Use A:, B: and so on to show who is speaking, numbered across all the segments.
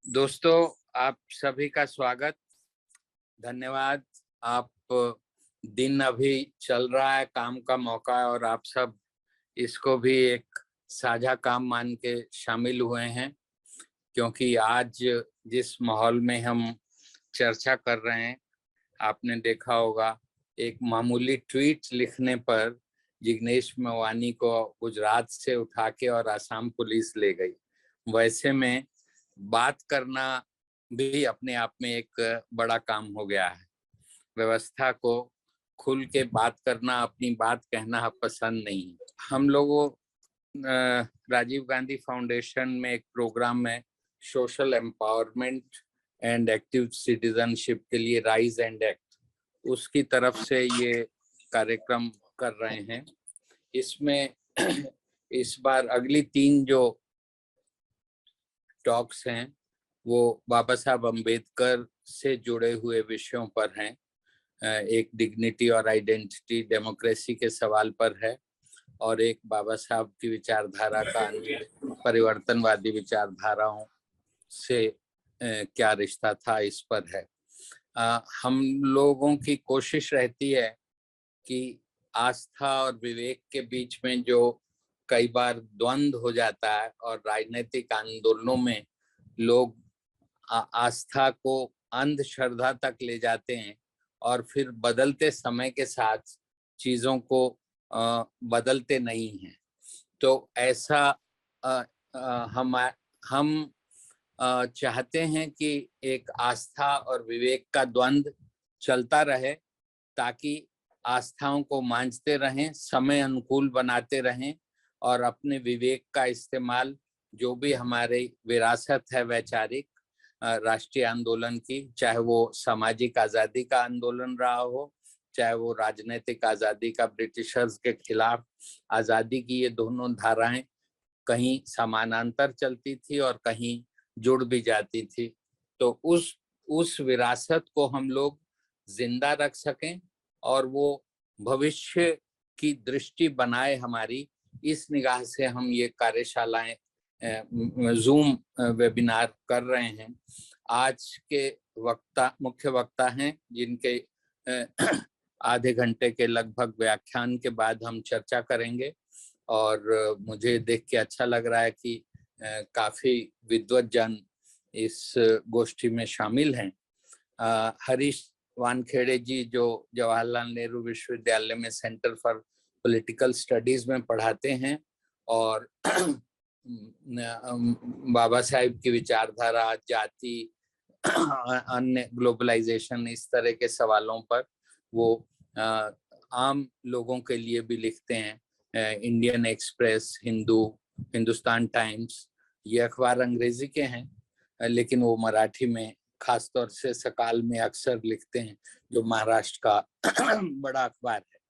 A: दोस्तों, आप सभी का स्वागत, धन्यवाद। आप दिन अभी चल रहा है, काम का मौका है और आप सब इसको भी एक साझा काम मान के शामिल हुए हैं, क्योंकि आज जिस माहौल में हम चर्चा कर रहे हैं, आपने देखा होगा एक मामूली ट्वीट लिखने पर जिग्नेश मेवानी को गुजरात से उठा के और असम पुलिस ले गई। वैसे में बात करना भी अपने आप में एक बड़ा काम हो गया है। व्यवस्था को खुल के बात करना, अपनी बात कहना पसंद नहीं है। हम लोगों राजीव गांधी फाउंडेशन में एक प्रोग्राम है, social empowerment and active citizenship के लिए राइज एंड एक्ट, उसकी तरफ से ये कार्यक्रम कर रहे हैं। इसमें इस बार अगली 3 जो टॉक्स हैं वो बाबा साहब अम्बेडकर से जुड़े हुए विषयों पर हैं। एक डिग्निटी और आइडेंटिटी डेमोक्रेसी के सवाल पर है और एक बाबा साहब की विचारधारा का परिवर्तनवादी विचारधाराओं से क्या रिश्ता था, इस पर है। हम लोगों की कोशिश रहती है कि आस्था और विवेक के बीच में जो कई बार द्वंद्व हो जाता है और राजनीतिक आंदोलनों में लोग आस्था को अंधश्रद्धा तक ले जाते हैं और फिर बदलते समय के साथ चीजों को बदलते नहीं हैं। तो ऐसा हम चाहते हैं कि एक आस्था और विवेक का द्वंद्व चलता रहे, ताकि आस्थाओं को मांझते रहें, समय अनुकूल बनाते रहें और अपने विवेक का इस्तेमाल, जो भी हमारी विरासत है वैचारिक राष्ट्रीय आंदोलन की, चाहे वो सामाजिक आजादी का आंदोलन रहा हो, चाहे वो राजनीतिक आजादी का ब्रिटिशर्स के खिलाफ आजादी की, ये दोनों धाराएं कहीं समानांतर चलती थी और कहीं जुड़ भी जाती थी। तो उस विरासत को हम लोग जिंदा रख सकें और वो भविष्य की दृष्टि बनाए हमारी, इस निगाह से हम ये कार्यशालाएं जूम वेबिनार कर रहे हैं। आज के मुख्य वक्ता हैं जिनके आधे घंटे के लगभग व्याख्यान के बाद हम चर्चा करेंगे और मुझे देख के अच्छा लग रहा है कि काफी विद्वत जन इस गोष्ठी में शामिल हैं। हरीश वानखेड़े जी, जो जवाहरलाल नेहरू विश्वविद्यालय में सेंटर फॉर पॉलिटिकल स्टडीज में पढ़ाते हैं और बाबा साहेब की विचारधारा, जाति, अन्य ग्लोबलाइजेशन, इस तरह के सवालों पर वो आम लोगों के लिए भी लिखते हैं। इंडियन एक्सप्रेस, हिंदुस्तान टाइम्स, ये अखबार अंग्रेजी के हैं, लेकिन वो मराठी में खासतौर से सकाल में अक्सर लिखते हैं, जो महाराष्ट्र का बड़ा अखबार है।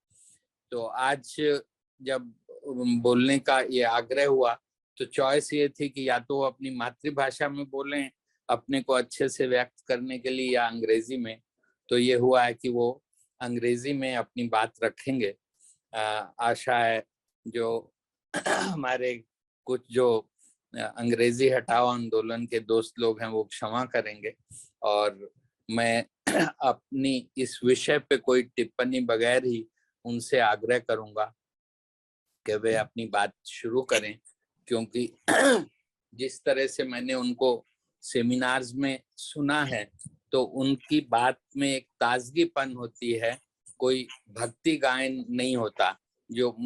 A: तो आज जब बोलने का ये आग्रह हुआ तो चॉइस ये थी कि या तो वो अपनी मातृभाषा में बोलें अपने को अच्छे से व्यक्त करने के लिए, या अंग्रेजी में। तो ये हुआ है कि वो अंग्रेजी में अपनी बात रखेंगे। आशा है जो हमारे कुछ जो अंग्रेजी हटाओ आंदोलन के दोस्त लोग हैं वो क्षमा करेंगे, और मैं अपनी इस विषय पे कोई टिप्पणी बगैर ही उनसे आग्रह करूंगा कि वे अपनी बात शुरू करें, क्योंकि जिस तरह से मैंने उनको सेमिनार्स में सुना है तो उनकी बात में एक ताजगीपन होती है, कोई भक्ति गायन नहीं होता। जो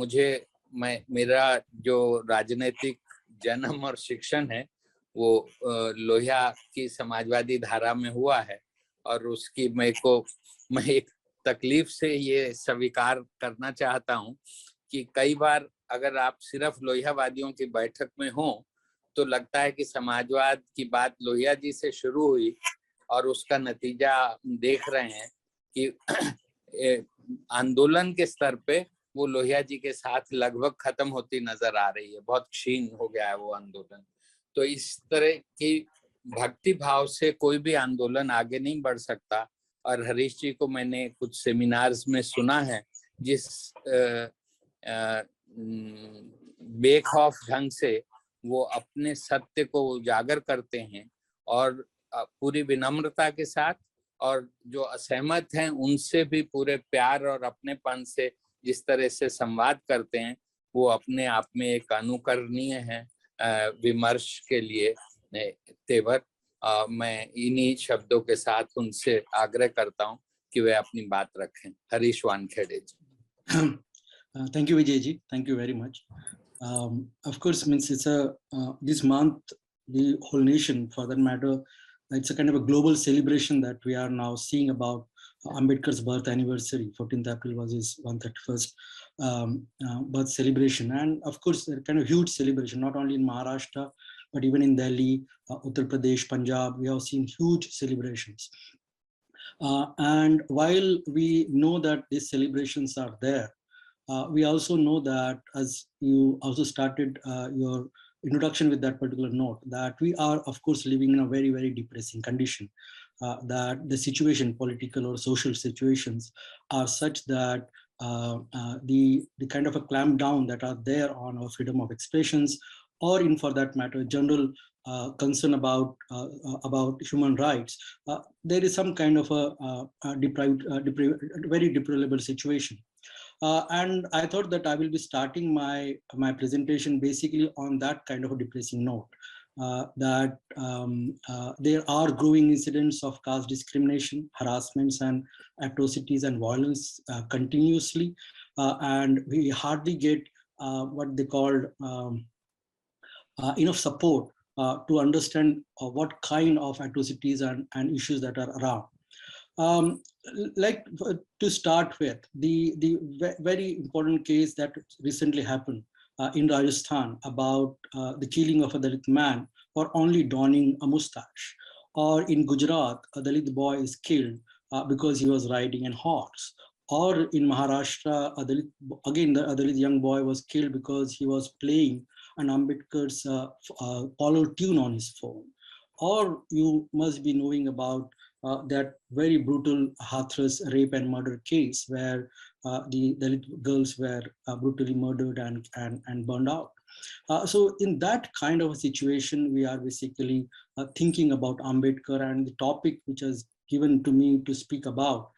A: मेरा जो राजनीतिक जन्म और शिक्षण है वो लोहिया की समाजवादी धारा में हुआ है, और उसकी मैं एक तकलीफ से ये स्वीकार करना चाहता हूँ कि कई बार अगर आप सिर्फ लोहियावादियों की बैठक में हो तो लगता है कि समाजवाद की बात लोहिया जी से शुरू हुई और उसका नतीजा देख रहे हैं कि आंदोलन के स्तर पे वो लोहिया जी के साथ लगभग खत्म होती नजर आ रही है, बहुत क्षीण हो गया है वो आंदोलन। तो इस तरह की भक्ति भाव से कोई भी आंदोलन आगे नहीं बढ़ सकता। और हरीश जी को मैंने कुछ सेमिनार्स में सुना है, जिस बेखौफ ढंग से वो अपने सत्य को उजागर करते हैं और पूरी विनम्रता के साथ, और जो असहमत हैं उनसे भी पूरे प्यार और अपनेपन से जिस तरह से संवाद करते हैं, वो अपने आप में एक अनुकरणीय है विमर्श के लिए तेवर। मैं इन्हीं शब्दों के साथ उनसे आग्रह करता हूं कि वे अपनी बात रखें। हरीश वानखेड़े जी।
B: Thank you, Vijay ji. Thank you very much. Of course, means it's this month, the whole nation, for that matter, it's a kind of a global celebration that we are now seeing about Ambedkar's birth anniversary. 14th April was his 131st birth celebration. And of course, a kind of huge celebration, not only in Maharashtra, but even in Delhi, Uttar Pradesh, Punjab, we have seen huge celebrations. And while we know that these celebrations are there, we also know that, as you also started your introduction with that particular note, that we are, of course, living in a very, very depressing condition, that the situation, political or social situations, are such that the kind of a clamp down that are there on our freedom of expressions, or in, for that matter, general concern about human rights, there is some kind of a very deplorable situation. And I thought that I will be starting my presentation basically on that kind of a depressing note, that there are growing incidents of caste discrimination, harassments, and atrocities and violence continuously, and we hardly get what they called enough support to understand what kind of atrocities and issues that are around. Like to start with, the very important case that recently happened in Rajasthan about the killing of a Dalit man for only donning a mustache, or in Gujarat, a Dalit boy is killed because he was riding a horse, or in Maharashtra, a Dalit young boy was killed because he was playing an Ambedkar's follow tune on his phone. Or you must be knowing about that very brutal Hathras rape and murder case where the Dalit girls were brutally murdered and burned out. So in that kind of a situation, we are basically thinking about Ambedkar, and the topic which has given to me to speak about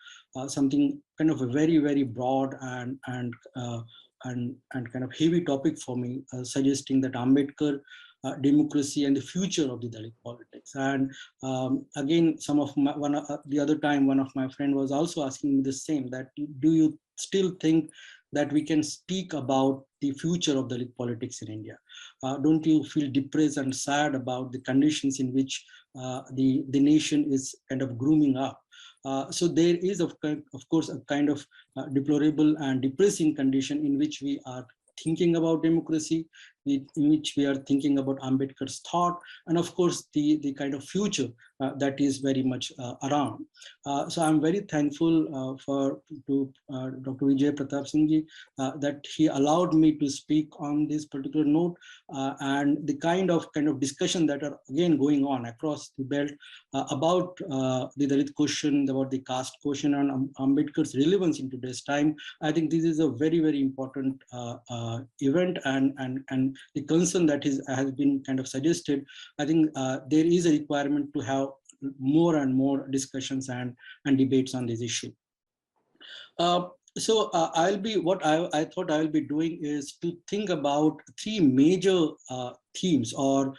B: something kind of a very, very broad and kind of heavy topic for me, suggesting that Ambedkar, democracy and the future of the Dalit politics. And again, the other time, one of my friend was also asking me the same, that do you still think that we can speak about the future of Dalit politics in India? Don't you feel depressed and sad about the conditions in which the nation is kind of grooming up? So there is, of course, a kind of deplorable and depressing condition in which we are thinking about democracy, in which we are thinking about Ambedkar's thought, and of course the kind of future that is very much around. So I'm very thankful to Dr. Vijay Pratap Singh ji that he allowed me to speak on this particular note, and the kind of discussion that are again going on across the belt about the Dalit question, about the caste question, and Ambedkar's relevance in today's time. I think this is a very, very important event, and the concern that has been kind of suggested. I think there is a requirement to have more and more discussions and debates on this issue. So what I thought I will be doing is to think about three major themes, or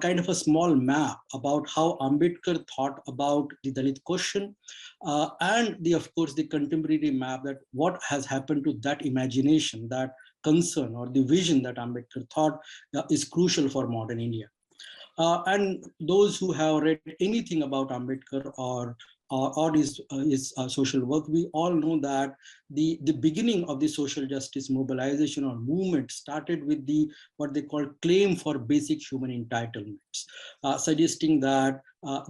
B: kind of a small map about how Ambedkar thought about the Dalit question, and of course the contemporary map, that what has happened to that imagination, that concern or the vision that Ambedkar thought is crucial for modern India. And those who have read anything about Ambedkar or his social work, we all know that the beginning of the social justice mobilization or movement started with what they call claim for basic human entitlements, suggesting that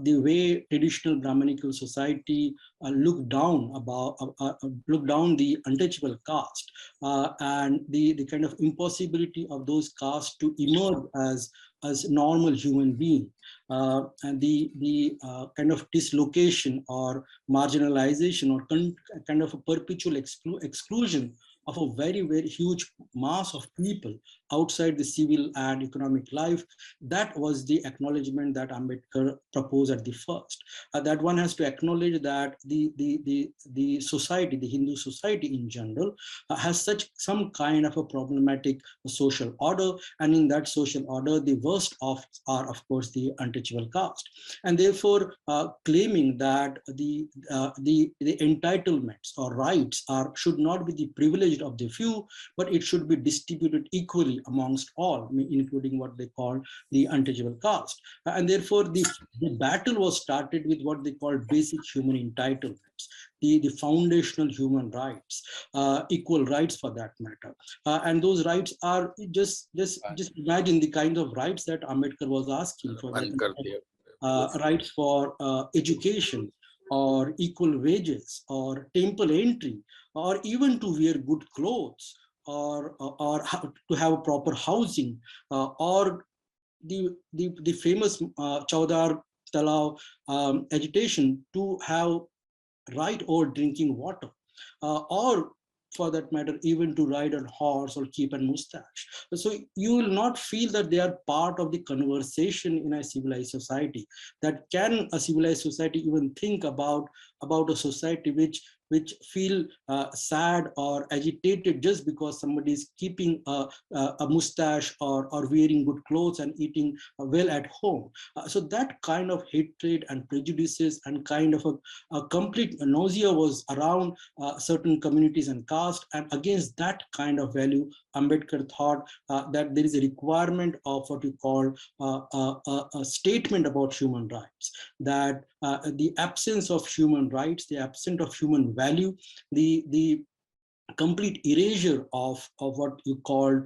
B: the way traditional Brahmanical society looked down the untouchable caste, and the kind of impossibility of those castes to emerge as normal human being, and the kind of dislocation or marginalization or kind of a perpetual exclusion of a very, very huge mass of people outside the civil and economic life. That was the acknowledgement that Ambedkar proposed at the first. That one has to acknowledge that the society, the Hindu society in general, has some kind of a problematic social order, and in that social order, the worst are of course the untouchable caste, and therefore claiming that the entitlements or rights should not be the privileged of the few, but it should be distributed equally amongst all, including what they call the untouchable caste. And therefore, the battle was started with what they call basic human entitlements, the foundational human rights, equal rights for that matter. And those rights are just imagine the kind of rights that Ambedkar was asking for. Rights for education, or equal wages, or temple entry, or even to wear good clothes, or to have proper housing, or the famous Chaudhar Talao agitation to have right over drinking water, or for that matter, even to ride on horse or keep a mustache. So you will not feel that they are part of the conversation in a civilized society. That can a civilized society even think about a society which feel sad or agitated just because somebody is keeping a mustache, or wearing good clothes and eating well at home. So that kind of hatred and prejudices and kind of a complete nausea was around certain communities and caste, and against that kind of value, Ambedkar thought that there is a requirement of what we call a statement about human rights, that the absence of human rights, the absence of human value, the complete erasure of what you call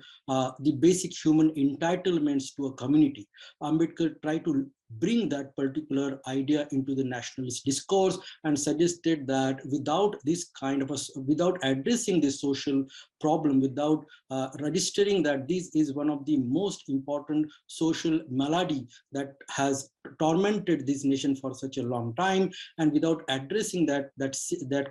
B: the basic human entitlements to a community. Ambedkar tried to bring that particular idea into the nationalist discourse and suggested that without this kind of without addressing this social problem, without registering that this is one of the most important social malady that has tormented this nation for such a long time, and without addressing that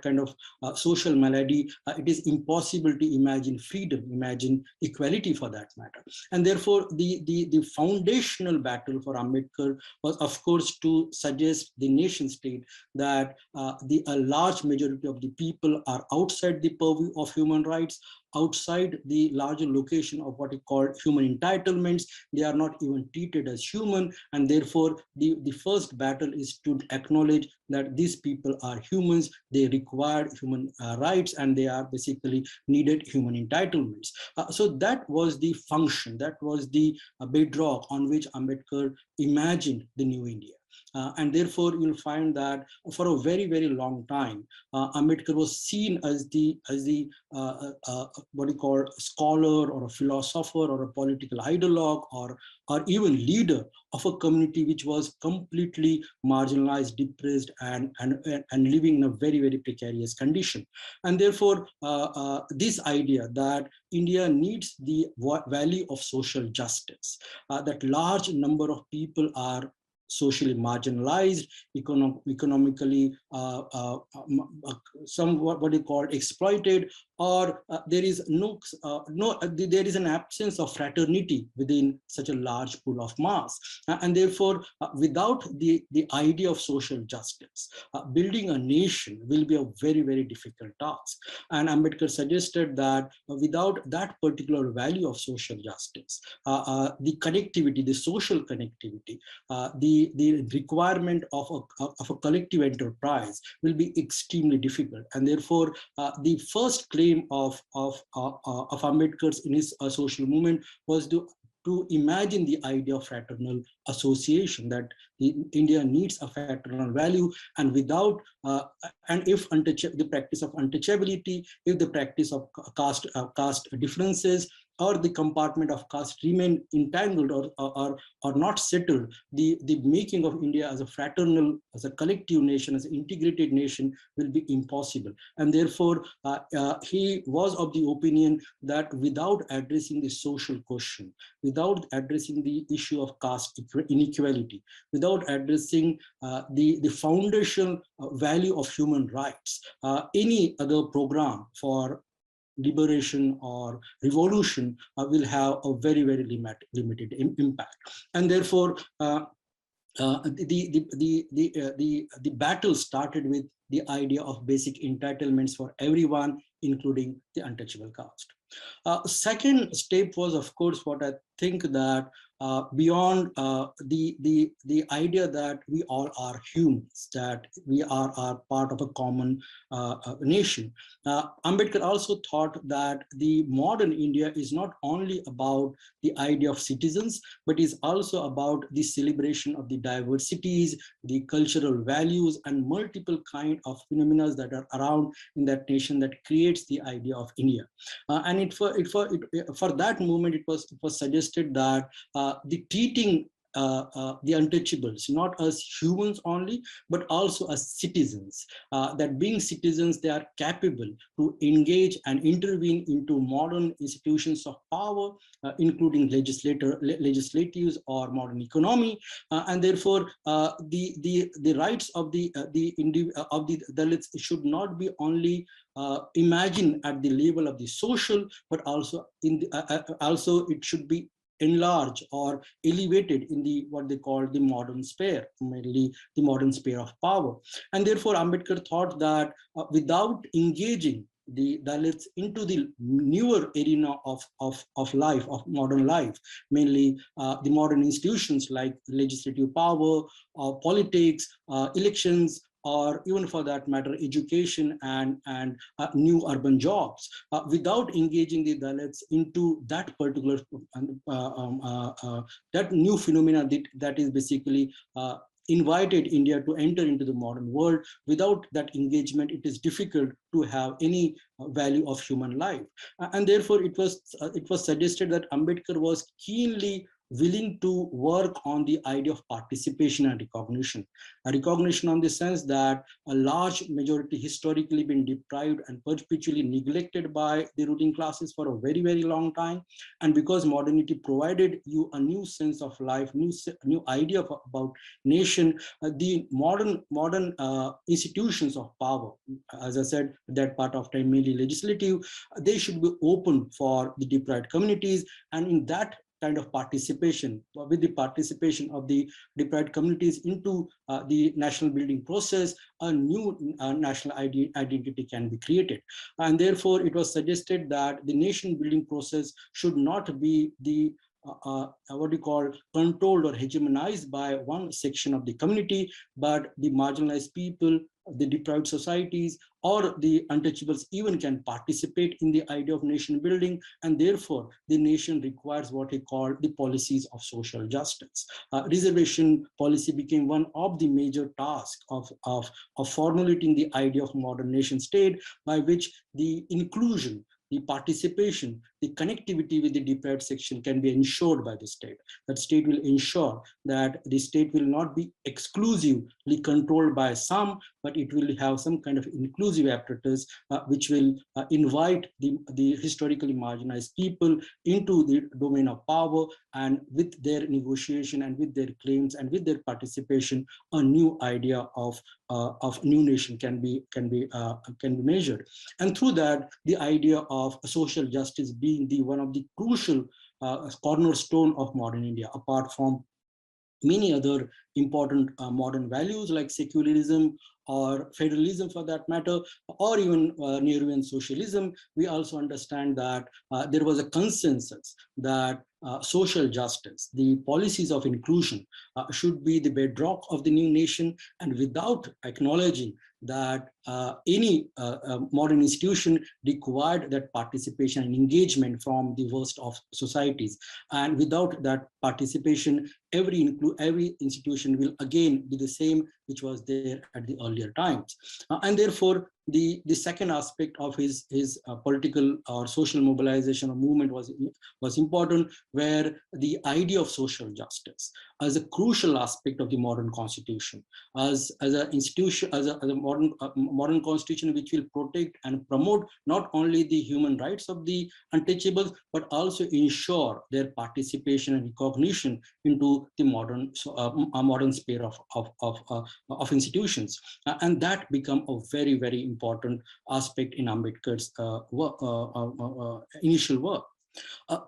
B: kind of social malady, it is impossible to imagine freedom, imagine equality for that matter. And therefore, the foundational battle for Ambedkar was, of course, to suggest the nation state that a large majority of the people are outside the purview of human rights, outside the larger location of what is called human entitlements. They are not even treated as human, and therefore the first battle is to acknowledge that these people are humans, they require human rights, and they are basically needed human entitlements. So that was the function, that was the bedrock on which Ambedkar imagined the new India. And therefore, you'll find that for a very, very long time, Ambedkar was seen as the what you call scholar or a philosopher or a political ideologue or even leader of a community which was completely marginalized, depressed, and living in a very, very precarious condition. And therefore, this idea that India needs the value of social justice, that large number of people are socially marginalized, economically somewhat what you call exploited, or there is there is an absence of fraternity within such a large pool of mass, and therefore without the idea of social justice, building a nation will be a very, very difficult task. And Ambedkar suggested that without that particular value of social justice, the connectivity, the social connectivity, the requirement of a collective enterprise will be extremely difficult. And therefore, the first claim of Ambedkar's in his social movement was to imagine the idea of fraternal association, that India needs a fraternal value, and without and if the practice of untouchability, if the practice of caste differences or the compartment of caste remain entangled or not settled, the making of India as a fraternal, as a collective nation, as an integrated nation will be impossible. And therefore, he was of the opinion that without addressing the social question, without addressing the issue of caste inequality, without addressing the foundational value of human rights, any other program for liberation or revolution will have a very, very limited impact. And therefore, the battle started with the idea of basic entitlements for everyone, including the untouchable caste. Second step was, of course, what I think that beyond the idea that we all are humans, that we are part of a common nation. Ambedkar also thought that the modern India is not only about the idea of citizens, but is also about the celebration of the diversities, the cultural values, and multiple kind of phenomena that are around in that nation that creates the idea of India. And for that movement, it was suggested that the treating the untouchables not as humans only, but also as citizens. That being citizens, they are capable to engage and intervene into modern institutions of power, including legislatives or modern economy, and therefore the rights of the Dalits should not be only imagined at the level of the social, but also also it should be enlarged or elevated in the what they call the modern sphere, mainly the modern sphere of power. And therefore Ambedkar thought that without engaging the Dalits into the newer arena of life, of modern life, mainly the modern institutions like legislative power, politics, elections, or even for that matter, education and new urban jobs. Without engaging the Dalits into that particular, that new phenomena that is basically invited India to enter into the modern world. Without that engagement, it is difficult to have any value of human life. And therefore, it was suggested that Ambedkar was keenly willing to work on the idea of participation and recognition. A recognition on the sense that a large majority historically been deprived and perpetually neglected by the ruling classes for a very, very long time. And because modernity provided you a new sense of life, new idea about nation, the modern institutions of power, as I said, that part of time mainly legislative, they should be open for the deprived communities. And in that kind of participation, with the participation of the deprived communities into the national building process, a new national identity can be created. And therefore, it was suggested that the nation building process should not be the what you call controlled or hegemonized by one section of the community, but the marginalized people, the deprived societies, or the untouchables even can participate in the idea of nation building. And therefore, the nation requires what he called the policies of social justice. Reservation policy became one of the major tasks of formulating the idea of modern nation state, by which the inclusion, the participation, the connectivity with the deprived section can be ensured by the state. That state will ensure that the state will not be exclusively controlled by some, but it will have some kind of inclusive apparatus which will invite the historically marginalized people into the domain of power, and with their negotiation and with their claims and with their participation, a new idea of new nation can be measured. And through that, the idea of social justice being the one of the crucial cornerstone of modern India, apart from many other important modern values like secularism or federalism for that matter, or even Nehruvian socialism. We also understand that there was a consensus that social justice, the policies of inclusion should be the bedrock of the new nation, and without acknowledging that any modern institution required that participation and engagement from the worst of societies. And without that participation, every institution will again be the same which was there at the earlier times. And therefore, the second aspect of his political or social mobilization or movement was important, where the idea of social justice as a crucial aspect of the modern constitution, as an institution, as a modern constitution which will protect and promote not only the human rights of the untouchables, but also ensure their participation and recognition into the modern sphere of institutions. And that become a very, very important aspect in Ambedkar's initial work.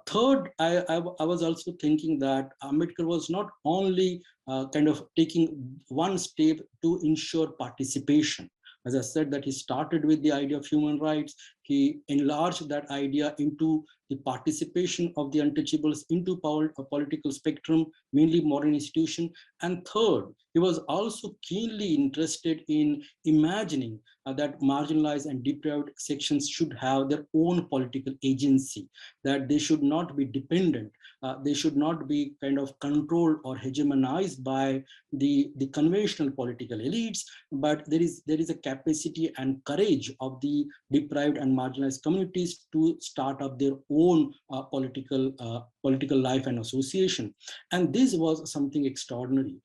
B: Third, I was also thinking that Ambedkar was not only kind of taking one step to ensure participation. As I said, that he started with the idea of human rights. He enlarged that idea into the participation of the untouchables into a political spectrum, mainly modern institution. And third, he was also keenly interested in imagining that marginalized and deprived sections should have their own political agency, that they should not be dependent, they should not be kind of controlled or hegemonized by the conventional political elites, but there is a capacity and courage of the deprived and marginalized communities to start up their own political life and association. And this was something extraordinary,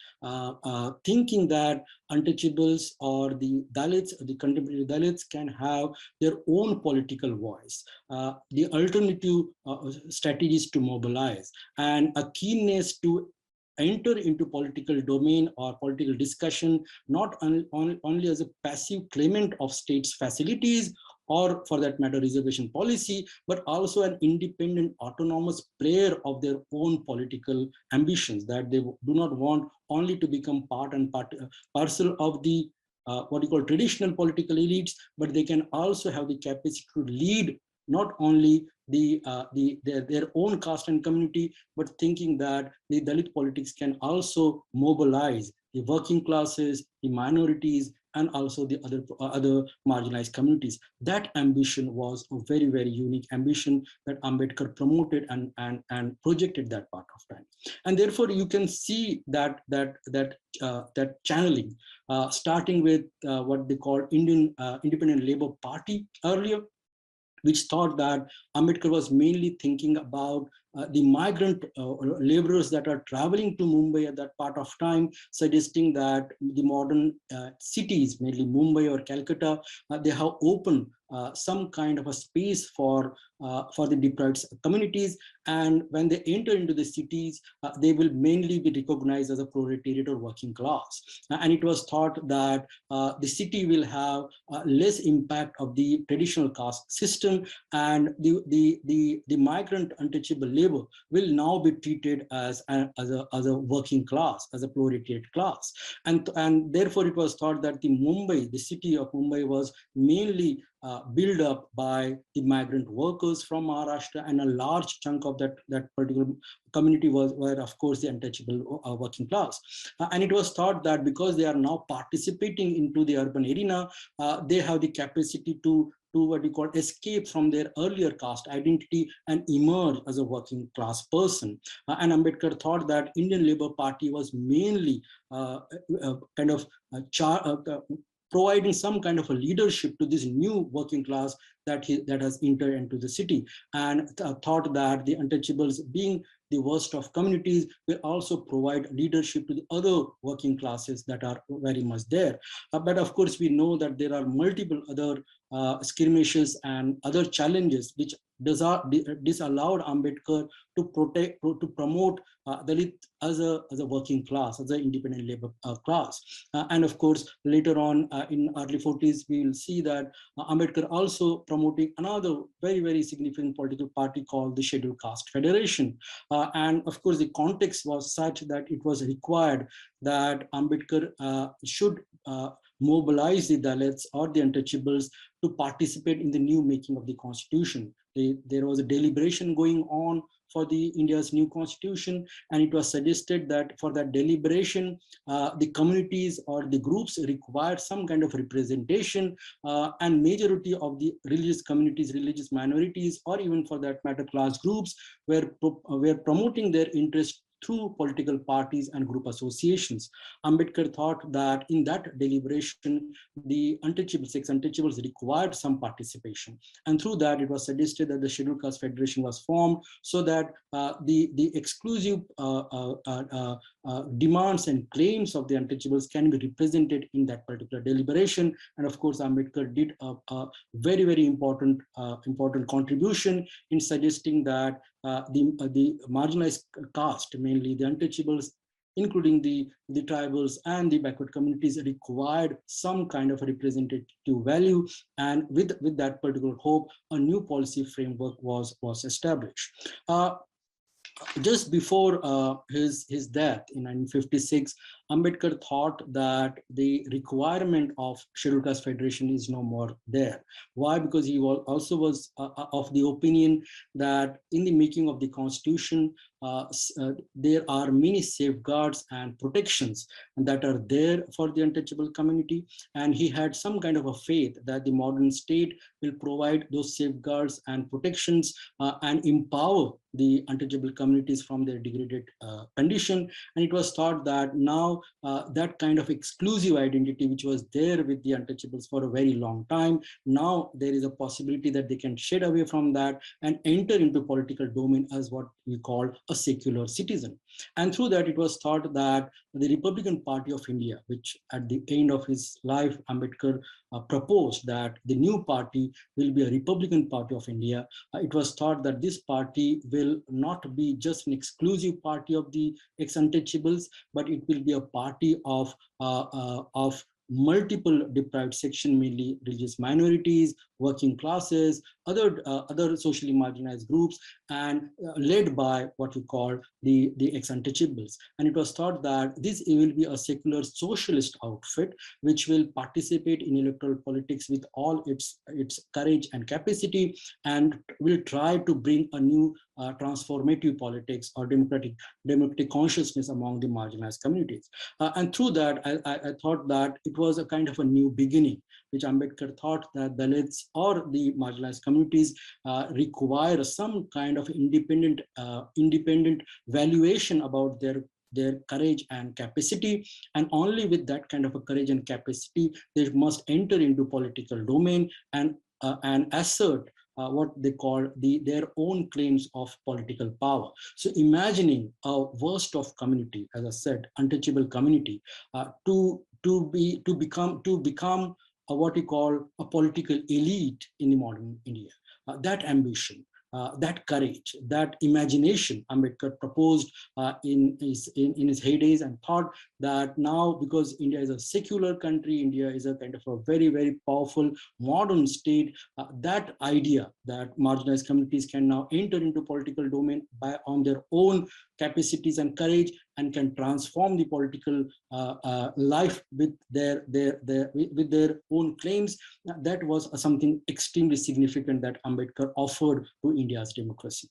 B: thinking that untouchables or the Dalits, the contemporary Dalits, can have their own political voice, the alternative strategies to mobilize, and a keenness to enter into political domain or political discussion, not only as a passive claimant of states' facilities, or for that matter, reservation policy, but also an independent, autonomous player of their own political ambitions, that they do not want only to become part and parcel of the what you call traditional political elites, but they can also have the capacity to lead not only their own caste and community, but thinking that the Dalit politics can also mobilize the working classes, the minorities, and also the other marginalized communities. That ambition was a very, very unique ambition that Ambedkar promoted and projected that part of time. And therefore, you can see that channeling, starting with what they call Indian Independent Labour Party earlier, which thought that Ambedkar was mainly thinking about the migrant laborers that are traveling to Mumbai at that part of time, suggesting that the modern cities, mainly Mumbai or Calcutta, they have opened some kind of a space for the deprived communities. And when they enter into the cities, they will mainly be recognized as a proletariat or working class. And it was thought that the city will have less impact of the traditional caste system, and the migrant untouchable labor will now be treated as a working class, as a proletariat class. And therefore it was thought that the city of Mumbai was mainly built up by the migrant workers from Maharashtra, and a large chunk of that particular community were of course the untouchable working class. And it was thought that because they are now participating into the urban arena, they have the capacity to what we call escape from their earlier caste identity and emerge as a working class person. And Ambedkar thought that Indian Labour Party was mainly kind of providing some kind of a leadership to this new working class that has entered into the city, and thought that the untouchables, being the worst of communities, will also provide leadership to the other working classes that are very much there. But of course, we know that there are multiple other skirmishes and other challenges which disallowed Ambedkar to promote Dalit as a working class, as an independent labor class. And of course, later on in early 40s, we will see that Ambedkar also promoting another very, very significant political party called the Scheduled Caste Federation. And of course, the context was such that it was required that Ambedkar should mobilize the Dalits or the untouchables to participate in the new making of the constitution. There was a deliberation going on for the India's new constitution, and it was suggested that for that deliberation, the communities or the groups required some kind of representation, and majority of the religious communities, religious minorities, or even for that matter class groups were promoting their interest through political parties and group associations. Ambedkar thought that in that deliberation, the untouchables required some participation. And through that, it was suggested that the Scheduled Caste Federation was formed so that the exclusive demands and claims of the untouchables can be represented in that particular deliberation. And of course, Ambedkar did a very, very important contribution in suggesting that the marginalized caste, mainly the untouchables, including the tribals and the backward communities, required some kind of a representative value. And with that particular hope, a new policy framework was established. Just before his death in 1956, Ambedkar thought that the requirement of scheduled caste federation is no more there. Why? Because he also was of the opinion that in the making of the constitution, there are many safeguards and protections that are there for the untouchable community. And he had some kind of a faith that the modern state will provide those safeguards and protections and empower the untouchable communities from their degraded condition. And it was thought that now that kind of exclusive identity, which was there with the untouchables for a very long time, now there is a possibility that they can shed away from that and enter into political domain as what we call a secular citizen. And through that, it was thought that the Republican Party of India, which at the end of his life, Ambedkar proposed that the new party will be a Republican Party of India. It was thought that this party will not be just an exclusive party of the ex-untouchables, but it will be a party of multiple deprived section, mainly religious minorities, working classes, other socially marginalized groups, and led by what we call the ex-untouchables. And it was thought that this will be a secular socialist outfit, which will participate in electoral politics with all its courage and capacity, and will try to bring a new transformative politics or democratic consciousness among the marginalized communities. And through that, I thought that it was a kind of a new beginning, which Ambedkar thought that Dalits or the marginalized communities require some kind of independent valuation about their courage and capacity. And only with that kind of a courage and capacity, they must enter into political domain and assert what they call their own claims of political power. So imagining a worst of community, as I said, untouchable community, to become what we call a political elite in the modern India. That ambition, that courage, that imagination, Ambedkar proposed in his heydays, and thought that now, because India is a secular country, India is a kind of a very, very powerful modern state, that idea that marginalized communities can now enter into political domain on their own capacities and courage, and can transform the political life with their own claims. That was something extremely significant that Ambedkar offered to India's democracy.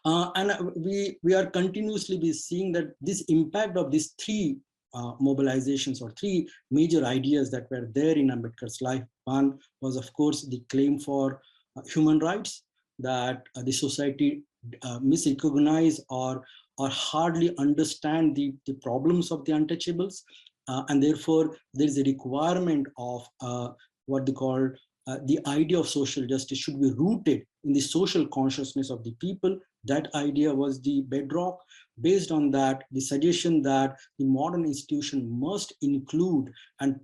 B: And we are continuously be seeing that this impact of these three mobilizations or three major ideas that were there in Ambedkar's life. One was, of course, the claim for human rights, that the society misrecognize or hardly understand the problems of the untouchables, and therefore there is a requirement of what they call the idea of social justice should be rooted in the social consciousness of the people. That idea was the bedrock. Based on that, the suggestion that the modern institution must include and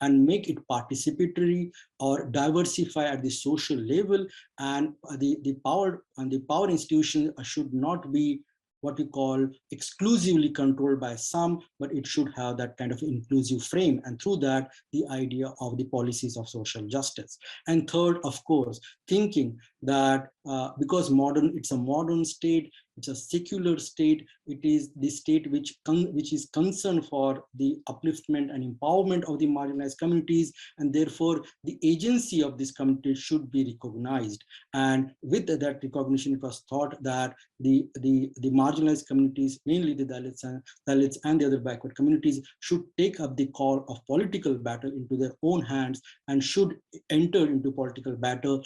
B: make it participatory or diversify at the social level, and the power institution should not be what we call exclusively controlled by some, but it should have that kind of inclusive frame. And through that, the idea of the policies of social justice. And third, of course, thinking that because it's a modern state, it's a secular state, it is the state which is concerned for the upliftment and empowerment of the marginalized communities, and therefore the agency of this community should be recognized. And with that recognition, it was thought that the marginalized communities, mainly the Dalits and the other backward communities, should take up the call of political battle into their own hands and should enter into political battle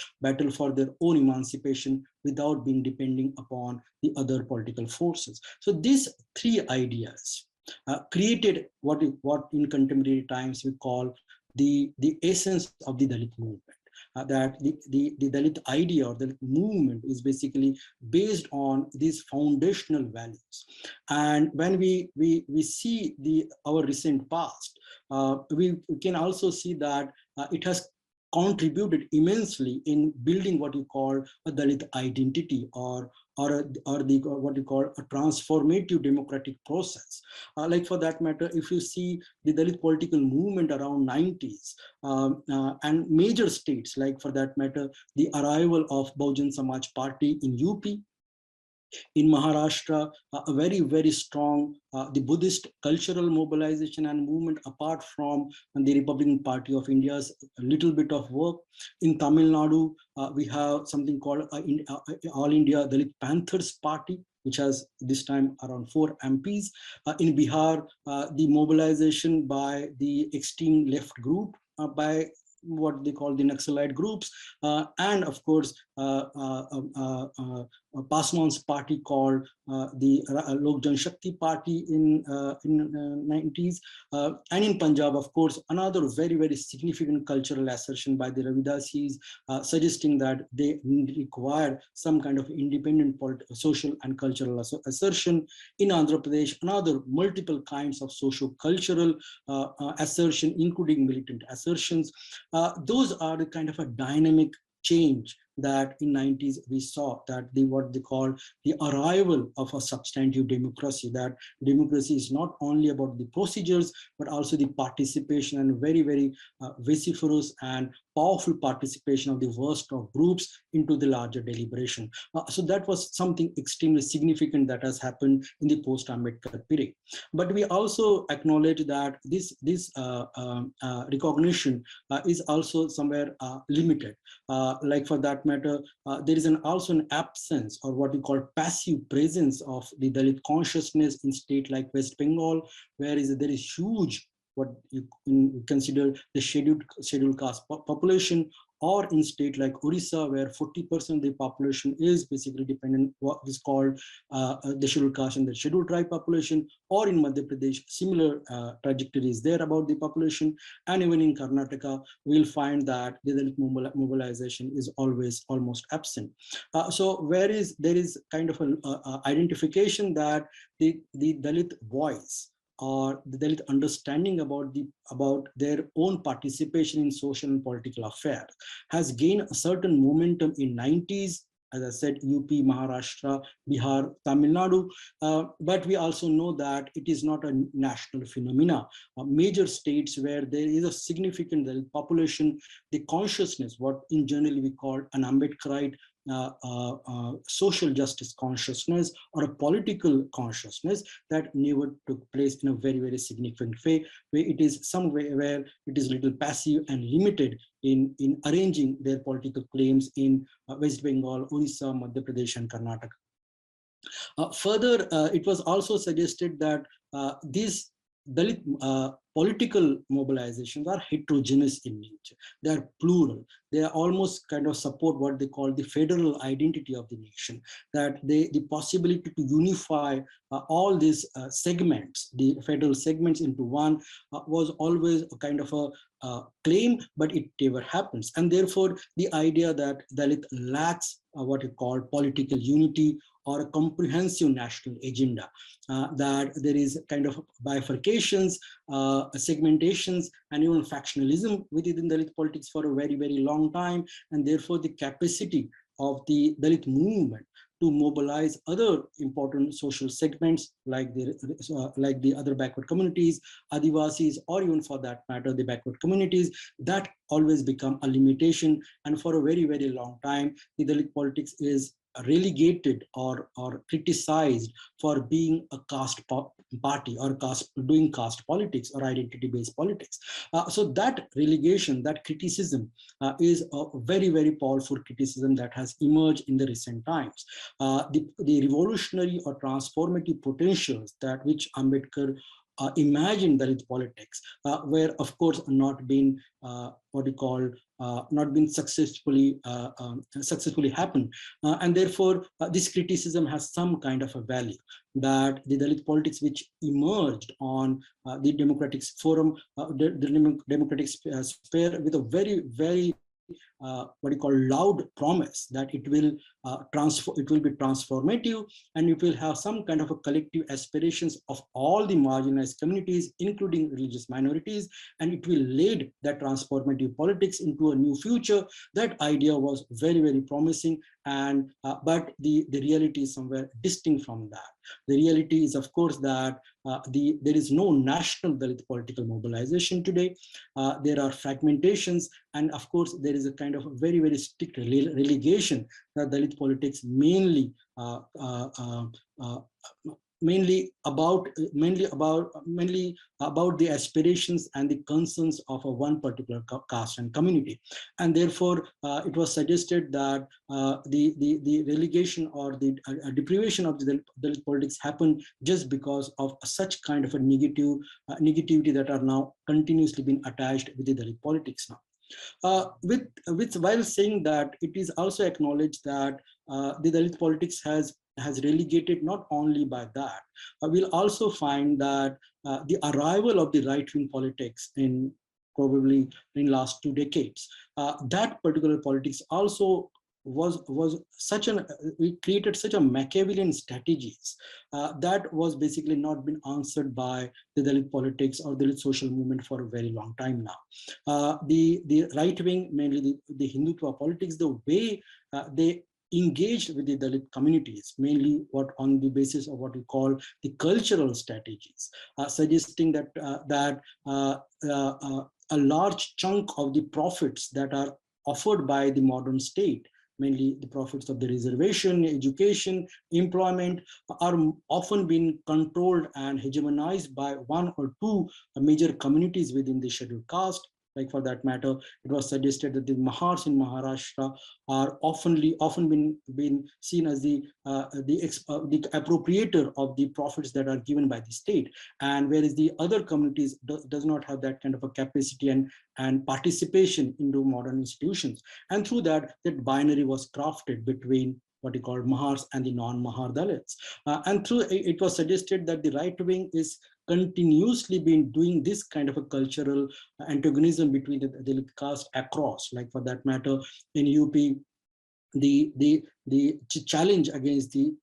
B: for their own emancipation without being depending upon the other political forces. So these three ideas created what in contemporary times we call the essence of the Dalit movement. That the Dalit idea or the movement is basically based on these foundational values. And when we see our recent past, we can also see that it has contributed immensely in building what you call a Dalit identity or or the what you call a transformative democratic process. Like for that matter, if you see the Dalit political movement around 90s, and major states, like for that matter, the arrival of Bahujan Samaj Party in UP, in Maharashtra, a very, very strong the Buddhist cultural mobilization and movement apart from the Republican Party of India's little bit of work. In Tamil Nadu, we have something called All India Dalit Panthers Party, which has this time around 4 MPs. In Bihar, the mobilization by the extreme left group, by what they call the Naxalite groups, and of course, Paswan's party called the Lok Janshakti Party in 90s, and in Punjab, of course, another very, very significant cultural assertion by the Ravidasis, suggesting that they require some kind of independent social and cultural assertion. In Andhra Pradesh, another multiple kinds of socio-cultural assertion, including militant assertions. Those are the kind of a dynamic change that in 90s we saw, that what they call the arrival of a substantive democracy, that democracy is not only about the procedures, but also the participation, and very, very vociferous and powerful participation of the worst of groups into the larger deliberation. So that was something extremely significant that has happened in the post-Ambedkar period. But we also acknowledge that this recognition is also somewhere limited. Like for that matter, there is also an absence, or what we call passive presence, of the Dalit consciousness in state like West Bengal, where there is huge, what you consider the scheduled caste population, or in state like Orissa, where 40% of the population is basically dependent, what is called the scheduled caste and the scheduled tribe population, or in Madhya Pradesh, similar trajectory is there about the population. And even in Karnataka, we'll find that the Dalit mobilization is always almost absent. So there is kind of an identification that the Dalit voice, or the Dalit understanding about their own participation in social and political affairs, has gained a certain momentum in 90s, as I said, UP, Maharashtra, Bihar, Tamil Nadu. But we also know that it is not a national phenomena. Major states where there is a significant Dalit population, the consciousness, what in general we call an Ambedkarite social justice consciousness, or a political consciousness, that never took place in a very, very significant way, where it is somewhere where it is little passive and limited in arranging their political claims in West Bengal, Orissa, Madhya Pradesh, and Karnataka. Further, it was also suggested that these Dalit political mobilizations are heterogeneous in nature. They are plural. They are almost kind of support what they call the federal identity of the nation, that the possibility to unify all these segments, the federal segments, into one was always a kind of a claim, but it never happens. And therefore, the idea that Dalit lacks what you call political unity or a comprehensive national agenda, that there is kind of bifurcations, segmentations, and even factionalism within Dalit politics for a very, very long time. And therefore, the capacity of the Dalit movement to mobilize other important social segments like the other backward communities, Adivasis, or even for that matter, the backward communities, that always become a limitation. And for a very, very long time, the Dalit politics is relegated or criticized for being a caste party, or doing caste politics or identity-based politics. So that relegation, that criticism is a very, very powerful criticism that has emerged in the recent times. The revolutionary or transformative potentials that which Ambedkar imagined Dalit politics were, of course, not been what we call not been successfully happened, and therefore this criticism has some kind of a value, that the Dalit politics which emerged on the democratic forum, the democratic sphere, with a very, very what you call loud promise that it will it will be transformative, and it will have some kind of a collective aspirations of all the marginalized communities, including religious minorities, and it will lead that transformative politics into a new future. That idea was very, very promising, and but the reality is somewhere distinct from that. The reality is, of course, that there is no national Dalit political mobilization today. There are fragmentations, and of course, there is a kind of very, very strict relegation that Dalit politics mainly about the aspirations and the concerns of one particular caste and community. And therefore it was suggested that the relegation or the deprivation of the Dalit politics happened just because of such kind of a negativity that are now continuously being attached with the Dalit politics now. While saying that, it is also acknowledged that the Dalit politics has relegated not only by that. We'll also find that the arrival of the right-wing politics in probably in last 2 decades, that particular politics also was such an we created such a Machiavellian strategies that was basically not been answered by the Dalit politics or Dalit social movement for a very long time now. The right wing, mainly the Hindutva politics, the way they engaged with the Dalit communities, mainly on the basis of what we call the cultural strategies, suggesting that a large chunk of the profits that are offered by the modern state, mainly the profits of the reservation, education, employment, are often being controlled and hegemonized by one or two major communities within the scheduled caste. Like for that matter, it was suggested that the Mahars in Maharashtra are often been seen as the appropriator of the profits that are given by the state, and whereas the other communities does not have that kind of a capacity and participation into modern institutions. And through that binary was crafted between what you call Mahars and the non-Mahar Dalits. And through it was suggested that the right wing is continuously been doing this kind of a cultural antagonism between the Dalit caste across. Like for that matter, in UP, the challenge against the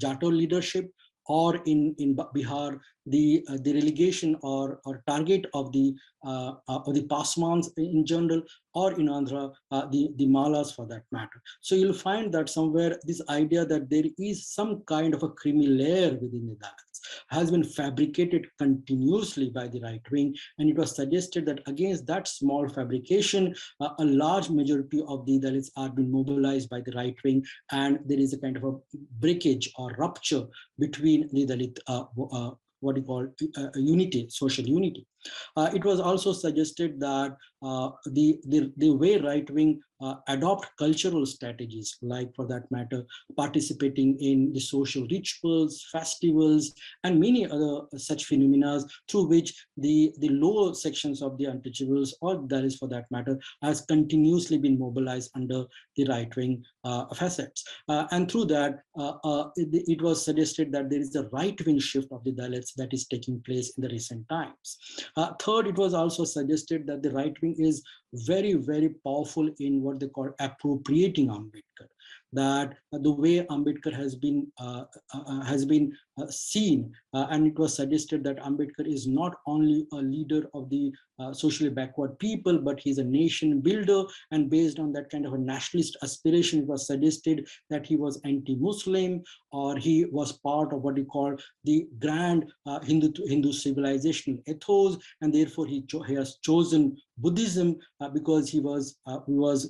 B: Jato leadership, or in Bihar, the relegation or target of the Pasmans in general, or in Andhra, the Malas for that matter. So you'll find that somewhere this idea that there is some kind of a creamy layer within the Dalits has been fabricated continuously by the right wing, and it was suggested that against that small fabrication, a large majority of the Dalits are being mobilized by the right wing, and there is a kind of a breakage or rupture between the Dalit what you call unity, social unity. It was also suggested that the way right wing adopt cultural strategies, like for that matter, participating in the social rituals, festivals, and many other such phenomena through which the lower sections of the untouchables, or that is for that matter, has continuously been mobilized under the right wing facets. And through that, it was suggested that there is a right wing shift of the Dalits that is taking place in the recent times. Third, it was also suggested that the right wing is very, very powerful in what they call appropriating Ambedkar. That the way Ambedkar has been seen, and it was suggested that Ambedkar is not only a leader of the socially backward people, but he's a nation builder. And based on that kind of a nationalist aspiration, it was suggested that he was anti-Muslim, or he was part of what you call the grand Hindu civilization ethos, and therefore he has chosen Buddhism because he was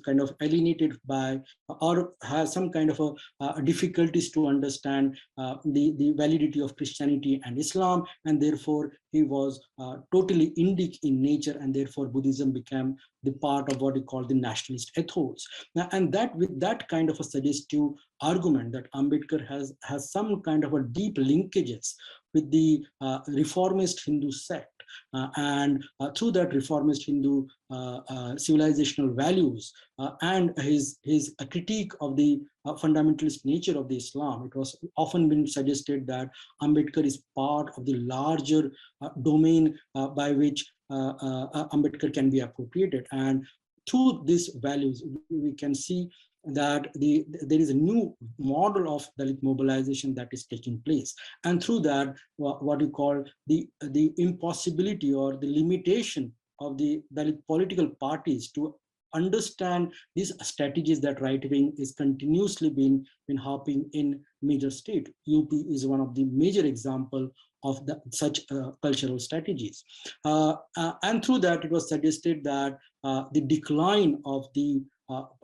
B: kind of alienated by, or has some kind of a difficulties to understand the validity of Christianity and Islam, and therefore he was totally Indic in nature, and therefore Buddhism became the part of what we call the nationalist ethos. Now, and that with that kind of a suggestive argument that Ambedkar has some kind of a deep linkages with the reformist Hindu sect. And through that reformist Hindu civilizational values and his critique of the fundamentalist nature of the Islam, it was often been suggested that Ambedkar is part of the larger domain by which Ambedkar can be appropriated. And through these values, we can see that there is a new model of Dalit mobilization that is taking place. And through that, what you call the impossibility or the limitation of the Dalit political parties to understand these strategies that right wing is continuously been hopping in major state. UP is one of the major example of such cultural strategies. And through that, it was suggested that the decline of the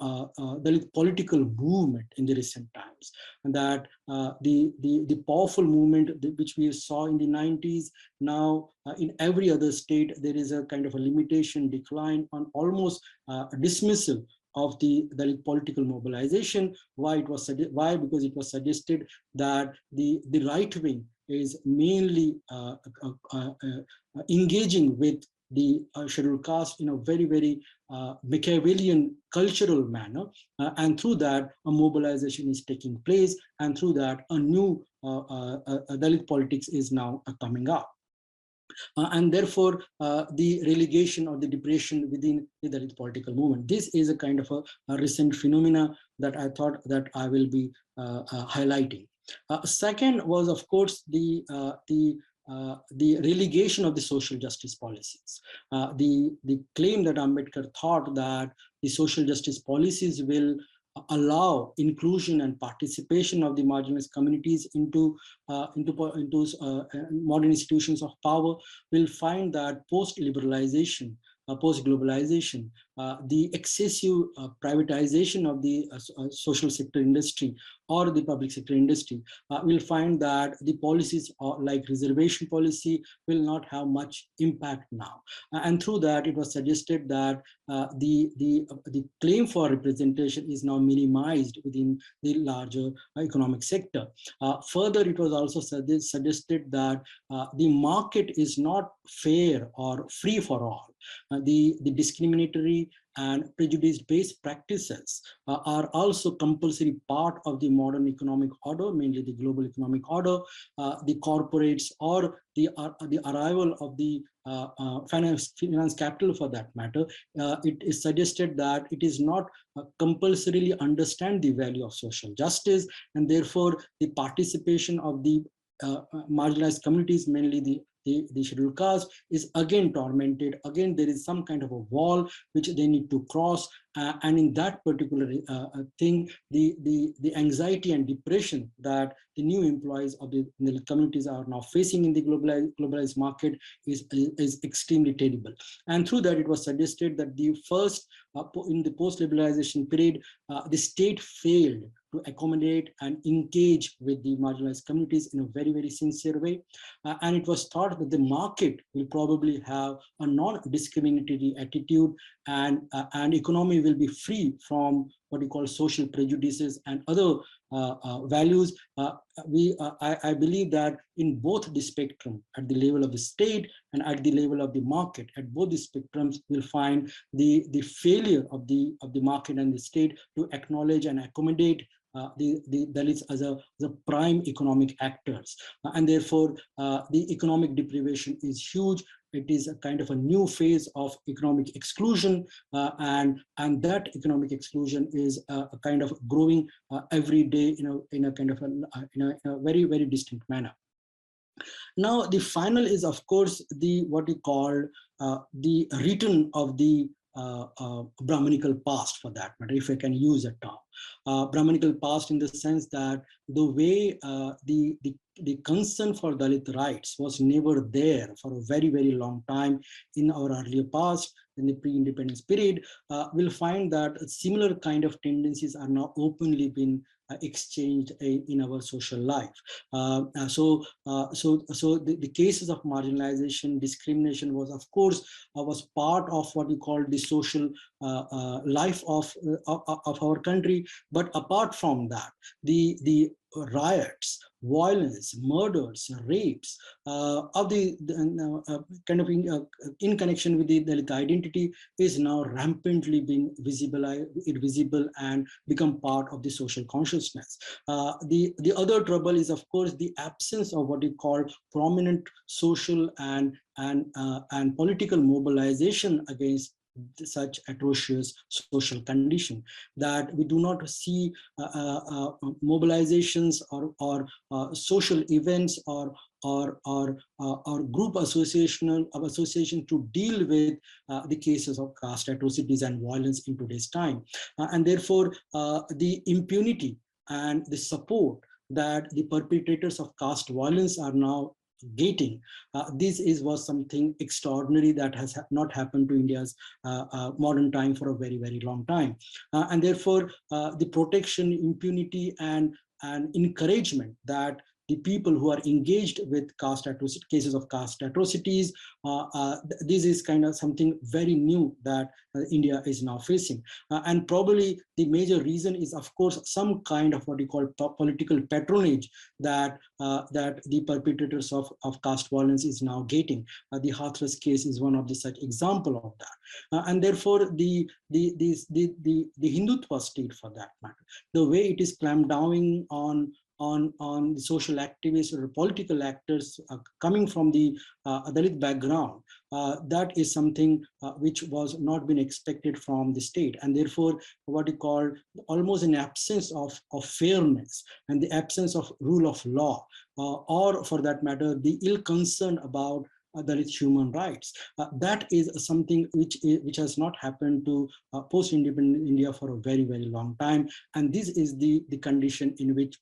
B: Dalit political movement in the recent times, and that the powerful movement which we saw in the 90s, now in every other state, there is a kind of a limitation, decline, on almost dismissal of the Dalit political mobilization. Why? Because it was suggested that the right wing is mainly engaging with the scheduled caste in a very Machiavellian cultural manner, and through that a mobilization is taking place, and through that a new Dalit politics is now coming up. And therefore the relegation or the depression within the Dalit political movement. This is a kind of a recent phenomena that I thought that I will be highlighting. Second was, of course, the relegation of the social justice policies. The claim that Ambedkar thought that the social justice policies will allow inclusion and participation of the marginalized communities into modern institutions of power, will find that post-liberalization, post-globalization, the excessive privatization of the social sector industry or the public sector industry will find that the policies like reservation policy will not have much impact now. And through that, it was suggested that the claim for representation is now minimized within the larger economic sector. Further, it was also suggested that the market is not fair or free for all. The discriminatory and prejudice-based practices are also compulsory part of the modern economic order, mainly the global economic order. The corporates or the arrival of the finance capital, for that matter, it is suggested that it is not compulsorily understand the value of social justice, and therefore the participation of the marginalized communities, mainly the scheduled caste, is again tormented. Again, there is some kind of a wall which they need to cross, and in that particular thing, the anxiety and depression that the new employees of the communities are now facing in the globalized market is extremely terrible. And through that, it was suggested that the first in the post-liberalization period, the state failed to accommodate and engage with the marginalized communities in a very sincere way. And it was thought that the market will probably have a non-discriminatory attitude, and economy will be free from what we call social prejudices and other values. I believe that in both the spectrum, at the level of the state and at the level of the market, at both the spectrums, we'll find the failure of the market and the state to acknowledge and accommodate the Dalits as a prime economic actors, and therefore the economic deprivation is huge. It is a kind of a new phase of economic exclusion, and that economic exclusion is a kind of growing every day in a kind of in a very distinct manner. Now, the final is, of course, what we call the return of the Brahmanical past, for that matter, if I can use a term. Brahmanical past in the sense that the way the concern for Dalit rights was never there for a very long time in our earlier past, in the pre-independence period, we'll find that similar kind of tendencies are now openly being exchanged in our social life. So the cases of marginalization, discrimination was, of course, was part of what we call the social life of our country. But apart from that, the riots, violence, murders, rapes of the kind of in connection with the Dalit identity is now rampantly being visible and become part of the social consciousness. The other trouble is, of course, the absence of what we call prominent social and political mobilization against such atrocious social condition, that we do not see mobilizations or social events or group association to deal with the cases of caste atrocities and violence in today's time. And therefore, the impunity and the support that the perpetrators of caste violence are now getting, was something extraordinary that has not happened to India's modern time for a very, very long time. And therefore, the protection, impunity, and encouragement that the people who are engaged with cases of caste atrocities, this is kind of something very new that India is now facing. And probably the major reason is, of course, some kind of what you call political patronage that the perpetrators of caste violence is now getting. The Hathras case is one of the such example of that. And therefore, the Hindutva state, for that matter, the way it is clamped down on the social activists or political actors coming from the Dalit background, that is something which was not been expected from the state. And therefore, what you call almost an absence of fairness and the absence of rule of law, or for that matter, the ill concern about Dalit human rights. That is something which has not happened to post-independent India for a very, very long time. And this is the condition in which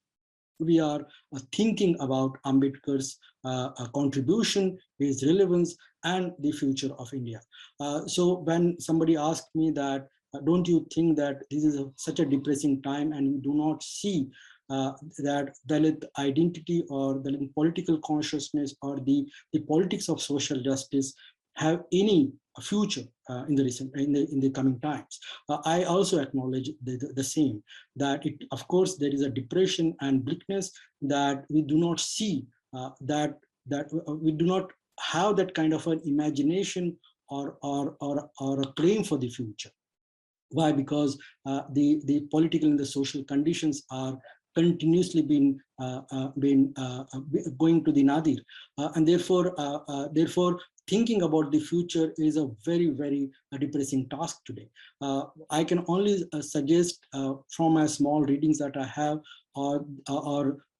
B: we are thinking about Ambedkar's contribution, his relevance, and the future of India. So when somebody asked me that, don't you think that this is such a depressing time and you do not see that Dalit identity or Dalit political consciousness or the politics of social justice have any future in the coming times? I also acknowledge the same, that of course there is a depression and bleakness, that we do not see that we do not have that kind of an imagination or a claim for the future. Why? Because the political and the social conditions are continuously been going to the nadir, and therefore thinking about the future is a very, very depressing task today. I can only suggest from my small readings that I have, or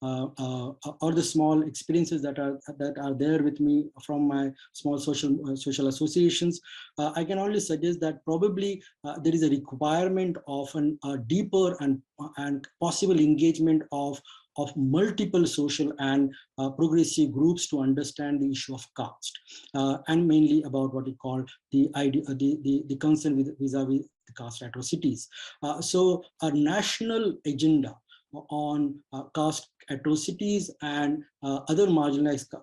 B: the small experiences that are there with me from my small social associations. I can only suggest that probably there is a requirement of a deeper and possible engagement of multiple social and progressive groups to understand the issue of caste, and mainly about what we call the idea, the concern vis-a-vis the caste atrocities. So a national agenda on caste atrocities and other marginalized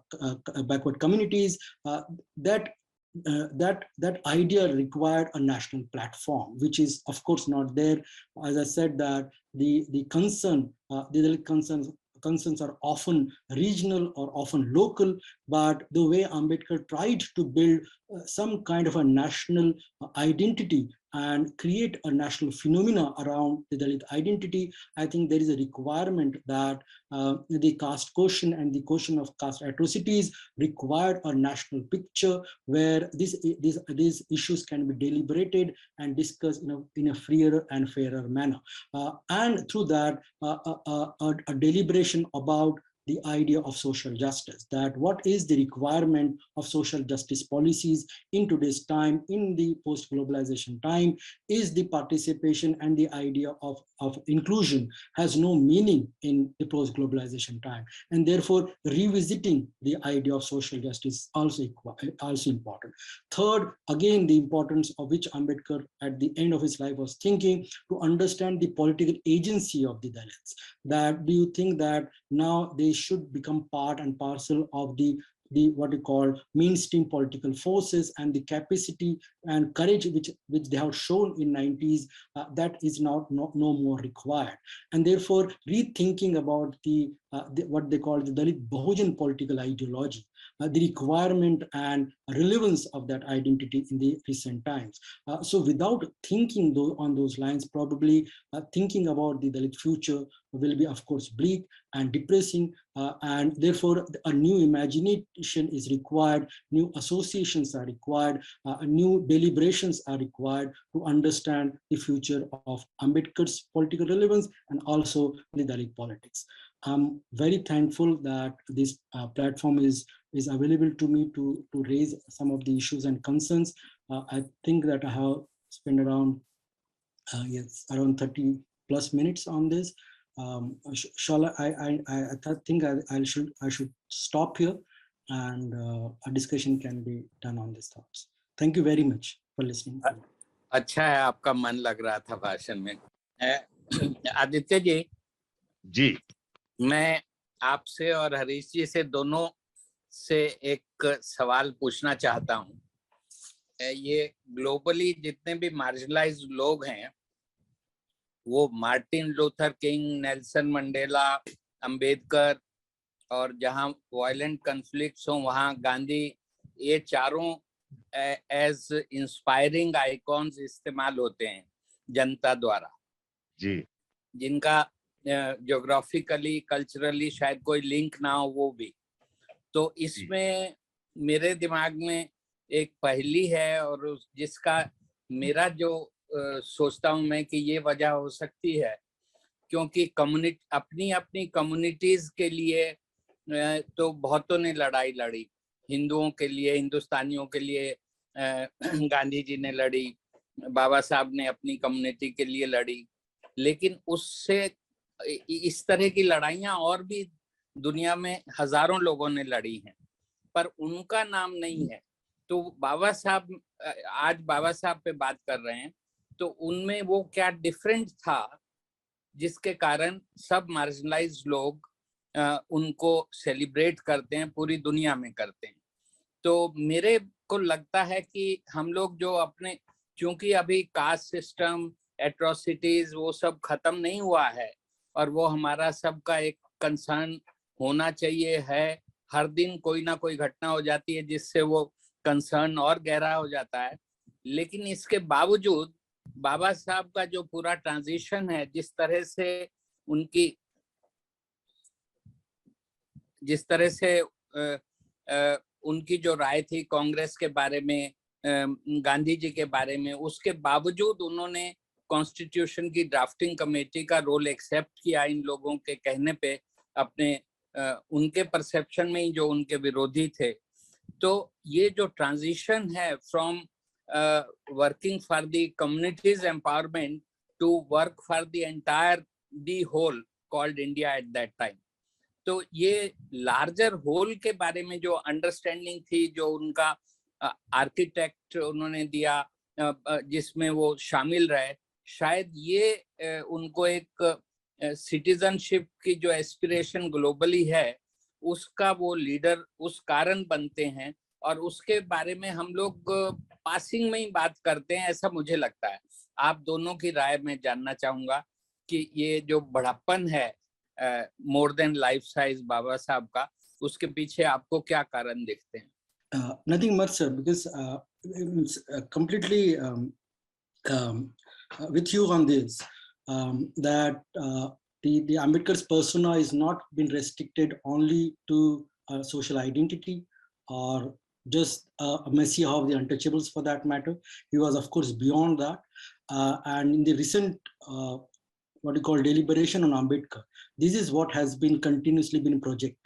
B: backward communities, that idea required a national platform, which is of course not there. As I said, that the concerns are often regional or often local, but the way Ambedkar tried to build some kind of a national identity and create a national phenomena around the Dalit identity, I think there is a requirement that the caste question and the question of caste atrocities required a national picture where these issues can be deliberated and discussed in a freer and fairer manner. And through that, a deliberation about the idea of social justice, that what is the requirement of social justice policies in today's time, in the post-globalization time. Is the participation and the idea of inclusion has no meaning in the post-globalization time, and therefore revisiting the idea of social justice also important. Third, again, the importance of which Ambedkar at the end of his life was thinking, to understand the political agency of the Dalits. That do you think that now they should become part and parcel of the what we call mainstream political forces, and the capacity and courage which they have shown in 90s, that is now no more required. And therefore rethinking about the what they call the Dalit Bahujan political ideology, the requirement and relevance of that identity in the recent times. So without thinking on those lines, probably thinking about the Dalit future will be, of course, bleak and depressing, and therefore a new imagination is required, new associations are required, a new deliberations are required to understand the future of Ambedkar's political relevance and also the Dalit politics. I'm very thankful that this platform is available to me to raise some of the issues and concerns. I think that I have spent around around 30 plus minutes on this. Shall I think I should stop here, and a discussion can be done on these thoughts. Thank you very much for listening.
A: अच्छा है, आपका मन लग रहा था भाषण में। आदित्य जी,
C: जी
A: मैं आपसे और हरीश जी से दोनों से एक सवाल पूछना चाहता हूँ। ये ग्लोबली जितने भी मार्जिनलाइज्ड लोग हैं, वो Martin Luther king, Nelson Mandela, Ambedkar, और जहाँ वायलेंट कन्फ्लिक्ट्स हो वहाँ गांधी, ये चारों एज इंस्पायरिंग आइकॉन्स इस्तेमाल होते हैं जनता द्वारा,
C: जी,
A: जिनका ज्योग्राफिकली कल्चरली शायद कोई लिंक ना हो वो भी। तो इसमें मेरे दिमाग में एक पहेली है, और जिसका मेरा जो सोचता हूँ मैं कि ये वजह हो सकती है क्योंकि अपनी अपनी कम्युनिटीज के लिए तो बहुतों ने लड़ाई लड़ी। हिंदुओं के लिए, हिंदुस्तानियों के लिए गांधी जी ने लड़ी, बाबा साहब ने अपनी कम्युनिटी के लिए लड़ी, लेकिन उससे इस तरह की लड़ाइयाँ और भी दुनिया में हजारों लोगों ने लड़ी हैं, पर उनका नाम नहीं है। तो बाबा साहब, आज बाबा साहब पे बात कर रहे हैं, तो उनमें वो क्या डिफरेंट था जिसके कारण सब मार्जिनलाइज्ड लोग उनको सेलिब्रेट करते हैं, पूरी दुनिया में करते हैं। तो मेरे को लगता है कि हम लोग जो अपने, क्योंकि अभी कास्ट सिस्टम, एट्रोसिटीज वो सब खत्म नहीं हुआ है, और वो हमारा सबका एक कंसर्न होना चाहिए है। हर दिन कोई ना कोई घटना हो जाती है जिससे वो कंसर्न और गहरा हो जाता है। लेकिन इसके बावजूद बाबा साहब का जो पूरा ट्रांजिशन है, जिस तरह से उनकी जो राय थी कांग्रेस के बारे में, गांधी जी के बारे में, उसके बावजूद उन्होंने कॉन्स्टिट्यूशन की ड्राफ्टिंग कमेटी का रोल एक्सेप्ट किया इन लोगों के कहने पे, अपने उनके परसेप्शन में ही जो उनके विरोधी थे। तो ये जो ट्रांजिशन है from working for the communities empowerment to work for the entire the whole called India at that time, तो ये लार्जर होल के बारे में जो अंडरस्टैंडिंग थी, जो उनका आर्किटेक्ट उन्होंने दिया, जिसमें वो शामिल रहे, शायद ये उनको एक सिटीजनशिप की जो एस्पिरेशन ग्लोबली है उसका वो लीडर उस कारण बनते हैं, और उसके बारे में हम लोग पासिंग में ही बात करते हैं, ऐसा मुझे लगता है। आप दोनों की राय में जानना चाहूंगा कि ये जो बड़प्पन है मोर देन लाइफ साइज बाबा साहब का, उसके पीछे आपको क्या कारण दिखते हैं?
B: Nothing much, sir, because completely with you on this, that the Ambedkar's persona is not been restricted only to social identity or just a messiah of the untouchables for that matter. He was, of course, beyond that. And in the recent what you call deliberation on Ambedkar, this is what has been continuously been projected.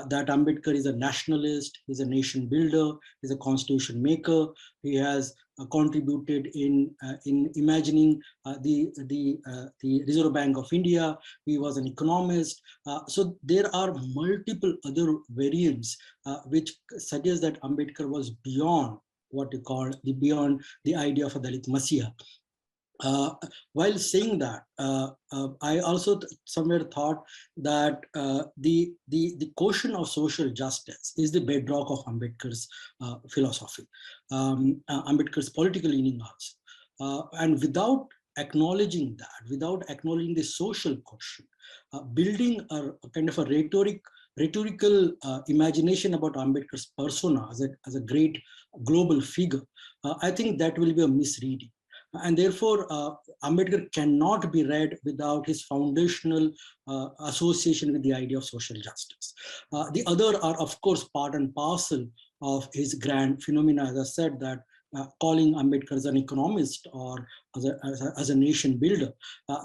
B: That Ambedkar is a nationalist, he's a nation builder, he's a constitution maker. He has contributed in imagining the Reserve Bank of India. He was an economist. So there are multiple other variants which suggest that Ambedkar was beyond what you call beyond the idea of a Dalit Messiah. While saying that, I also somewhere thought that the question of social justice is the bedrock of Ambedkar's philosophy, Ambedkar's political leaning also. And without acknowledging that, without acknowledging the social question, building a kind of a rhetorical imagination about Ambedkar's persona as a great global figure, I think that will be a misreading. And therefore, Ambedkar cannot be read without his foundational association with the idea of social justice. The other are, of course, part and parcel of his grand phenomena. As I said, that calling Ambedkar as an economist or as a nation builder,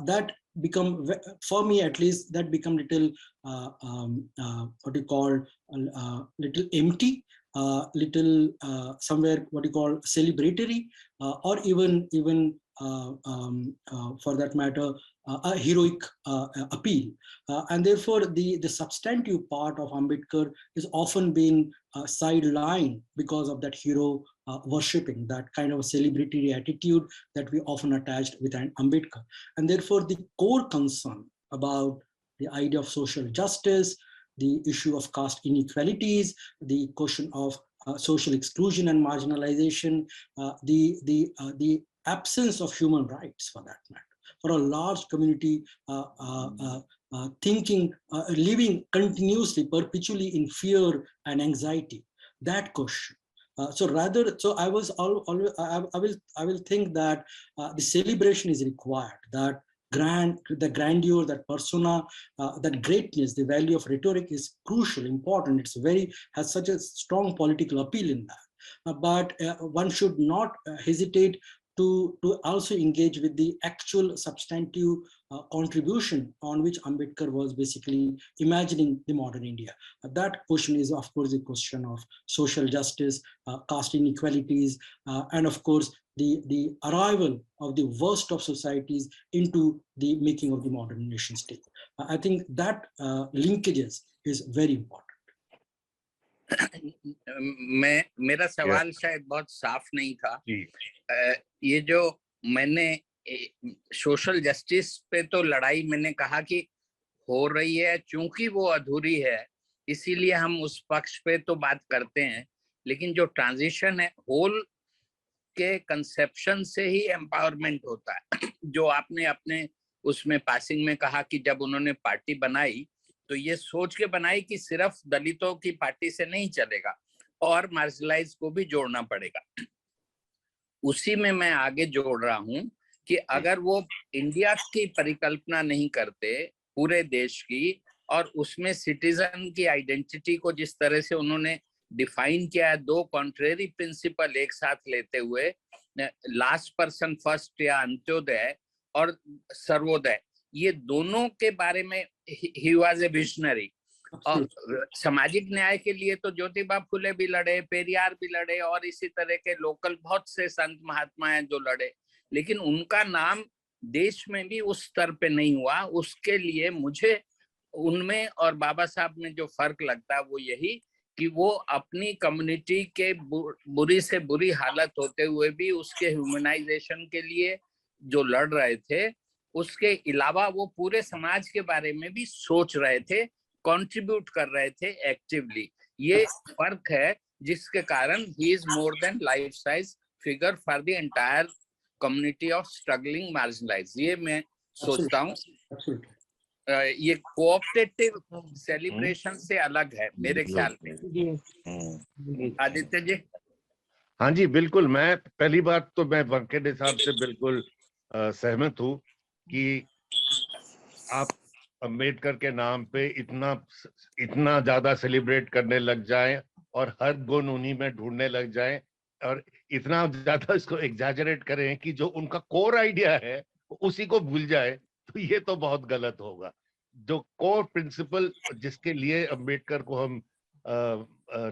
B: that become, for me at least, that become little what you call little empty, little somewhere what you call celebratory, or even for that matter a heroic appeal, and therefore the substantive part of Ambedkar is often being sidelined because of that hero worshipping, that kind of celebratory attitude that we often attached with an Ambedkar. And therefore the core concern about the idea of social justice, the issue of caste inequalities, the question of social exclusion and marginalization, the absence of human rights, for that matter, for a large community thinking, living continuously, perpetually in fear and anxiety, that question. So I will think that the celebration is required, that the grandeur, that persona, that greatness, the value of rhetoric is crucial, important. It's has such a strong political appeal in that. But one should not hesitate to also engage with the actual substantive contribution on which Ambedkar was basically imagining the modern India. That question is, of course, the question of social justice, caste inequalities, and of course, the arrival of the worst of societies into the making of the modern nation state. I think that linkages is very important.
A: मेरा सवाल शायद बहुत साफ नहीं था। ये जो मैंने सोशल जस्टिस पे तो लड़ाई मैंने कहा कि हो रही है, चूंकि वो अधूरी है इसीलिए हम उस पक्ष पे तो बात करते हैं, लेकिन जो ट्रांजिशन है, होल के कंसेप्शन से ही एम्पावरमेंट होता है। जो आपने अपने उसमें पासिंग में कहा कि जब उन्होंने पार्टी बनाई तो ये सोच के बनाई कि सिर्फ दलितों की पार्टी से नहीं चलेगा और मार्जिनलाइज को भी जोड़ना पड़ेगा। उसी में मैं आगे जोड़ रहा हूं कि अगर वो इंडिया की परिकल्पना नहीं करते पूरे देश की, और उसमें सिटीजन की आइडेंटिटी को जिस तरह से उन्होंने डिफाइन किया है, दो कॉन्ट्रेरी प्रिंसिपल एक साथ लेते हुए, लास्ट पर्सन फर्स्ट या अंत्योदय और सर्वोदय, ये दोनों के बारे में ही वाज ए विजनरी। और सामाजिक न्याय के लिए तो ज्योतिबा फुले भी लड़े, पेरियार भी लड़े, और इसी तरह के लोकल बहुत से संत महात्मा हैं जो लड़े, लेकिन उनका नाम देश में भी उस स्तर पे नहीं हुआ। उसके लिए मुझे उनमें और बाबा साहब में जो फर्क लगता है वो यही कि वो अपनी कम्युनिटी के बुरी से बुरी हालत होते हुए भी उसके ह्यूमनाइजेशन के लिए जो लड़ रहे थे, उसके अलावा वो पूरे समाज के बारे में भी सोच रहे थे, कंट्रीब्यूट कर रहे थे एक्टिवली। ये फर्क है जिसके कारण ही is more than life size figure for the entire community of struggling marginalise. ये मैं सोचता हूँ ये कोऑपरेटिव सेलिब्रेशन से अलग है मेरे ख्याल में। आदित्य जी।
C: हाँ जी बिल्कुल, मैं पहली बात तो मैं वेंकट साहब से बिल्कुल सहमत हूँ कि आप अम्बेडकर के नाम पे इतना ज्यादा सेलिब्रेट करने लग जाएं और हर गुण उन्हीं में ढूंढने लग जाएं और इतना ज्यादा इसको एग्जैजरेट करें कि जो उनका कोर आइडिया है उसी को भूल जाए, तो ये तो बहुत गलत होगा। जो कोर प्रिंसिपल जिसके लिए अम्बेडकर को हम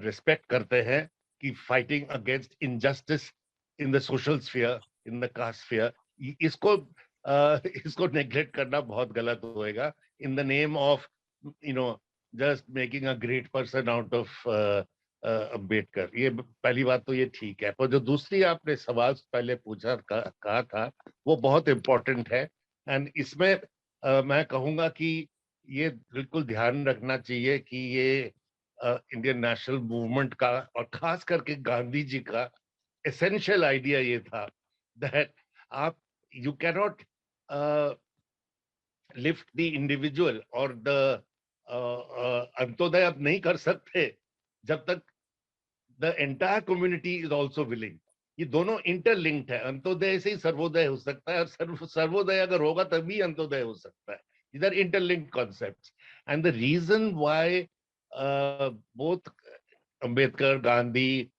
C: रिस्पेक्ट करते हैं कि fighting against injustice in the social sphere, in the caste sphere, इसको नेग्लेक्ट करना बहुत गलत होएगा in the name of just making a great person out of Ambedkar. ये पहली बात तो ये ठीक है। पर जो दूसरी आपने सवाल पहले पूछा कहा था वो बहुत इम्पोर्टेंट है, एंड इसमें मैं कहूंगा कि ये बिल्कुल ध्यान रखना चाहिए कि ये इंडियन नेशनल मूवमेंट का और खास करके गांधी जी का एसेंशियल आइडिया ये था दैट आप you cannot lift the individual और द अंत्योदय आप नहीं कर सकते जब तक the entire community is also willing. ये दोनों इंटरलिंक्ड है। अंत्योदय से ही सर्वोदय हो सकता है और सर्वोदय अगर होगा तभी अंत्योदय हो सकता है। These are interlinked concepts, and the reason why both Ambedkar, Gandhi,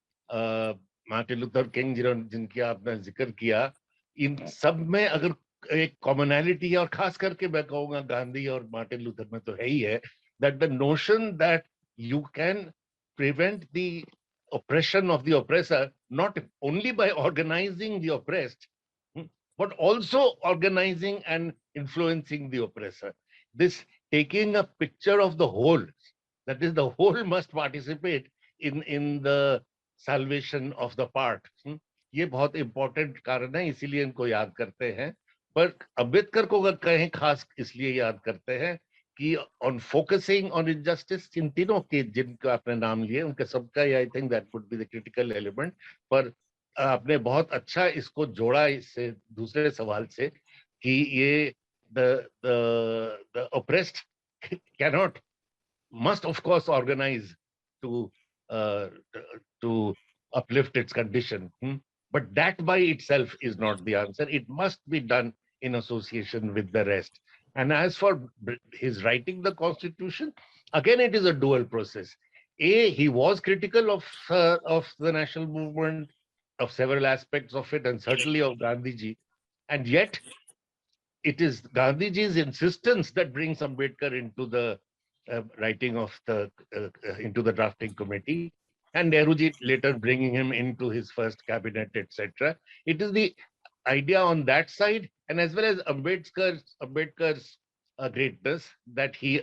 C: Martin Luther king जिनकी आपने जिक्र किया, इन सब में अगर एक कॉमनैलिटी है, और खास करके मैं कहूँगा गांधी और मार्टिन लूथर में तो है ही है, that the notion that you can prevent the oppression of the oppressor not only by organizing the oppressed, but also organizing and influencing the oppressor. This taking a picture of the whole, that is, the whole must participate in the salvation of the part. ये बहुत important कारण है, इसीलिए इनको याद करते हैं. पर अम्बेडकर को अगर कहें खास इसलिए याद करते हैं कि ऑन फोकसिंग ऑन इनजस्टिस, इन तीनों के जिनका आपने नाम लिए उनके सबका, I think that would be the critical element. पर आपने बहुत अच्छा इसको जोड़ा इससे दूसरे सवाल से कि ये the oppressed cannot, must of course organize to uplift its condition, but that by itself is not the answer. It must be done in association with the rest. And as for his writing the constitution, again it is a dual process. He was critical of the national movement, of several aspects of it, and certainly of Gandhiji, and yet it is Gandhiji's insistence that brings Ambedkar into the writing of the into the drafting committee, and Nehruji later bringing him into his first cabinet, etc. It is the idea on that side, and as well as Ambedkar's greatness, that he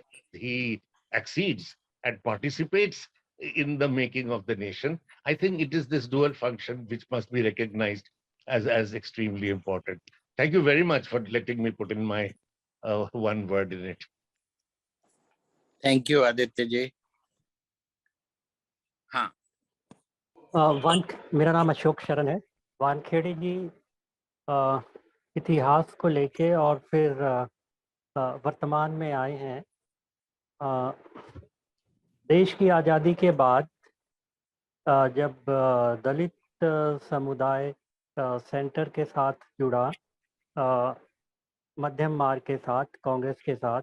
C: acceds and participates in the making of the nation. I think it is this dual function which must be recognized as extremely important. Thank you very much for letting me put in my one word in it.
A: Thank you Aditya ji. हाँ,
D: मेरा नाम अशोक शरण है. वानखेड़े जी इतिहास को लेके और फिर वर्तमान में आए हैं. देश की आज़ादी के बाद जब दलित समुदाय सेंटर के साथ जुड़ा, मध्यम मार्ग के साथ, कांग्रेस के साथ,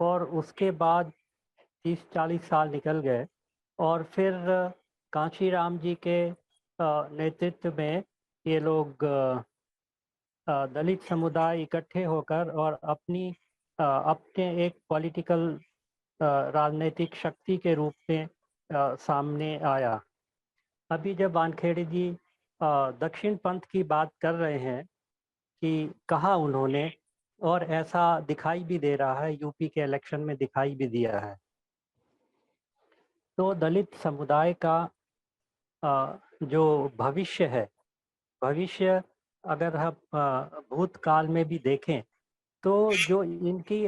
D: और उसके बाद 30-40 साल निकल गए, और फिर कांशीराम जी के नेतृत्व में ये लोग दलित समुदाय इकट्ठे होकर और अपने एक पॉलिटिकल राजनीतिक शक्ति के रूप में सामने आया. अभी जब वानखेड़े जी दक्षिण पंथ की बात कर रहे हैं कि कहा उन्होंने, और ऐसा दिखाई भी दे रहा है, यूपी के इलेक्शन में दिखाई भी दिया है. तो दलित समुदाय का जो भविष्य है, भविष्य अगर हम भूतकाल में भी देखें तो जो इनकी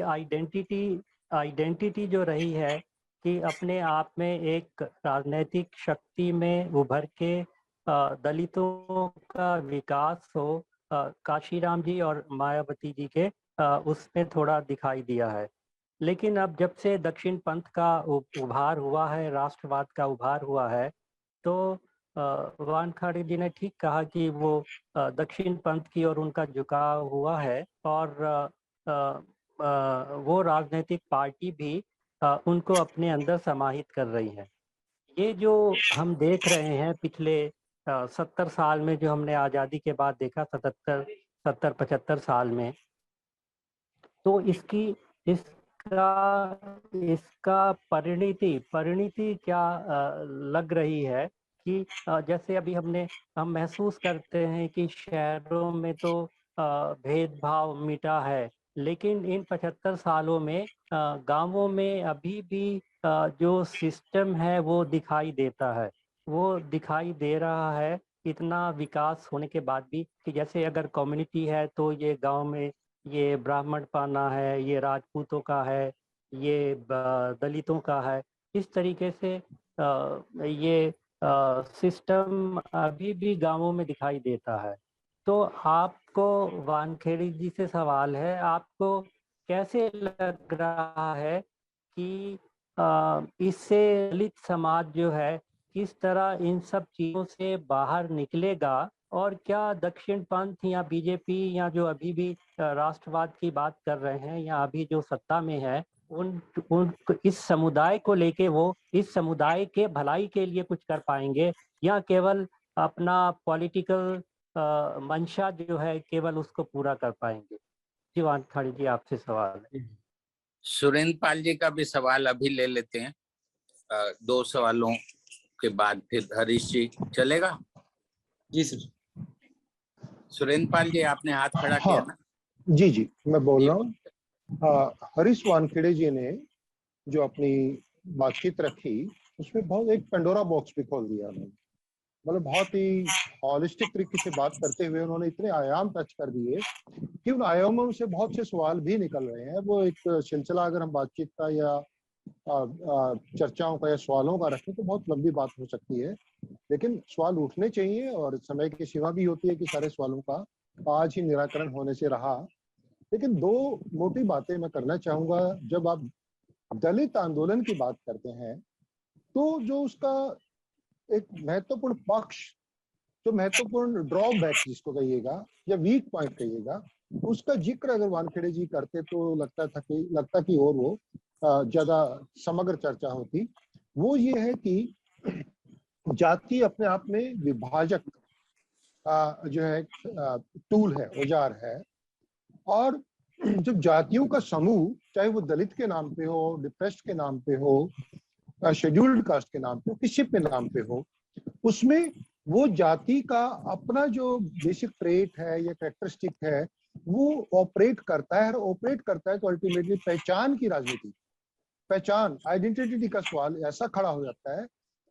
D: आइडेंटिटी जो रही है कि अपने आप में एक राजनीतिक शक्ति में उभर के दलितों का विकास हो, काशीराम जी और मायावती जी के उसमें थोड़ा दिखाई दिया है. लेकिन अब जब से दक्षिण पंथ का उभार हुआ है, राष्ट्रवाद का उभार हुआ है, तो वानखेड़े जी ने ठीक कहा कि वो दक्षिण पंथ की ओर उनका झुकाव हुआ है, और वो राजनीतिक पार्टी भी उनको अपने अंदर समाहित कर रही है. ये जो हम देख रहे हैं पिछले 70 साल में, जो हमने आज़ादी के बाद देखा, 70-75 साल में, तो इसका परिणति क्या लग रही है कि जैसे अभी हम महसूस करते हैं कि शहरों में तो भेदभाव मिटा है, लेकिन इन 75 सालों में गांवों में अभी भी जो सिस्टम है वो दिखाई देता है, वो दिखाई दे रहा है. इतना विकास होने के बाद भी कि जैसे अगर कम्युनिटी है तो ये गांव में ये ब्राह्मण पाना है, ये राजपूतों का है, ये दलितों का है, इस तरीके से ये सिस्टम अभी भी गांवों में दिखाई देता है. तो आपको, वानखेड़े जी से सवाल है, आपको कैसे लग रहा है कि इससे दलित समाज जो है किस तरह इन सब चीज़ों से बाहर निकलेगा, और क्या दक्षिण पंथ या बीजेपी या जो अभी भी राष्ट्रवाद की बात कर रहे हैं या अभी जो सत्ता में है, उन इस समुदाय को लेके वो इस समुदाय के भलाई के लिए कुछ कर पाएंगे, या केवल अपना पॉलिटिकल मंशा जो है केवल उसको पूरा कर पाएंगे? जी वानखेड़े जी, आपसे सवाल है।
A: सुरेंद्र पाल जी का भी सवाल अभी ले लेते हैं, 2 सवालों के बाद फिर हरीश जी, चलेगा?
B: जी सर।
A: सुरेंद्र पाल जी, आपने हाथ खड़ा किया ना?
E: जी जी, मैं बोल रहा हूँ। हरीश वानखेड़े जी ने जो अपनी बातचीत रखी उसमें बहुत एक पेंडोरा बॉक्स भी खोल दिया उन्होंने। मतलब बहुत ही हॉलिस्टिक तरीके से बात करते हुए उन्होंने इतने आयाम टच कर दिए कि उन आयामों से बहुत से सवाल भी निकल रहे हैं। वो एक सिलसिला अगर हम बातचीत का या चर्चाओं का या सवालों का रखें तो बहुत लंबी बात हो सकती है, लेकिन सवाल उठने चाहिए और समय की सीमा भी होती है कि सारे सवालों का आज ही निराकरण होने से रहा। लेकिन 2 मोटी बातें मैं करना चाहूंगा। जब आप दलित आंदोलन की बात करते हैं तो जो उसका एक महत्वपूर्ण पक्ष, जो महत्वपूर्ण ड्रॉबैक जिसको कहिएगा या वीक पॉइंट कहिएगा, उसका जिक्र अगर वानखेड़े जी करते तो लगता कि और वो ज्यादा समग्र चर्चा होती। वो ये है कि जाति अपने आप में विभाजक जो है टूल है, औजार है। और जब जातियों का समूह, चाहे वो दलित के नाम पे हो, डिप्रेस्ड के नाम पे हो, शेड्यूल्ड कास्ट के नाम पे हो, किसी पे नाम पे हो, उसमें वो जाति का अपना जो बेसिक ट्रेट है या कैरेक्टरिस्टिक है वो ऑपरेट करता है। और ऑपरेट करता है तो अल्टीमेटली पहचान की राजनीति, पहचान आइडेंटिटी का सवाल ऐसा खड़ा हो जाता है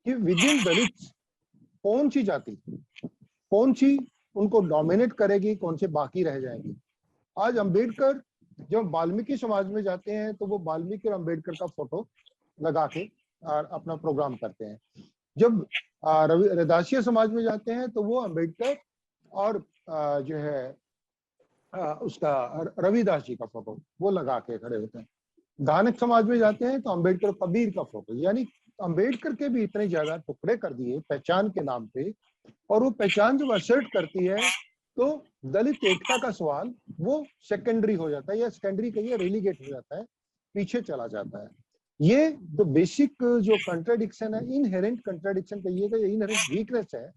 E: कि विद इन दलित कौन सी जाति, कौन सी उनको डोमिनेट करेगी, कौन से बाकी रह जाएंगी। आज अंबेडकर जब वाल्मीकि समाज में जाते हैं तो वो वाल्मीकि और अंबेडकर का फोटो लगा के अपना प्रोग्राम करते हैं। जब रविदासिया समाज में जाते हैं तो वो अंबेडकर और जो है उसका रविदास जी का फोटो वो लगा के खड़े होते हैं। धानक समाज में जाते हैं तो अंबेडकर कबीर का फोटो, यानी अंबेडकर के भी इतने ज्यादा टुकड़े कर दिए पहचान के नाम पे। और वो पहचान जब असर्ट करती है तो दलित एकता का सवाल वो सेकेंडरी हो जाता है, या सेकेंडरी कहिए रेलीगेट हो जाता है, पीछे चला जाता है। ये जो बेसिक जो कंट्राडिक्शन है, इनहेरेंट कंट्राडिक्शन कहिएगा या इनहेरेंट वीकनेस है,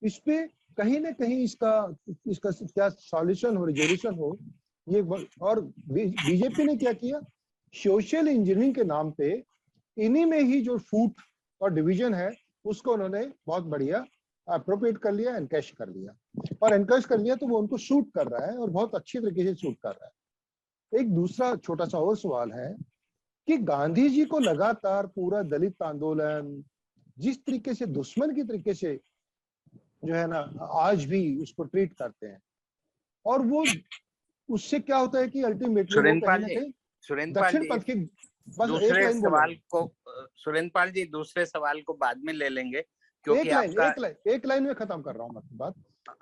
E: इस पे कहीं ना कहीं इसका क्या सॉल्यूशन हो, रिजोल्यूशन हो ये। और बीजेपी ने क्या किया, सोशल इंजीनियरिंग के नाम पे इन्हीं में ही जो फूट और डिवीजन है उसको उन्होंने बहुत बढ़िया अप्रोप्रिएट कर लिया, एनकैश कर लिया। और एनकैश कर लिया तो वो उनको सूट कर रहा है और बहुत अच्छी तरीके से सूट कर रहा है। एक दूसरा छोटा सा और सवाल है कि गांधी जी को लगातार पूरा दलित आंदोलन जिस तरीके से दुश्मन की तरीके से जो है ना आज भी उसको ट्रीट करते हैं, और वो उससे क्या होता है कि अल्टीमेटली दक्षिण पथ की बस एक लाइन
A: सवाल को सुरेंद्र पाल जी दूसरे सवाल को बाद में ले लेंगे, क्योंकि
E: एक लाइन में खत्म कर रहा हूँ मैं बात।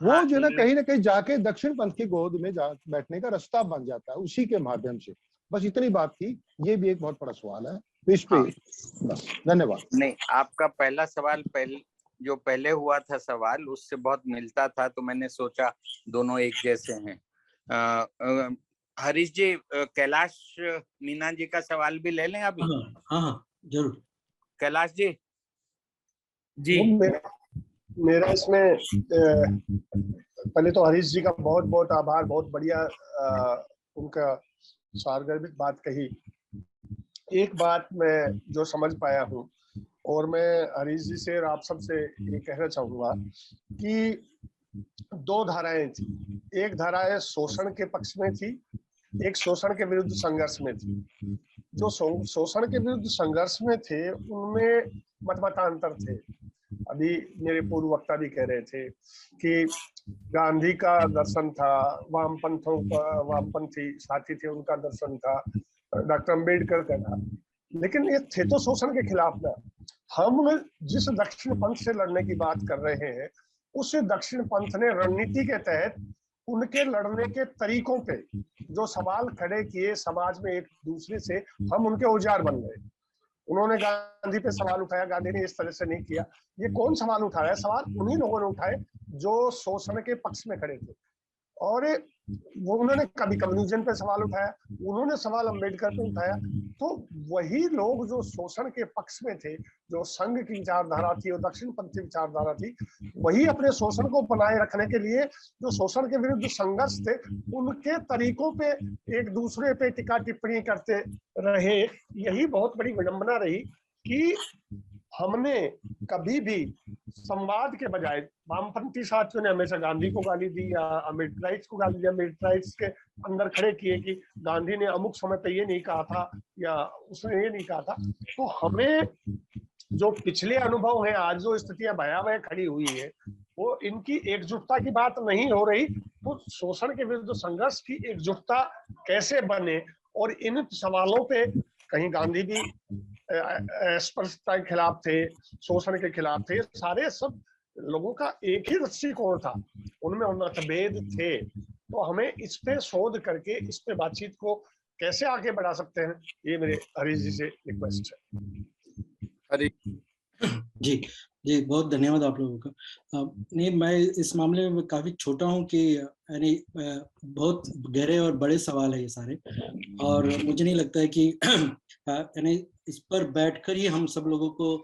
E: वो जो ना कहीं जाके दक्षिण पंथ की गोद में बैठने का रास्ता बन जाता है उसी के माध्यम से। बस इतनी बात थी, ये भी एक बहुत बड़ा सवाल है इस पे। बस धन्यवाद।
A: नहीं, आपका पहला सवाल जो पहले हुआ था सवाल उससे बहुत मिलता था, तो मैंने सोचा दोनों एक जैसे हैं। हरीश जी, कैलाश मीना जी का सवाल भी ले लें अभी?
B: हाँ जरूर।
A: कैलाश जी।
F: जी मेरा इसमें पहले तो हरीश जी का बहुत बहुत आभार, बहुत बढ़िया उनका सारगर्भित बात कही। एक बात मैं जो समझ पाया हूँ और मैं हरीश जी से और आप सबसे ये कहना चाहूंगा कि 2 धाराएं थी। एक धारा शोषण के पक्ष में थी, एक शोषण के विरुद्ध संघर्ष में थी। जो शोषण के विरुद्ध संघर्ष में थे उनमें मतमतांतर थे। अभी मेरे पूर्व वक्ता भी कह रहे थे कि गांधी का दर्शन था, वामपंथी साथी थे उनका दर्शन था, डॉक्टर अंबेडकर का था, लेकिन ये थे तो शोषण के खिलाफ ना। हम जिस दक्षिण पंथ से लड़ने की बात कर रहे हैं उस दक्षिण पंथ ने रणनीति के तहत उनके लड़ने के तरीकों पे जो सवाल खड़े किए समाज में एक दूसरे से, हम उनके औजार बन गए। उन्होंने गांधी पे सवाल उठाया, गांधी ने इस तरह से नहीं किया। ये कौन सवाल उठाया? सवाल उन्हीं लोगों ने उठाए जो शोषण के पक्ष में खड़े थे। और वो उन्होंने कभी कम्युनिज्म पे सवाल उठाया, उन्होंने सवाल अम्बेडकर पे उठाया। तो वही लोग जो शोषण के पक्ष में थे, जो संघ की विचारधारा थी और दक्षिणपंथी विचारधारा थी, वही अपने शोषण को बनाए रखने के लिए जो शोषण के विरुद्ध संघर्ष थे, उनके तरीकों पे एक दूसरे पे टिक्का टिप्पणी करते रहे। यही बहुत बड़ी विडंबना रही कि हमने कभी भी संवाद के बजाय, वामपंथी साथियों ने हमेशा गांधी को गाली दी या अम्बेडकराइट्स को गाली दी, अम्बेडकराइट्स के अंदर खड़े किए कि गांधी ने अमुक समय पे ये नहीं कहा था या उसने ये नहीं कहा था। तो हमें जो पिछले अनुभव है, आज जो स्थितियां भयावह खड़ी हुई है, वो इनकी एकजुटता की बात नहीं हो रही। तो शोषण के विरुद्ध संघर्ष की एकजुटता कैसे बने, और इन सवालों पे कहीं गांधी भी अस्पृश्यता के खिलाफ थे, शोषण के खिलाफ थे, सारे सब लोगों का एक ही दृष्टिकोण था, उनमें मतभेद थे। तो हमें इस पे शोध करके इस पे बातचीत को कैसे आगे बढ़ा सकते हैं, ये मेरे हरीश जी से रिक्वेस्ट है।
B: जी जी, बहुत धन्यवाद आप लोगों का। नहीं, मैं इस मामले में काफी छोटा हूँ कि यानी बहुत गहरे और बड़े सवाल है ये सारे, और मुझे नहीं लगता है कि यानी इस पर बैठकर ही हम सब लोगों को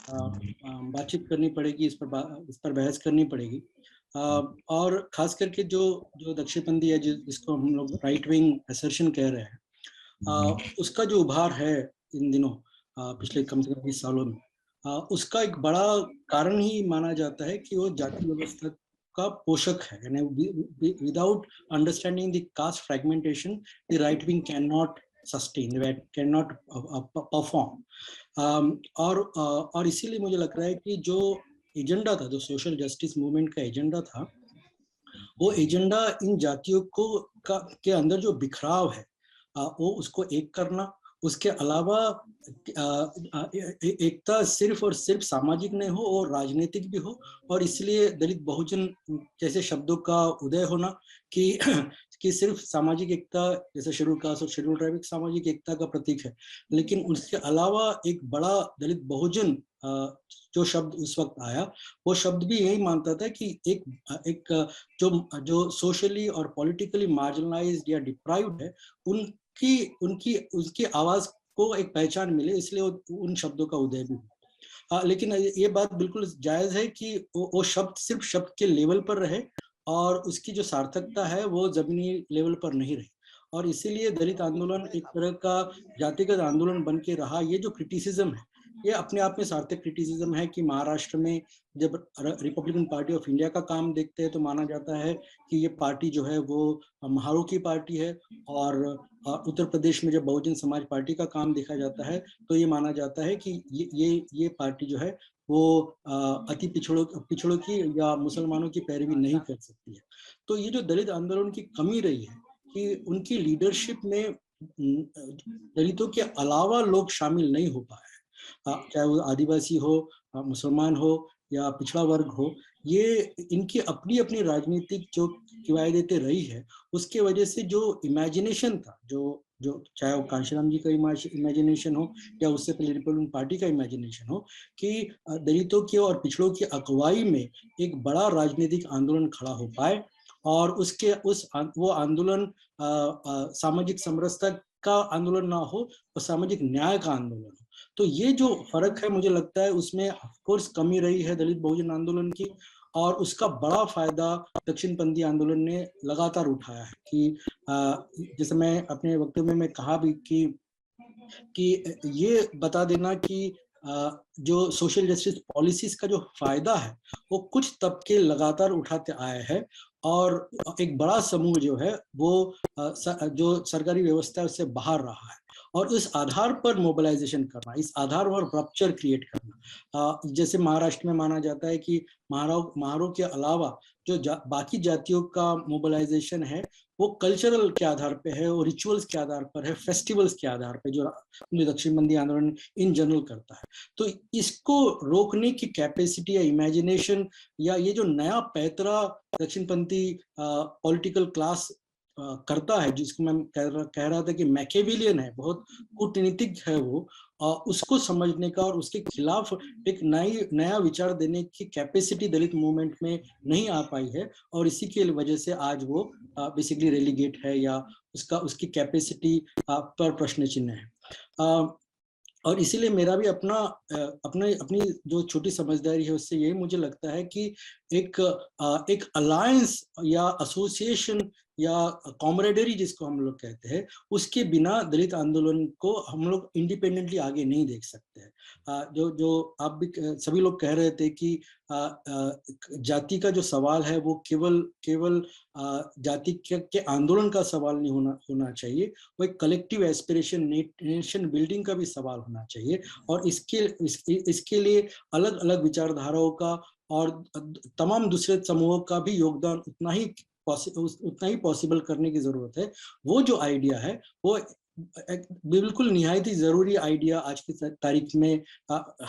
B: बातचीत करनी पड़ेगी, इस पर बहस करनी पड़ेगी। और खास करके जो दक्षिणपंथी है, जिसको हम लोग राइट विंग असर्शन कह रहे हैं, उसका जो उभार है इन दिनों, पिछले कम से कम 20 सालों में, उसका एक बड़ा कारण ही माना जाता है कि वो जाति व्यवस्था का पोषक है। यानी without understanding the caste fragmentation, the right wing can not sustain, can not perform. और इसीलिए मुझे लग रहा है कि जो एजेंडा था, जो सोशल जस्टिस मूवमेंट का एजेंडा था, वो एजेंडा इन जातियों के अंदर जो बिखराव है, वो उसको एक करना, उसके अलावा एकता सिर्फ और सिर्फ सामाजिक नहीं हो और राजनीतिक भी हो। और इसलिए दलित बहुजन जैसे शब्दों का उदय होना कि सिर्फ सामाजिक एकता, जैसे शेड्यूल कास्ट और शेड्यूल ट्राइब सामाजिक एकता का प्रतीक है, लेकिन उसके अलावा एक बड़ा दलित बहुजन जो शब्द उस वक्त आया, वो शब्द भी यही मानता था कि एक जो सोशली और पॉलिटिकली मार्जिनलाइज्ड या डिप्राइव्ड है, उसकी आवाज को एक पहचान मिले, इसलिए उन शब्दों का उदय भी। लेकिन ये बात बिल्कुल जायज है कि वो शब्द सिर्फ शब्द के लेवल पर रहे और उसकी जो सार्थकता है वो जमीनी लेवल पर नहीं रही। और इसीलिए दलित आंदोलन एक तरह का जातिगत आंदोलन बन के रहा। ये जो क्रिटिसिज्म है, ये अपने आप में सार्थक क्रिटिसिज्म है कि महाराष्ट्र में जब रिपब्लिकन पार्टी ऑफ इंडिया का काम देखते हैं तो माना जाता है कि ये पार्टी जो है वो महारों की पार्टी है, और उत्तर प्रदेश में जब बहुजन समाज पार्टी का काम देखा जाता है तो ये माना जाता है कि ये पार्टी जो है वो अति पिछड़ों की या मुसलमानों की पैरवी नहीं कर सकती है। तो ये जो दलित आंदोलन की कमी रही है कि उनकी लीडरशिप में दलितों के अलावा लोग शामिल नहीं हो पाए, चाहे वो आदिवासी हो, मुसलमान हो या पिछड़ा वर्ग हो। ये इनकी अपनी अपनी राजनीतिक जो किवायदें रही है, उसके वजह से जो इमेजिनेशन था, जो चाहे वो कांशीराम जी का इमेजिनेशन हो या उससे पहले रिपब्लिकन पार्टी का इमेजिनेशन हो, कि दलितों की और पिछड़ों की अगुवाई में एक बड़ा राजनीतिक आंदोलन खड़ा हो पाए, और वो आंदोलन सामाजिक समरसता का आंदोलन ना हो और सामाजिक न्याय का आंदोलन हो। तो ये जो फर्क है, मुझे लगता है उसमें ऑफ कोर्स कमी रही है दलित बहुजन आंदोलन की, और उसका बड़ा फायदा दक्षिणपंथी आंदोलन ने लगातार उठाया है। कि जैसे मैं अपने वक्तव्य में कहा भी कि ये बता देना कि जो सोशल जस्टिस पॉलिसीज का जो फायदा है वो कुछ तबके लगातार उठाते आए हैं, और एक बड़ा समूह जो है वो जो सरकारी व्यवस्था है उससे बाहर रहा है। और इस आधार पर मोबिलाइजेशन करना, इस आधार पर रप्चर क्रिएट करना, जैसे महाराष्ट्र में माना जाता है कि महारों के अलावा जो बाकी जातियों का मोबिलाइजेशन है वो कल्चरल के आधार पे है और रिचुअल्स के आधार पर है, फेस्टिवल्स के आधार पे, जो दक्षिणपंथी आंदोलन इन जनरल करता है। तो इसको रोकने की कैपेसिटी या इमेजिनेशन या ये जो नया पैतरा दक्षिणपंथी पॉलिटिकल क्लास करता है, जिसको मैं कह रहा था कि मैकेविलियन है, बहुत कूटनीतिक है वो, उसको समझने का और उसके खिलाफ एक नया विचार देने की कैपेसिटी दलित मूवमेंट में नहीं आ पाई है, और इसी की वजह से आज वो बेसिकली रेलीगेट है या उसकी कैपेसिटी पर प्रश्न चिन्ह है। और इसीलिए मेरा भी अपनी जो छोटी समझदारी है उससे यही मुझे लगता है कि एक अलायंस या एसोसिएशन या कॉमरेडरी जिसको हम लोग कहते हैं, उसके बिना दलित आंदोलन को हम लोग इंडिपेंडेंटली आगे नहीं देख सकते हैं। जो आप भी सभी लोग कह रहे थे कि जाति का जो सवाल है वो केवल जाति के आंदोलन का सवाल नहीं होना चाहिए, वो एक कलेक्टिव एस्पिरेशन, नेशन बिल्डिंग का भी सवाल होना चाहिए। और इसके लिए अलग अलग विचारधाराओं का और तमाम दूसरे समूहों का भी योगदान उतना ही पॉसिबल करने की जरूरत है। वो जो आइडिया है वो बिल्कुल निहायत ही जरूरी आइडिया आज की तारीख में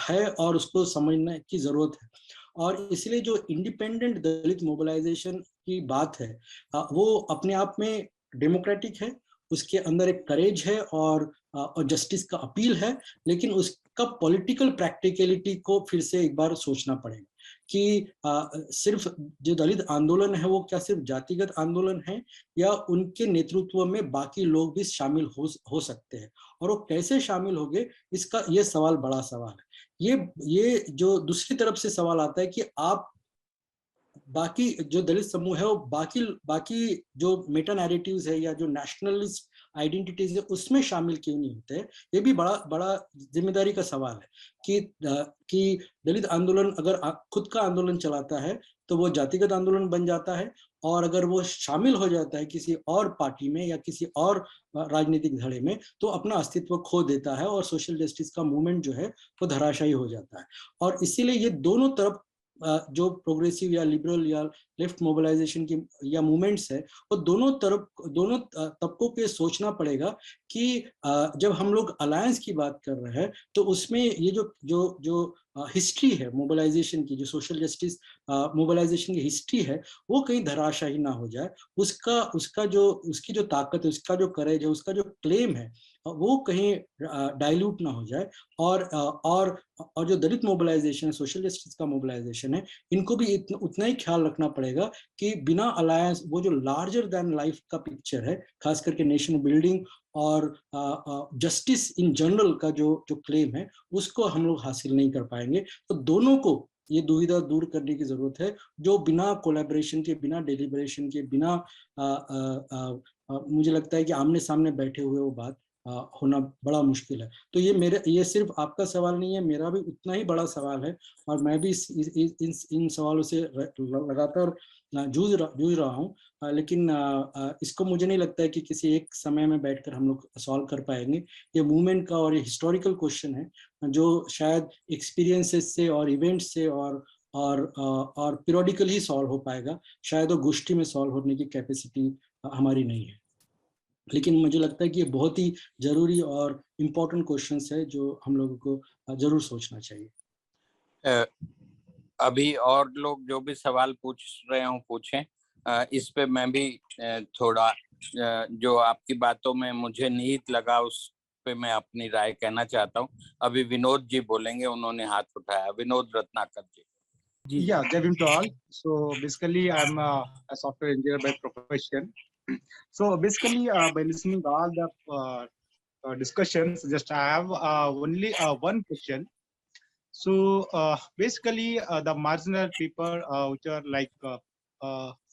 B: है और उसको समझने की जरूरत है। और इसलिए जो इंडिपेंडेंट दलित मोबिलाइजेशन की बात है वो अपने आप में डेमोक्रेटिक है, उसके अंदर एक करेज है और जस्टिस का अपील है, लेकिन उसका पॉलिटिकल प्रैक्टिकलिटी को फिर से एक बार सोचना पड़ेगा कि सिर्फ जो दलित आंदोलन है वो क्या सिर्फ जातिगत आंदोलन है या उनके नेतृत्व में बाकी लोग भी शामिल हो सकते हैं, और वो कैसे शामिल होंगे इसका ये सवाल बड़ा सवाल है। ये जो दूसरी तरफ से सवाल आता है कि आप बाकी जो दलित समूह है वो बाकी जो मेटा नैरेटिव्स है या जो नेशनलिस्ट आइडेंटिटीज है उसमें शामिल क्यों नहीं होते हैं। ये भी बड़ा जिम्मेदारी का सवाल है कि दलित आंदोलन अगर खुद का आंदोलन चलाता है तो वो जातिगत आंदोलन बन जाता है, और अगर वो शामिल हो जाता है किसी और पार्टी में या किसी और राजनीतिक धड़े में तो अपना अस्तित्व खो देता है और सोशल जस्टिस का मूवमेंट जो है वो धराशायी हो जाता है। और इसीलिए ये दोनों तरफ जो प्रोग्रेसिव या लिबरल या लेफ्ट मोबिलाइजेशन की या मूवमेंट्स है वो दोनों तबकों पे सोचना पड़ेगा कि जब हम लोग अलायंस की बात कर रहे हैं तो उसमें ये जो हिस्ट्री है मोबिलाइजेशन की, जो सोशल जस्टिस मोबिलाइजेशन की हिस्ट्री है वो कहीं धराशायी ना हो जाए, उसकी जो ताकत है, उसका जो करेज है, उसका जो क्लेम है वो कहीं डाइल्यूट ना हो जाए। और जो दलित मोबिलाइजेशन है, सोशल जस्टिस का मोबिलाइजेशन है, इनको भी उतना ही ख्याल रखना पड़ेगा कि बिना अलायंस वो जो लार्जर देन लाइफ का पिक्चर है, खास करके नेशन बिल्डिंग और जस्टिस इन जनरल का जो क्लेम है उसको हम लोग हासिल नहीं कर पाएंगे। तो दोनों को ये दुविधा दूर करने की जरूरत है, जो बिना कोलैबोरेशन के, बिना डेलिब्रेशन के, बिना मुझे लगता है कि आमने सामने बैठे हुए वो बात होना बड़ा मुश्किल है। तो ये सिर्फ आपका सवाल नहीं है, मेरा भी उतना ही बड़ा सवाल है, और मैं भी इन सवालों से लगातार जूझ रहा हूँ। लेकिन इसको मुझे नहीं लगता है कि किसी एक समय में बैठकर हम लोग सॉल्व कर पाएंगे। ये मूवमेंट का और ये हिस्टोरिकल क्वेश्चन है जो शायद एक्सपीरियंसेस से और इवेंट्स से और पीरियडिकल ही सॉल्व हो पाएगा, शायद वो गोष्ठी में सॉल्व होने की कैपेसिटी हमारी नहीं है। लेकिन मुझे लगता है कि ये बहुत ही जरूरी और इम्पोर्टेंट क्वेश्चंस है जो हम लोगों को जरूर सोचना चाहिए।
A: अभी और लोग जो भी सवाल पूछ रहे हो पूछें, इस पे मैं भी थोड़ा जो आपकी बातों में मुझे निहित लगा उस पे मैं अपनी राय कहना चाहता हूँ। अभी विनोद जी बोलेंगे, उन्होंने हाथ उठाया। विनोद रत्नाकर जी।
G: Yeah, Kevin to all. So basically, I'm a software engineer by profession. So basically, by listening to all the discussions, just I have only one question. So basically, the marginal people which are like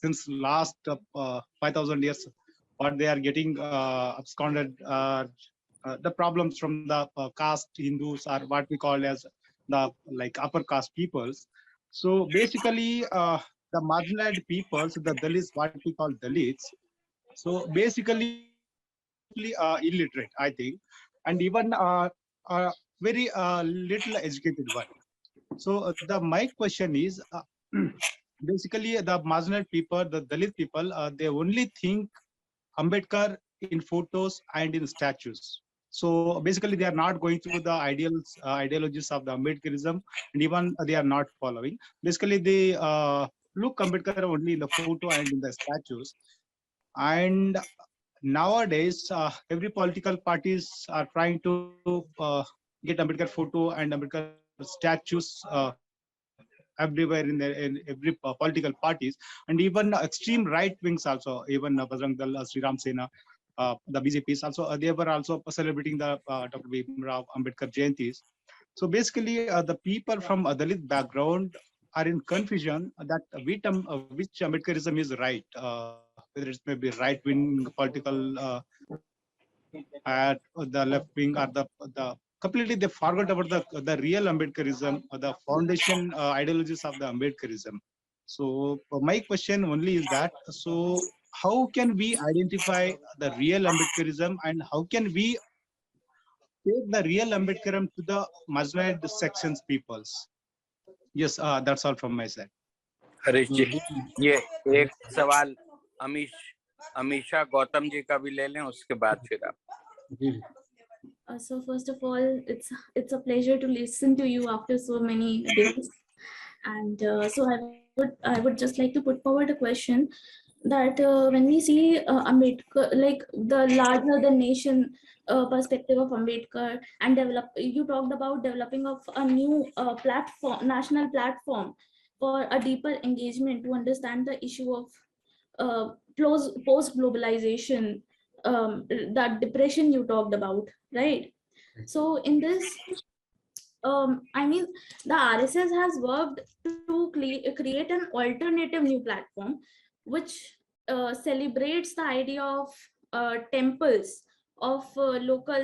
G: since last 5,000 years, what they are getting absconded, the problems from the caste Hindus are what we call as the like upper caste peoples. So basically, the marginalized peoples, the Dalits, what we call Dalits. So basically, illiterate, I think, and even very little educated one. So my question is, basically, the marginalized people, the Dalit people, they only think Ambedkar in photos and in statues. So basically, they are not going through the ideologies of the Ambedkarism, and even they are not following. Basically, they look Ambedkar only in the photo and in the statues. And nowadays, every political parties are trying to get Ambedkar photo and Ambedkar statues everywhere in every political parties, and even extreme right wings also, even Bajrang Dal, Sri Ram Sena, the BJPs also, they were also celebrating the Dr. Bhimrao Ambedkar Jayantis. So basically, the people from a Dalit background are in confusion that which Ambedkarism is right, whether it may be right-wing political at the left wing, or the completely they forgot about the real Ambedkarism, or the foundation ideologies of the Ambedkarism. So my question only is that, so how can we identify the real Ambedkarism, and how can we take the real Ambedkarism to the marginalized sections peoples? Yes, that's all from my side.
A: Harish जी, ये एक सवाल अमीशा गौतम जी का भी ले लें, उसके बाद फिर आप।
H: So first of all, it's a pleasure to listen to you after so many days, and so I would just like to put forward a question that when we see Ambedkar, like the larger the nation perspective of Ambedkar, and you talked about developing of a new national platform for a deeper engagement to understand the issue of post globalization, that depression you talked about, right? So in this, I mean, the RSS has worked to create an alternative new platform which celebrates the idea of temples of local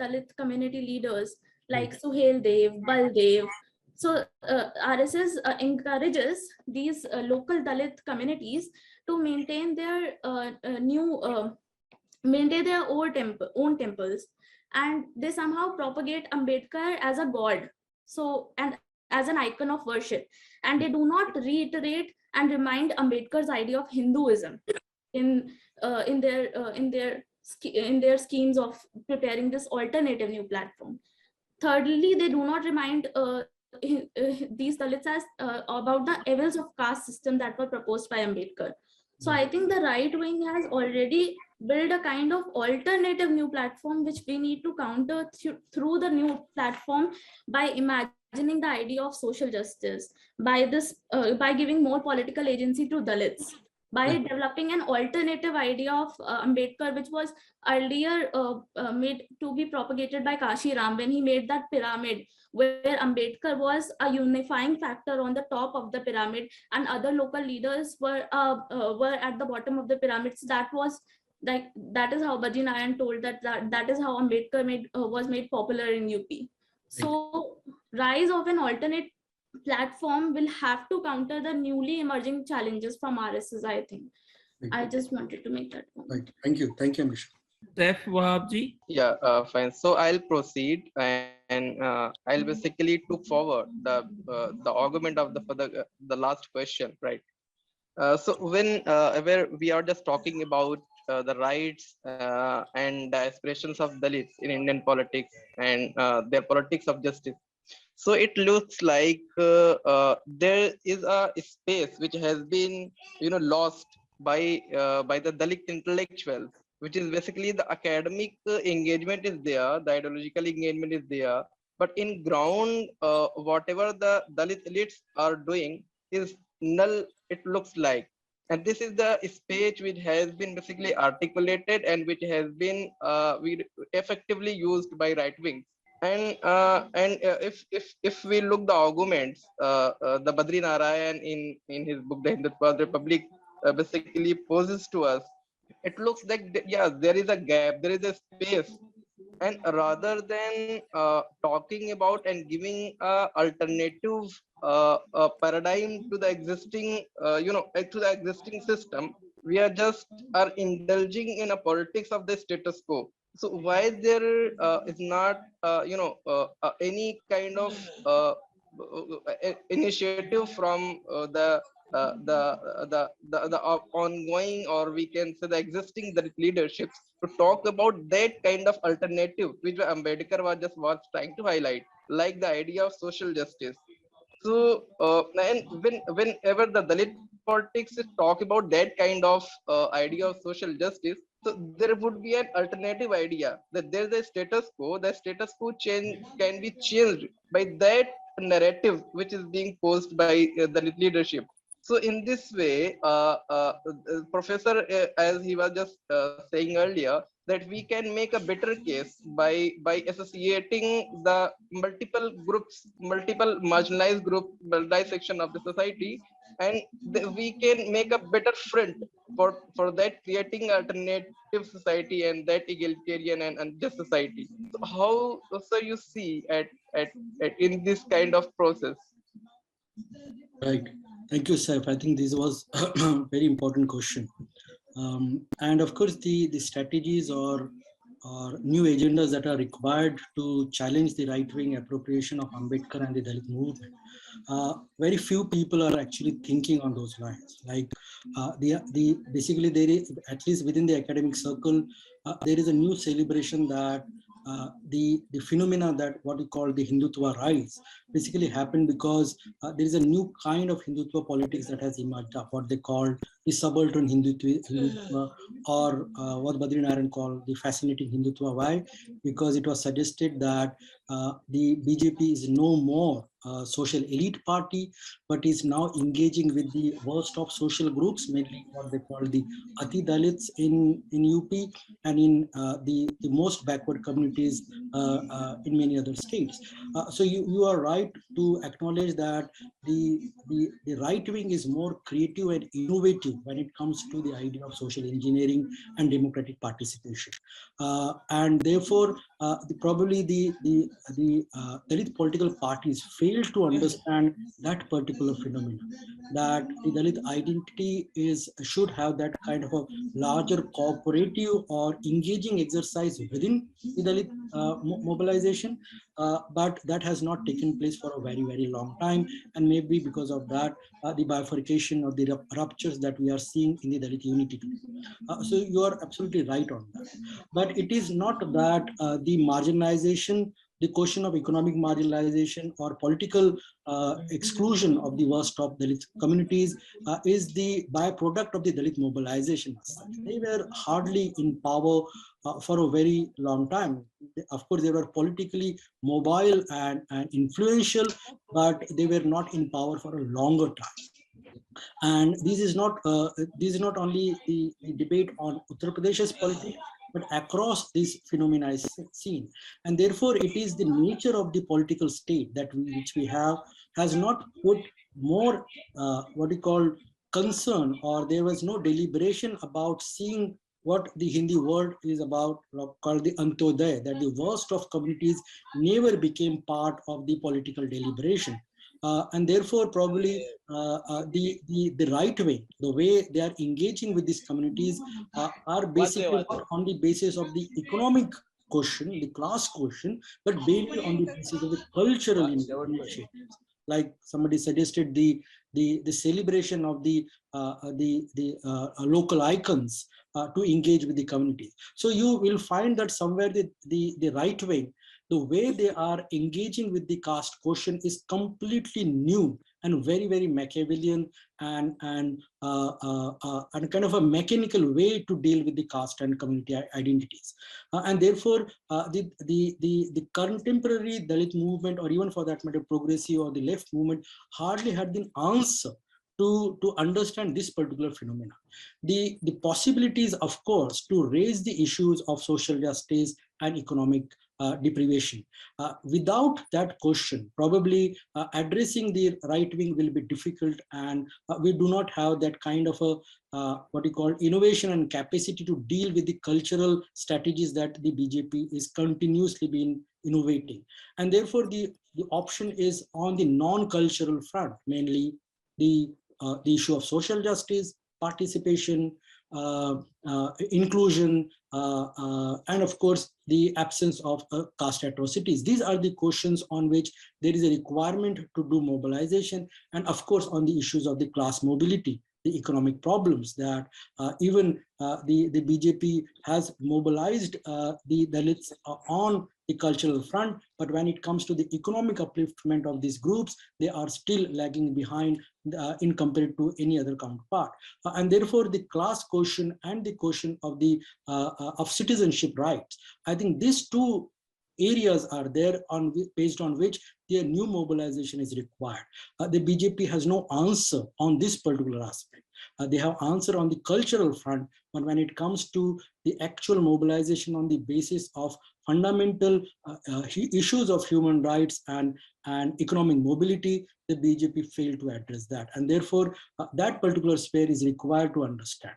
H: Dalit community leaders like Suhail Dev, Baldev. So RSS encourages these local Dalit communities to maintain their own temples, and they somehow propagate Ambedkar as a god, so, and as an icon of worship, and they do not reiterate and remind Ambedkar's idea of Hinduism in their schemes of preparing this alternative new platform. Thirdly, they do not remind these Dalits as about the evils of caste system that were proposed by Ambedkar. So I think the right wing has already built a kind of alternative new platform which we need to counter through the new platform by imagining the idea of social justice, by giving more political agency to Dalits, by developing an alternative idea of Ambedkar, which was earlier made to be propagated by Kashi Ram when he made that pyramid, where Ambedkar was a unifying factor on the top of the pyramid and other local leaders were at the bottom of the pyramid. So that is how Bajin Nayan told that is how Ambedkar was made popular in UP. So rise of an alternate platform will have to counter the newly emerging challenges from RSS, I think. I just wanted to make that point.
B: Thank you, Amisha.
I: Saif Wahab ji. Yeah, fine. So I'll proceed, and I'll basically took forward the argument of the last question, right? So when where we are just talking about the rights and the aspirations of Dalits in Indian politics and their politics of justice. So it looks like there is a space which has been, lost by the Dalit intellectuals, which is basically the academic engagement is there, the ideological engagement is there, but in ground, whatever the Dalit elites are doing is null, it looks like. And this is the space which has been basically articulated and which has been effectively used by right wing. And if we look the arguments, the Badri Narayan in his book The Hindutva Republic basically poses to us, it looks like there is a gap, there is a space, and rather than talking about and giving a alternative paradigm to the existing to the existing system, we are just indulging in a politics of the status quo. So why there is not any kind of initiative from the ongoing, or we can say the existing leaderships, to talk about that kind of alternative which Ambedkar was trying to highlight, like the idea of social justice. So and whenever the Dalit politics talk about that kind of idea of social justice, So there would be an alternative idea that there's a status quo. The status quo can be changed by that narrative which is being posed by the leadership. So in this way, Professor, as he was just saying earlier, that we can make a better case by associating the multiple groups, multiple marginalized group, marginalized section of the society, and we can make a better front for that, creating alternative society and that egalitarian and just society. So how so you see at in this kind of process?
B: Right. Thank you, Saif. I think this was a very important question. And of course, the strategies or new agendas that are required to challenge the right-wing appropriation of Ambedkar and the Dalit movement. Very few people are actually thinking on those lines. Like basically there is, at least within the academic circle, there is a new celebration that the phenomena that what we call the Hindutva rise basically happened because there is a new kind of Hindutva politics that has emerged up, what they call the subaltern Hindutva, or what Badrinaran called the fascinating Hindutva. Why? Because it was suggested that the BJP is no more a social elite party, but is now engaging with the worst of social groups, mainly what they call the Ati Dalits in UP and in the most backward communities in many other states. So you are right to acknowledge that the right wing is more creative and innovative when it comes to the idea of social engineering and democratic participation, and therefore probably the Dalit political parties fail to understand that particular phenomenon, that the Dalit identity should have that kind of a larger cooperative or engaging exercise within the Dalit mobilization, but that has not taken place for a very, very long time, and maybe because of that, the bifurcation or the ruptures that we are seeing in the Dalit unity today. So you are absolutely right on that. But it is not that the marginalization, the question of economic marginalization or political exclusion of the worst of Dalit communities is the byproduct of the Dalit mobilization. They were hardly in power for a very long time. Of course, they were politically mobile and influential, but they were not in power for a longer time. And this is not only the debate on Uttar Pradesh's politics, but across this phenomena is seen. And therefore, it is the nature of the political state that which we have has not put more what we call concern, or there was no deliberation about seeing what the Hindi word is about, called the Antodaya, that the worst of communities never became part of the political deliberation. And therefore, probably the right way, the way they are engaging with these communities are basically not on the basis of the economic question, the class question, but mainly on the basis of the cultural initiatives. Like somebody suggested, the celebration of the local icons to engage with the community. So you will find that somewhere the right wing, the way they are engaging with the caste question is completely new and very, very Machiavellian and kind of a mechanical way to deal with the caste and community identities. And therefore, the contemporary Dalit movement, or even for that matter, progressive or the left movement, hardly had the answer to understand this particular phenomena. The possibilities, of course, to raise the issues of social justice and economic deprivation. Without that question, probably addressing the right wing will be difficult, and we do not have that kind of a what you call innovation and capacity to deal with the cultural strategies that the BJP is continuously been innovating. And therefore, the option is on the non-cultural front, mainly the issue of social justice, participation, inclusion, and of course, the absence of caste atrocities. These are the questions on which there is a requirement to do mobilization, and of course, on the issues of the class mobility, the economic problems that even the BJP has mobilized the Dalits on the cultural front, but when it comes to the economic upliftment of these groups, they are still lagging behind in compared to any other counterpart. And therefore, the class quotient and the quotient of the of citizenship rights, I think these two areas are there based on which their new mobilization is required. The BJP has no answer on this particular aspect. They have answer on the cultural front, but when it comes to the actual mobilization on the basis of fundamental issues of human rights and economic mobility, the BJP failed to address that. And therefore, that particular sphere is required to understand.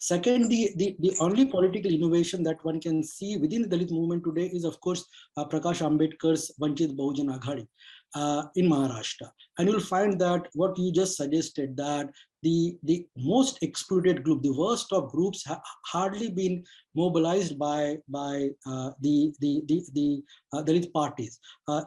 B: Second, the only political innovation that one can see within the Dalit movement today is, of course, Prakash Ambedkar's Vanchit Bahujan Aghadi in Maharashtra. And you'll find that what you just suggested, that the most excluded group, the worst of groups, hardly been mobilized by the Dalit parties.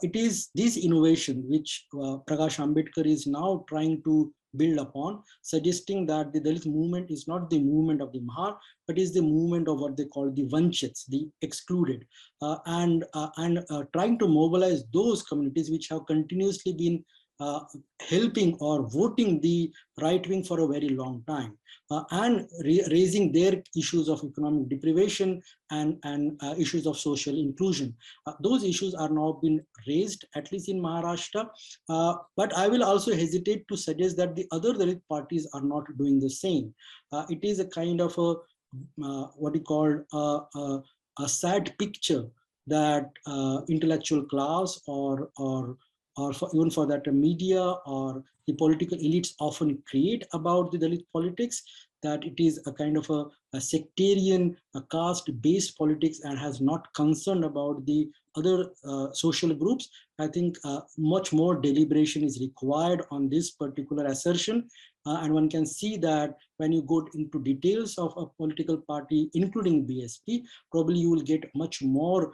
B: It is this innovation which Prakash Ambedkar is now trying to build upon, suggesting that the Dalit movement is not the movement of the Mahar, but is the movement of what they call the Vanchits, the excluded, and trying to mobilize those communities which have continuously been helping or voting the right wing for a very long time, and raising their issues of economic deprivation and issues of social inclusion. Those issues are now being raised, at least in Maharashtra, but I will also hesitate to suggest that the other Dalit parties are not doing the same. It is a kind of a what you call a sad picture that intellectual class or even for that media or the political elites often create about the Dalit politics, that it is a kind of a sectarian, a caste-based politics and has not concerned about the other social groups. I think much more deliberation is required on this particular assertion. And one can see that when you go into details of a political party, including BSP, probably you will get much more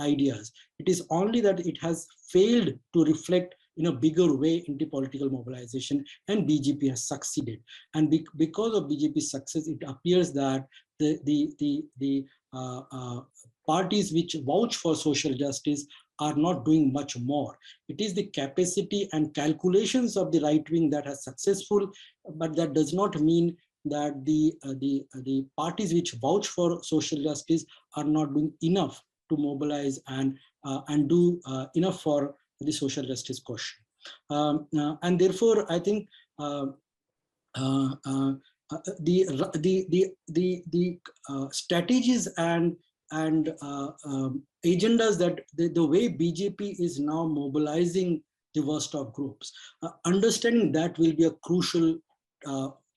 B: ideas. It is only that it has failed to reflect in a bigger way into political mobilization, and BJP has succeeded. And because of BJP's success, it appears that the parties which vouch for social justice are not doing much more. It is the capacity and calculations of the right wing that are successful, but that does not mean that the parties which vouch for social justice are not doing enough to mobilize and do enough for the social justice question. And therefore, I think the strategies and agendas that the way BJP is now mobilizing the worst of groups, understanding that will be a crucial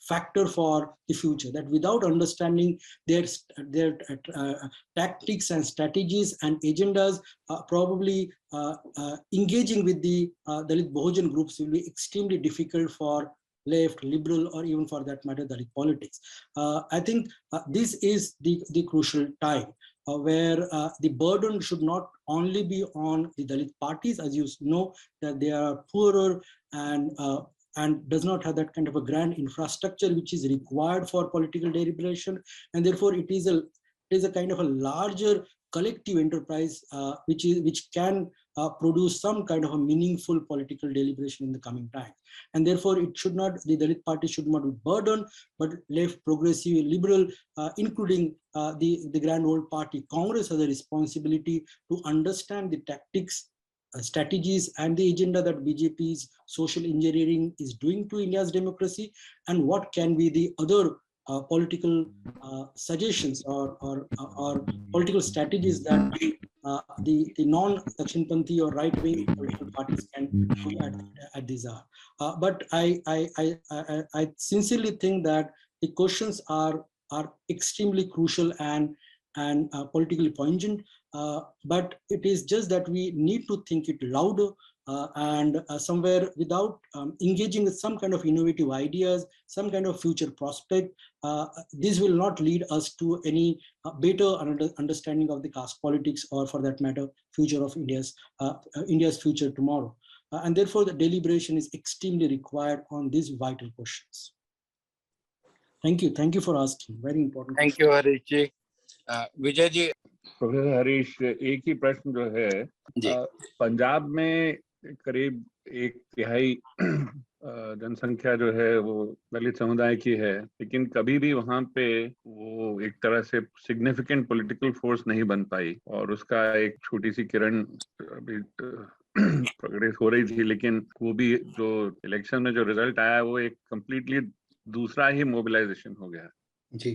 B: factor for the future, that without understanding their tactics and strategies and agendas, probably engaging with the Dalit Bahujan groups will be extremely difficult for left, liberal, or even for that matter, Dalit politics. I think this is the crucial time where the burden should not only be on the Dalit parties, as you know, that they are poorer and does not have that kind of a grand infrastructure which is required for political deliberation, and therefore it is a kind of a larger collective enterprise which can produce some kind of a meaningful political deliberation in the coming time. And therefore it should not, the Dalit party should not be burdened, but left, progressive, liberal, including the grand old party Congress has a responsibility to understand the tactics, strategies and the agenda that BJP's social engineering is doing to India's democracy, and what can be the other political suggestions or political strategies that the non-Dakshinpanthi or right-wing political parties can do at this hour. But I sincerely think that the questions are extremely crucial and politically poignant, but it is just that we need to think it louder and somewhere without engaging with some kind of innovative ideas, some kind of future prospect, this will not lead us to any better understanding of the caste politics, or for that matter, future of India's future tomorrow. And therefore, the deliberation is extremely required on these vital questions. Thank you. Thank you for asking. Very important.
A: Thank you, Harish ji. Vijay ji,
J: professor Harish, एक ही प्रश्न जो है, पंजाब में करीब 1/3 जनसंख्या जो है वो दलित समुदाय की है, लेकिन कभी भी वहां पे वो एक तरह से सिग्निफिकेंट पॉलिटिकल फोर्स नहीं बन पाई, और उसका एक छोटी सी किरण अभी प्रोग्रेस हो रही थी, लेकिन वो भी जो इलेक्शन में जो रिजल्ट आया वो एक कंप्लीटली दूसरा ही मोबिलाइजेशन हो गया
B: जी,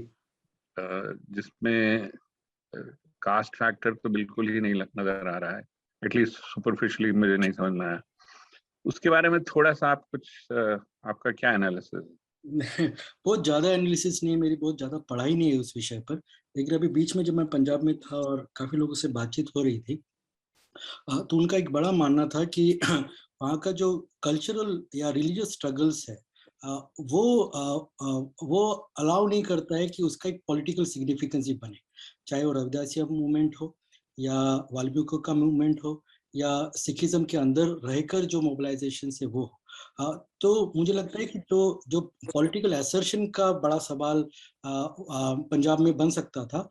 J: जिसमें कास्ट फैक्टर तो बिल्कुल ही नहीं नजर आ रहा है, एटलीस्ट सुपरफिशियली मुझे नहीं समझ में आया। उसके बारे में थोड़ा सा आप कुछ, आपका क्या एनालिसिस?
B: बहुत ज्यादा एनालिसिस नहीं, मेरी बहुत ज्यादा पढ़ाई नहीं है उस विषय पर, लेकिन अभी बीच में जब मैं पंजाब में था और काफी लोगों से बातचीत हो रही थी, तो उनका एक बड़ा मानना था कि वहाँ का जो कल्चरल या रिलीजियस स्ट्रगल्स है वो अलाउ नहीं करता है कि उसका एक पॉलिटिकल सिग्निफिकेंस ही बने, चाहे वो रविदासिया मूवमेंट हो या वाल्मीकि का मूवमेंट हो या सिखिज्म के अंदर रहकर जो मोबिलाइजेशन से वो हो। तो मुझे लगता है कि जो पॉलिटिकल असर्शन का बड़ा सवाल पंजाब में बन सकता था,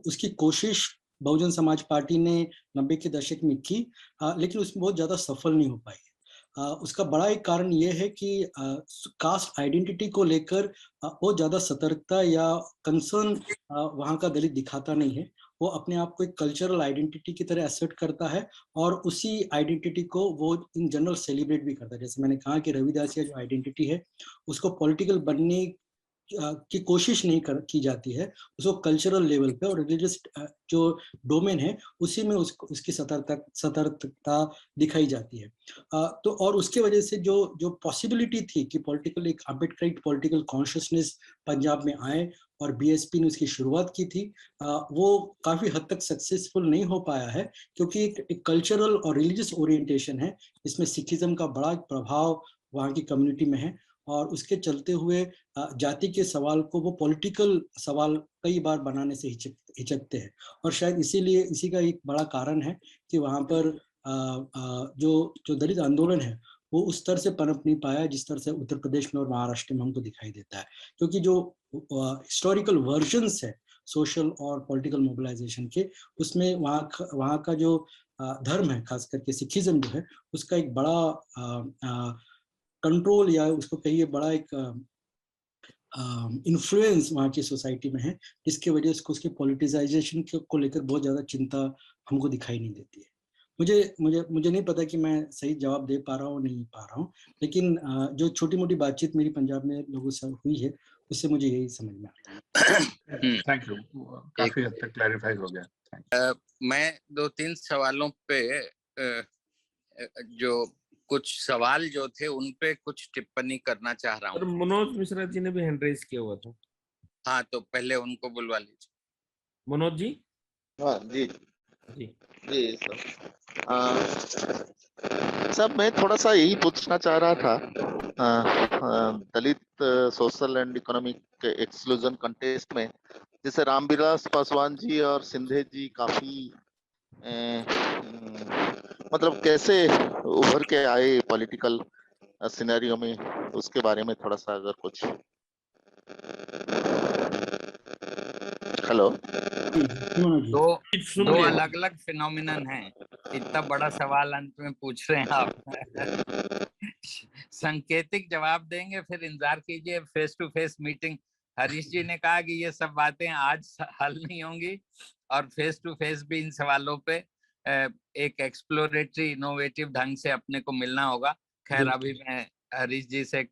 B: उसकी कोशिश बहुजन समाज पार्टी ने 90 के दशक में की, लेकिन उसमें बहुत ज्यादा सफल नहीं हो पाई। उसका बड़ा एक कारण ये है कि कास्ट आइडेंटिटी को लेकर बहुत ज्यादा सतर्कता या कंसर्न वहाँ का दलित दिखाता नहीं है। वो अपने आप को एक कल्चरल आइडेंटिटी की तरह एसेट करता है और उसी आइडेंटिटी को वो इन जनरल सेलिब्रेट भी करता है। जैसे मैंने कहा कि रविदासिया जो आइडेंटिटी है उसको पॉलिटिकल बनने की कोशिश नहीं की जाती है, उसको कल्चरल लेवल पे और रिलीजियस जो डोमेन है उसी में उसकी सतर्कता दिखाई जाती है। तो और उसके वजह से जो पॉसिबिलिटी थी कि पॉलिटिकल एक अम्बेडकराइट पॉलिटिकल कॉन्शियसनेस पंजाब में आए और बीएसपी ने उसकी शुरुआत की थी, वो काफी हद तक सक्सेसफुल नहीं हो पाया है, क्योंकि एक कल्चरल और रिलीजियस ओरिएंटेशन है, इसमें सिखिज्म का बड़ा प्रभाव वहाँ की कम्युनिटी में है, और उसके चलते हुए जाति के सवाल को वो पॉलिटिकल सवाल कई बार बनाने से हिचकते हैं। और शायद इसीलिए इसी का एक बड़ा कारण है कि वहाँ पर जो दलित आंदोलन है वो उस तरह से पनप नहीं पाया जिस तरह से उत्तर प्रदेश में और महाराष्ट्र में हमको दिखाई देता है, क्योंकि जो हिस्टोरिकल वर्जन्स है सोशल और पॉलिटिकल मोबिलाइजेशन के, उसमें वहाँ का जो धर्म है, खास करके सिखिज्म जो है, उसका एक बड़ा कंट्रोल या उसको कहिए बड़ा एक इन्फ्लुएंस वहाँ की सोसाइटी में है, जिसकी वजह से उसके पॉलिटिसाइजेशन को लेकर बहुत ज्यादा चिंता हमको दिखाई नहीं देती है। मुझे नहीं पता कि मैं सही जवाब दे पा रहा हूँ नहीं पा रहा हूँ, लेकिन जो छोटी मोटी बातचीत मेरी पंजाब में लोगों से हुई है उससे मुझे यही समझ में आता है।
J: थैंक यू, काफी हद तक क्लैरिफाई हो गया।
A: मैं 2-3 सवालों पे जो कुछ सवाल जो थे उन पे कुछ टिप्पणी करना चाह रहा हूँ।
K: मनोज मिश्रा जी ने भी हैंड रेज किया हुआ था।
A: हाँ, तो पहले उनको बुलवा लीजिए।
K: मनोज जी।
L: हाँ जी
K: जी
L: जी सब मैं थोड़ा सा यही पूछना चाह रहा था, Dalit social and economic exclusion contest में जैसे रामविलास पासवान जी और सिंधे जी काफी मतलब कैसे उभर के आए पॉलिटिकल सिनेरियो में, उसके बारे में थोड़ा सा अगर कुछ। हेलो,
A: दो अलग अलग फिनोमिनन हैं, इतना बड़ा सवाल अंत में पूछ रहे हैं आप। संकेतिक जवाब देंगे, फिर इंतजार कीजिए face to face meeting. Harish ji ने कहा कि ये सब बातें आज हल नहीं होंगी और फेस टू फेस भी इन सवालों पे एक एक्सप्लोरेटरी इनोवेटिव ढंग से अपने को मिलना होगा। खैर, अभी मैं हरीश जी से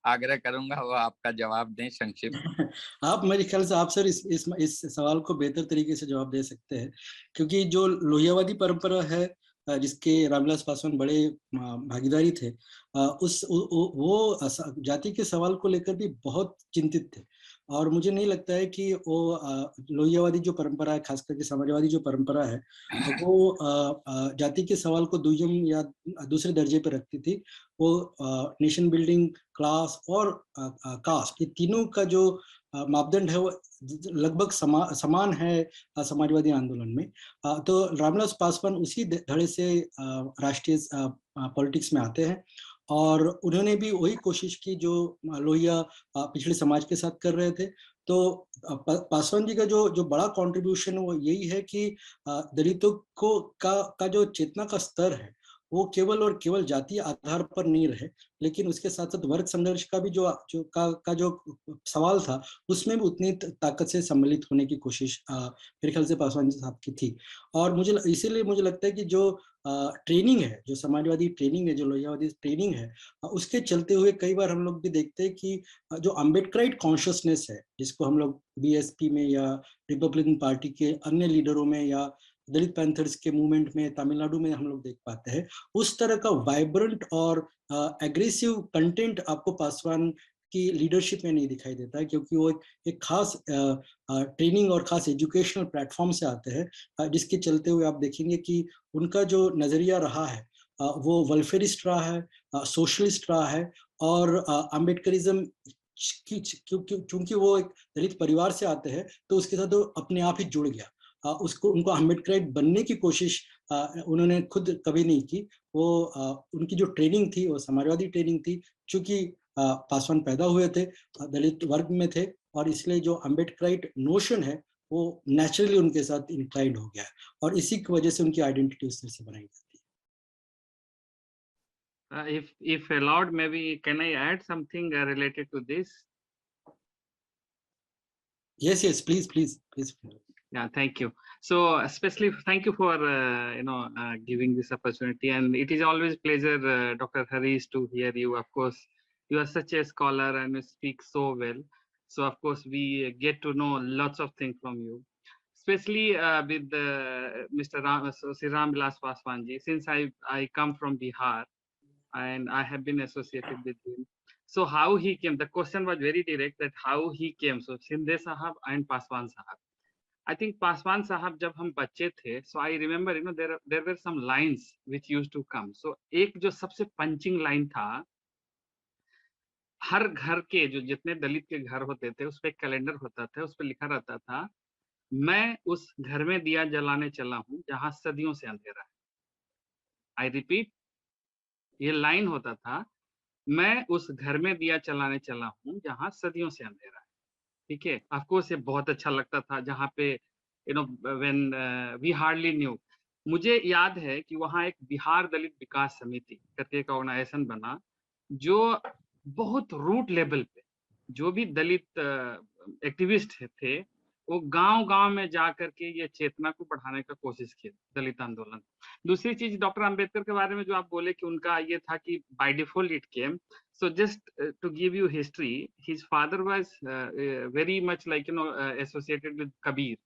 A: आग्रह करूंगा वो आपका जवाब दें संक्षिप्त।
B: आप मेरे ख्याल से आप सर इस सवाल को बेहतर तरीके से जवाब दे सकते हैं, क्योंकि जो लोहियावादी परंपरा है जिसके रामविलास पासवान बड़े भागीदारी थे, वो जाति के सवाल को लेकर भी बहुत चिंतित थे, और मुझे नहीं लगता है कि वो लोहियावादी जो परंपरा है, खास करके समाजवादी जो परंपरा है, वो जाति के सवाल को दुय्यम या दूसरे दर्जे पर रखती थी। वो नेशन बिल्डिंग, क्लास और कास्ट, ये तीनों का जो मापदंड है वो लगभग समान है समाजवादी आंदोलन में। तो रामविलास पासवान उसी धड़े से राष्ट्रीय पॉलिटिक्स में आते हैं, और उन्होंने भी वही कोशिश की जो लोहिया पिछड़े समाज के साथ कर रहे थे। तो पासवान जी का जो बड़ा कंट्रीब्यूशन वो यही है कि दलितों को का जो चेतना का स्तर है वो केवल और केवल जातीय आधार पर नहीं रहे, लेकिन उसके साथ साथ वर्ग संघर्ष का भी जो सवाल था उसमें भी उतनी ताकत से सम्मिलित होने की कोशिश मेरे ख्याल से पासवान जी साहब की थी। और इसीलिए मुझे लगता है कि जो ट्रेनिंग है, जो समाजवादी ट्रेनिंग है, जो लोहियावादी ट्रेनिंग है, उसके चलते हुए कई बार हम लोग भी देखते हैं कि जो अम्बेडकराइट कॉन्शियसनेस है, जिसको हम लोग बीएसपी में या रिपब्लिकन पार्टी के अन्य लीडरों में या दलित पैंथर्स के मूवमेंट में तमिलनाडु में हम लोग देख पाते हैं, उस तरह का वाइब्रेंट और एग्रेसिव कंटेंट आपको पासवान की लीडरशिप में नहीं दिखाई देता है, क्योंकि वो एक खास ट्रेनिंग और खास एजुकेशनल प्लेटफॉर्म से आते हैं, जिसके चलते हुए आप देखेंगे कि उनका जो नजरिया रहा है वो वेलफेयरिस्ट रहा है, सोशलिस्ट रहा है, और अम्बेडकरिज्म क्योंकि वो एक दलित परिवार से आते हैं तो उसके साथ वो अपने आप ही जुड़ गया। उनको अम्बेडकराइट बनने की कोशिश उन्होंने खुद कभी नहीं की। वो उनकी जो ट्रेनिंग थी वो समाजवादी ट्रेनिंग थी, क्योंकि पासवान पैदा हुए थे, दलित वर्ग में थे, और इसलिए जो अम्बेडकराइट नोशन है वो नेचुरली उनके साथ इंक्लाइंड हो गया है, और इसी की वजह से उनकी आइडेंटिटी उस तरह से बनाई जाती है।
M: If allowed, maybe can I add something related to this?
B: Yes, please.
M: Yeah, thank you. So especially thank you for giving this opportunity, and it is always pleasure, Dr. Harish, to hear you. Of course, you are such a scholar and you speak so well. So of course we get to know lots of things from you, especially with Mr. Ram Vilas Paswan ji. Since I come from Bihar and I have been associated with him. So how he came, the question was very direct, that how he came. So Shinde Sahab and Paswan Sahab. I think Paswan Sahab जब हम बच्चे थे, so I remember, there were some lines which used to come. So एक जो सबसे punching line था, हर घर के जो जितने दलित के घर होते थे उस पे कैलेंडर होता था, उस पे लिखा रहता था, मैं उस घर में दिया जलाने चला हूँ जहाँ सदियों से अंधेरा है। I repeat, ये लाइन होता था, मैं उस घर में दिया जलाने चला हूँ जहाँ सदियों से अंधेरा है। ठीक है, ऑफ कोर्स ये बहुत अच्छा लगता था, जहाँ पे व्हेन वी हार्डली न्यू। मुझे याद है कि वहाँ एक बिहार दलित विकास समिति करके एक ऑर्गेनाइजेशन बना, जो बहुत रूट लेवल पे जो भी दलित एक्टिविस्ट थे वो गांव-गांव में जा करके ये चेतना को बढ़ाने का कोशिश की, दलित आंदोलन। दूसरी चीज, डॉक्टर अंबेडकर के बारे में जो आप बोले कि उनका ये था कि by default it came. So just to give you history, his father was very much like associated with Kabir.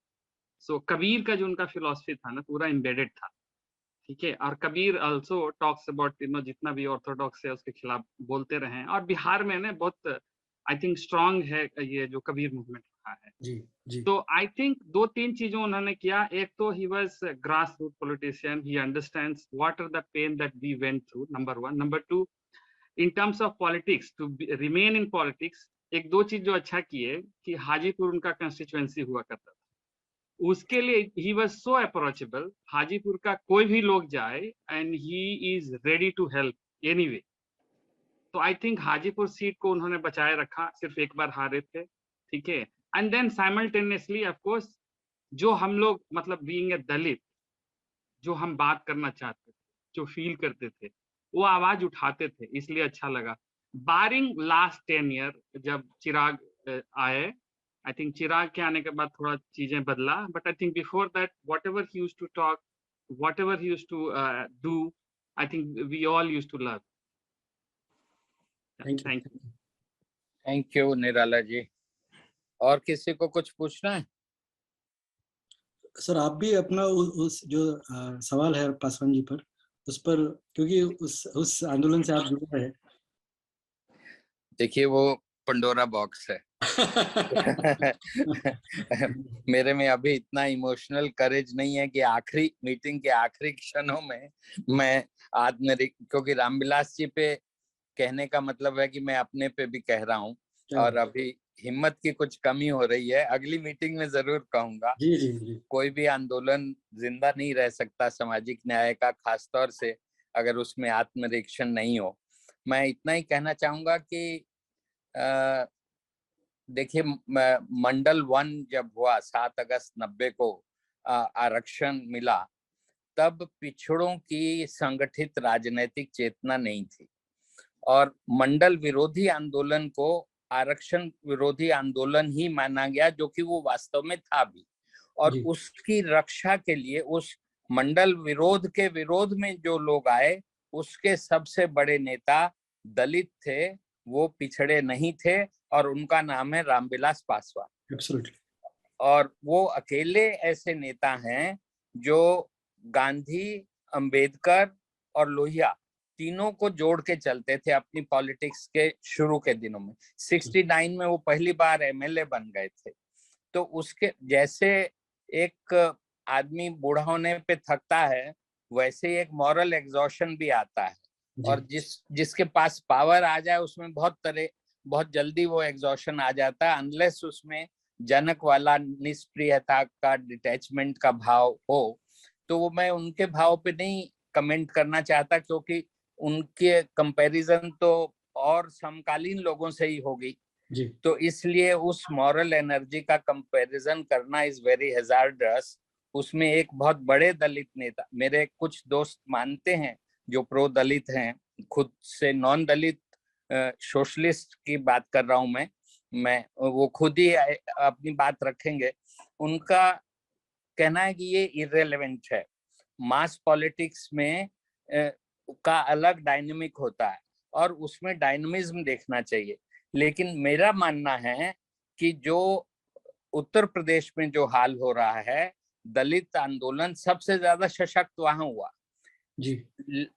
M: So Kabir का जो उनका philosophy था ना पूरा embedded था, ठीक है। और कबीर also talks about जितना भी ऑर्थोडॉक्स है उसके खिलाफ बोलते रहे, और बिहार में ना बहुत I think strong है ये जो कबीर मूवमेंट रहा है।
B: जी।
M: तो I think दो तीन चीजों उन्होंने किया। एक तो he was a grassroots politician, he understands what are the pain that we went through, number one. Number two, in terms of politics, to remain in politics, एक दो चीज जो अच्छा किए कि हाजीपुर उनका कंस्टिट्यूएंसी हुआ करता था, उसके लिए he was so approachable, Hajipur का कोई भी लोग जाए and he is ready to help anyway. तो I think हाजीपुर सीट को उन्होंने बचाए रखा, सिर्फ एक बार हारे थे, ठीक है। and then simultaneously of course जो हम लोग मतलब being a दलित, जो हम बात करना चाहते थे, जो फील करते थे, वो आवाज उठाते थे, इसलिए अच्छा लगा। बारिंग लास्ट 10 ईयर जब चिराग आए, आई थिंक चिराग के आने के बाद थोड़ा चीजें बदला, but I think before that whatever he used to talk, whatever he used to do, I think we all used to love.
A: Thank you Nirala ji. और किसी को कुछ पूछना है?
B: सर आप भी अपना उस जो सवाल है पासवान जी पर, उस पर, क्योंकि उस आंदोलन से आप जुड़े रहे हैं।
A: देखिए वो पंडोरा बॉक्स है। मेरे में अभी इतना इमोशनल करेज नहीं है कि आखिरी मीटिंग के आखिरी क्षणों में मैं क्योंकि रामविलास जी पे कहने का मतलब है कि मैं अपने पे भी कह रहा हूँ, और अभी हिम्मत की कुछ कमी हो रही है। अगली मीटिंग में जरूर कहूंगा।
B: जी।
A: कोई भी आंदोलन जिंदा नहीं रह सकता सामाजिक न्याय का, खासतौर से अगर उसमें आत्मनिरीक्षण नहीं हो। मैं इतना ही कहना चाहूंगा कि देखिए मंडल 1 जब हुआ 7 अगस्त 90 को आरक्षण मिला, तब पिछड़ों की संगठित राजनीतिक चेतना नहीं थी और मंडल विरोधी आंदोलन को आरक्षण विरोधी आंदोलन ही माना गया, जो कि वो वास्तव में था भी। और उसकी रक्षा के लिए, उस मंडल विरोध के विरोध में जो लोग आए, उसके सबसे बड़े नेता दलित थे, वो पिछड़े नहीं थे, और उनका नाम है रामविलास पासवान।
B: Absolutely.
A: और वो अकेले ऐसे नेता हैं जो गांधी, अंबेडकर और लोहिया तीनों को जोड़ के चलते थे अपनी पॉलिटिक्स के शुरू के दिनों में। 69 में वो पहली बार एमएलए बन गए थे। तो उसके जैसे एक आदमी बूढ़ा होने पे थकता है, वैसे एक मॉरल एग्जॉशन भी आता है, और जिसके पास पावर आ जाए उसमें बहुत जल्दी वो एग्जॉशन आ जाता है, अनलेस उसमें जनक वाला निष्प्रियता का, डिटैचमेंट का भाव हो। तो वो मैं उनके भाव पे नहीं कमेंट करना चाहता, क्योंकि उनके कंपैरिजन तो और समकालीन लोगों से ही होगी। तो इसलिए उस मॉरल एनर्जी का कंपैरिजन करना इज वेरी हैजार्डस। उसमें एक बहुत बड़े दलित नेता, मेरे कुछ दोस्त मानते हैं जो प्रो दलित हैं, खुद से नॉन दलित सोशलिस्ट की बात कर रहा हूं मैं वो खुद ही अपनी बात रखेंगे। उनका कहना है कि ये इररिलेवेंट है, मास पॉलिटिक्स में का अलग डायनेमिक होता है और उसमें डायनेमिज्म देखना चाहिए। लेकिन मेरा मानना है कि जो उत्तर प्रदेश में जो हाल हो रहा है, दलित आंदोलन सबसे ज्यादा सशक्त वहां हुआ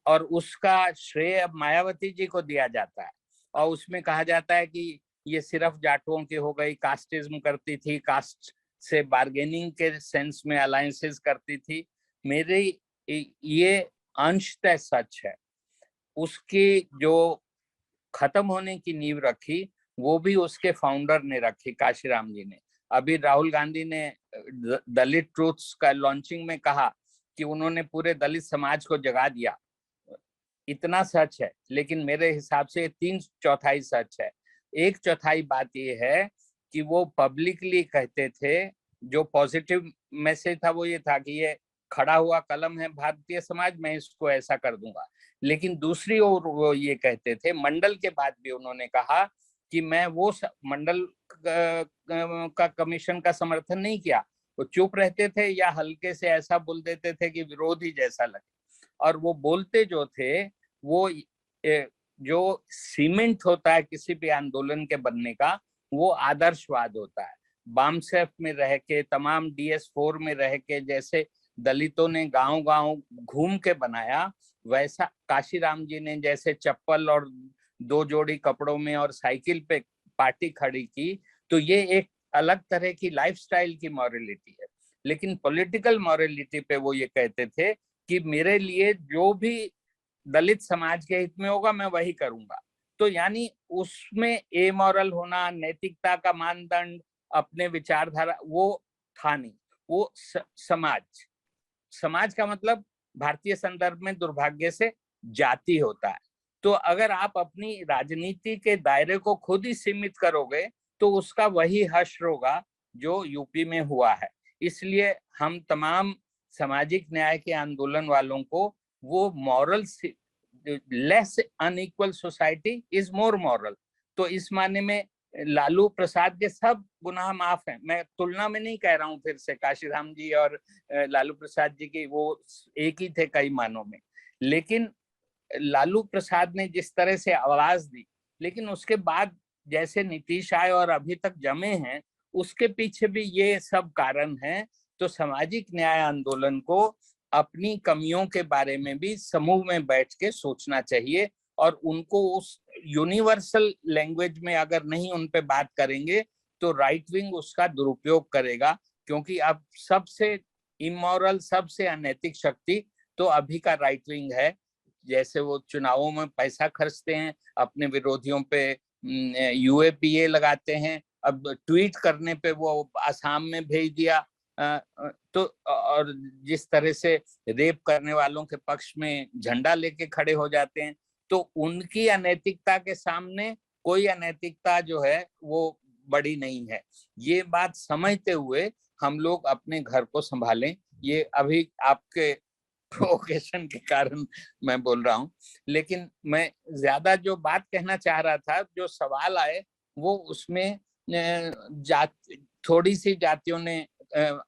A: और उसका श्रेय अब मायावती जी को दिया जाता है। और उसमें कहा जाता है कि ये सिर्फ जाटुओं की हो गई, कास्टिज्म करती थी, कास्ट से बार्गेनिंग के सेंस में अलायंसेस करती थी। मेरी ये अंशतः सच है। उसकी जो खत्म होने की नींव रखी, वो भी उसके फाउंडर ने रखी, काशीराम जी ने। अभी राहुल गांधी ने दलित ट्रूथ्स का लॉन्चिंग में कहा कि उन्होंने पूरे दलित समाज को जगा दिया। इतना सच है, लेकिन मेरे हिसाब से 3/4 सच है। 1/4 बात ये है कि वो पब्लिकली कहते थे, जो पॉजिटिव मैसेज था वो ये था कि ये खड़ा हुआ कलम है भारतीय समाज, मैं इसको ऐसा कर दूंगा। लेकिन दूसरी ओर वो ये कहते थे, मंडल के बाद भी उन्होंने कहा कि मैं वो मंडल का कमीशन का समर्थन नहीं किया। वो चुप रहते थे या हल्के से ऐसा बोल देते थे कि विरोधी जैसा लगे। और वो बोलते जो थे, वो जो सीमेंट होता है किसी भी आंदोलन के बनने का, वो आदर्शवाद होता है। बामसेफ में रह के, तमाम DS4 में रह के, जैसे दलितों ने गांव-गांव घूम के बनाया, वैसा काशीराम जी ने जैसे चप्पल और 2 जोड़ी कपड़ों में और साइकिल पे पार्टी खड़ी की, तो ये एक अलग तरह की लाइफस्टाइल की मॉरलिटी है। लेकिन पॉलिटिकल मॉरलिटी पे वो ये कहते थे कि मेरे लिए जो भी दलित समाज के हित में होगा मैं वही करूंगा। तो यानी उसमें एमोरल होना, नैतिकता का मानदंड, अपने विचारधारा, वो था नहीं। वो समाज का मतलब भारतीय संदर्भ में दुर्भाग्य से जाति होता है। तो अगर आप अपनी राजनीति के दायरे को खुद ही सीमित करोगे तो उसका वही हश्र होगा जो यूपी में हुआ है। इसलिए हम तमाम सामाजिक न्याय के आंदोलन वालों को वो moral, less unequal society is more moral, तो इस माने में लालू प्रसाद के सब गुनाह माफ हैं। मैं तुलना में नहीं कह रहा हूँ, फिर से काशीराम जी और लालू प्रसाद जी की वो एक ही थे कई मानों में। लेकिन लालू प्रसाद ने जिस तरह से आवाज दी, लेकिन उसके बाद जैसे नीतीश आए और अभी तक जमे हैं, उसके पीछे भी ये सब कारण हैं। तो सामाजिक न्याय आंदोलन को अपनी कमियों के बारे में भी समूह में बैठ के सोचना चाहिए, और उनको उस यूनिवर्सल लैंग्वेज में अगर नहीं उन पे बात करेंगे तो राइट विंग उसका दुरुपयोग करेगा। क्योंकि अब सबसे इमोरल, सबसे अनैतिक शक्ति तो अभी का राइट विंग है। जैसे वो चुनावों में पैसा खर्चते हैं, अपने विरोधियों पे UAPA लगाते हैं, अब ट्वीट करने पे वो आसाम में भेज दिया, तो और जिस तरह से रेप करने वालों के पक्ष में झंडा लेके खड़े हो जाते हैं, तो उनकी अनैतिकता के सामने कोई अनैतिकता जो है वो बड़ी नहीं है। ये बात समझते हुए हम लोग अपने घर को संभालें। ये अभी आपके प्रोवोकेशन के कारण मैं बोल रहा हूँ, लेकिन मैं ज्यादा जो बात कहना चाह रहा था, जो सवाल आए वो उसमें थोड़ी सी जातियों ने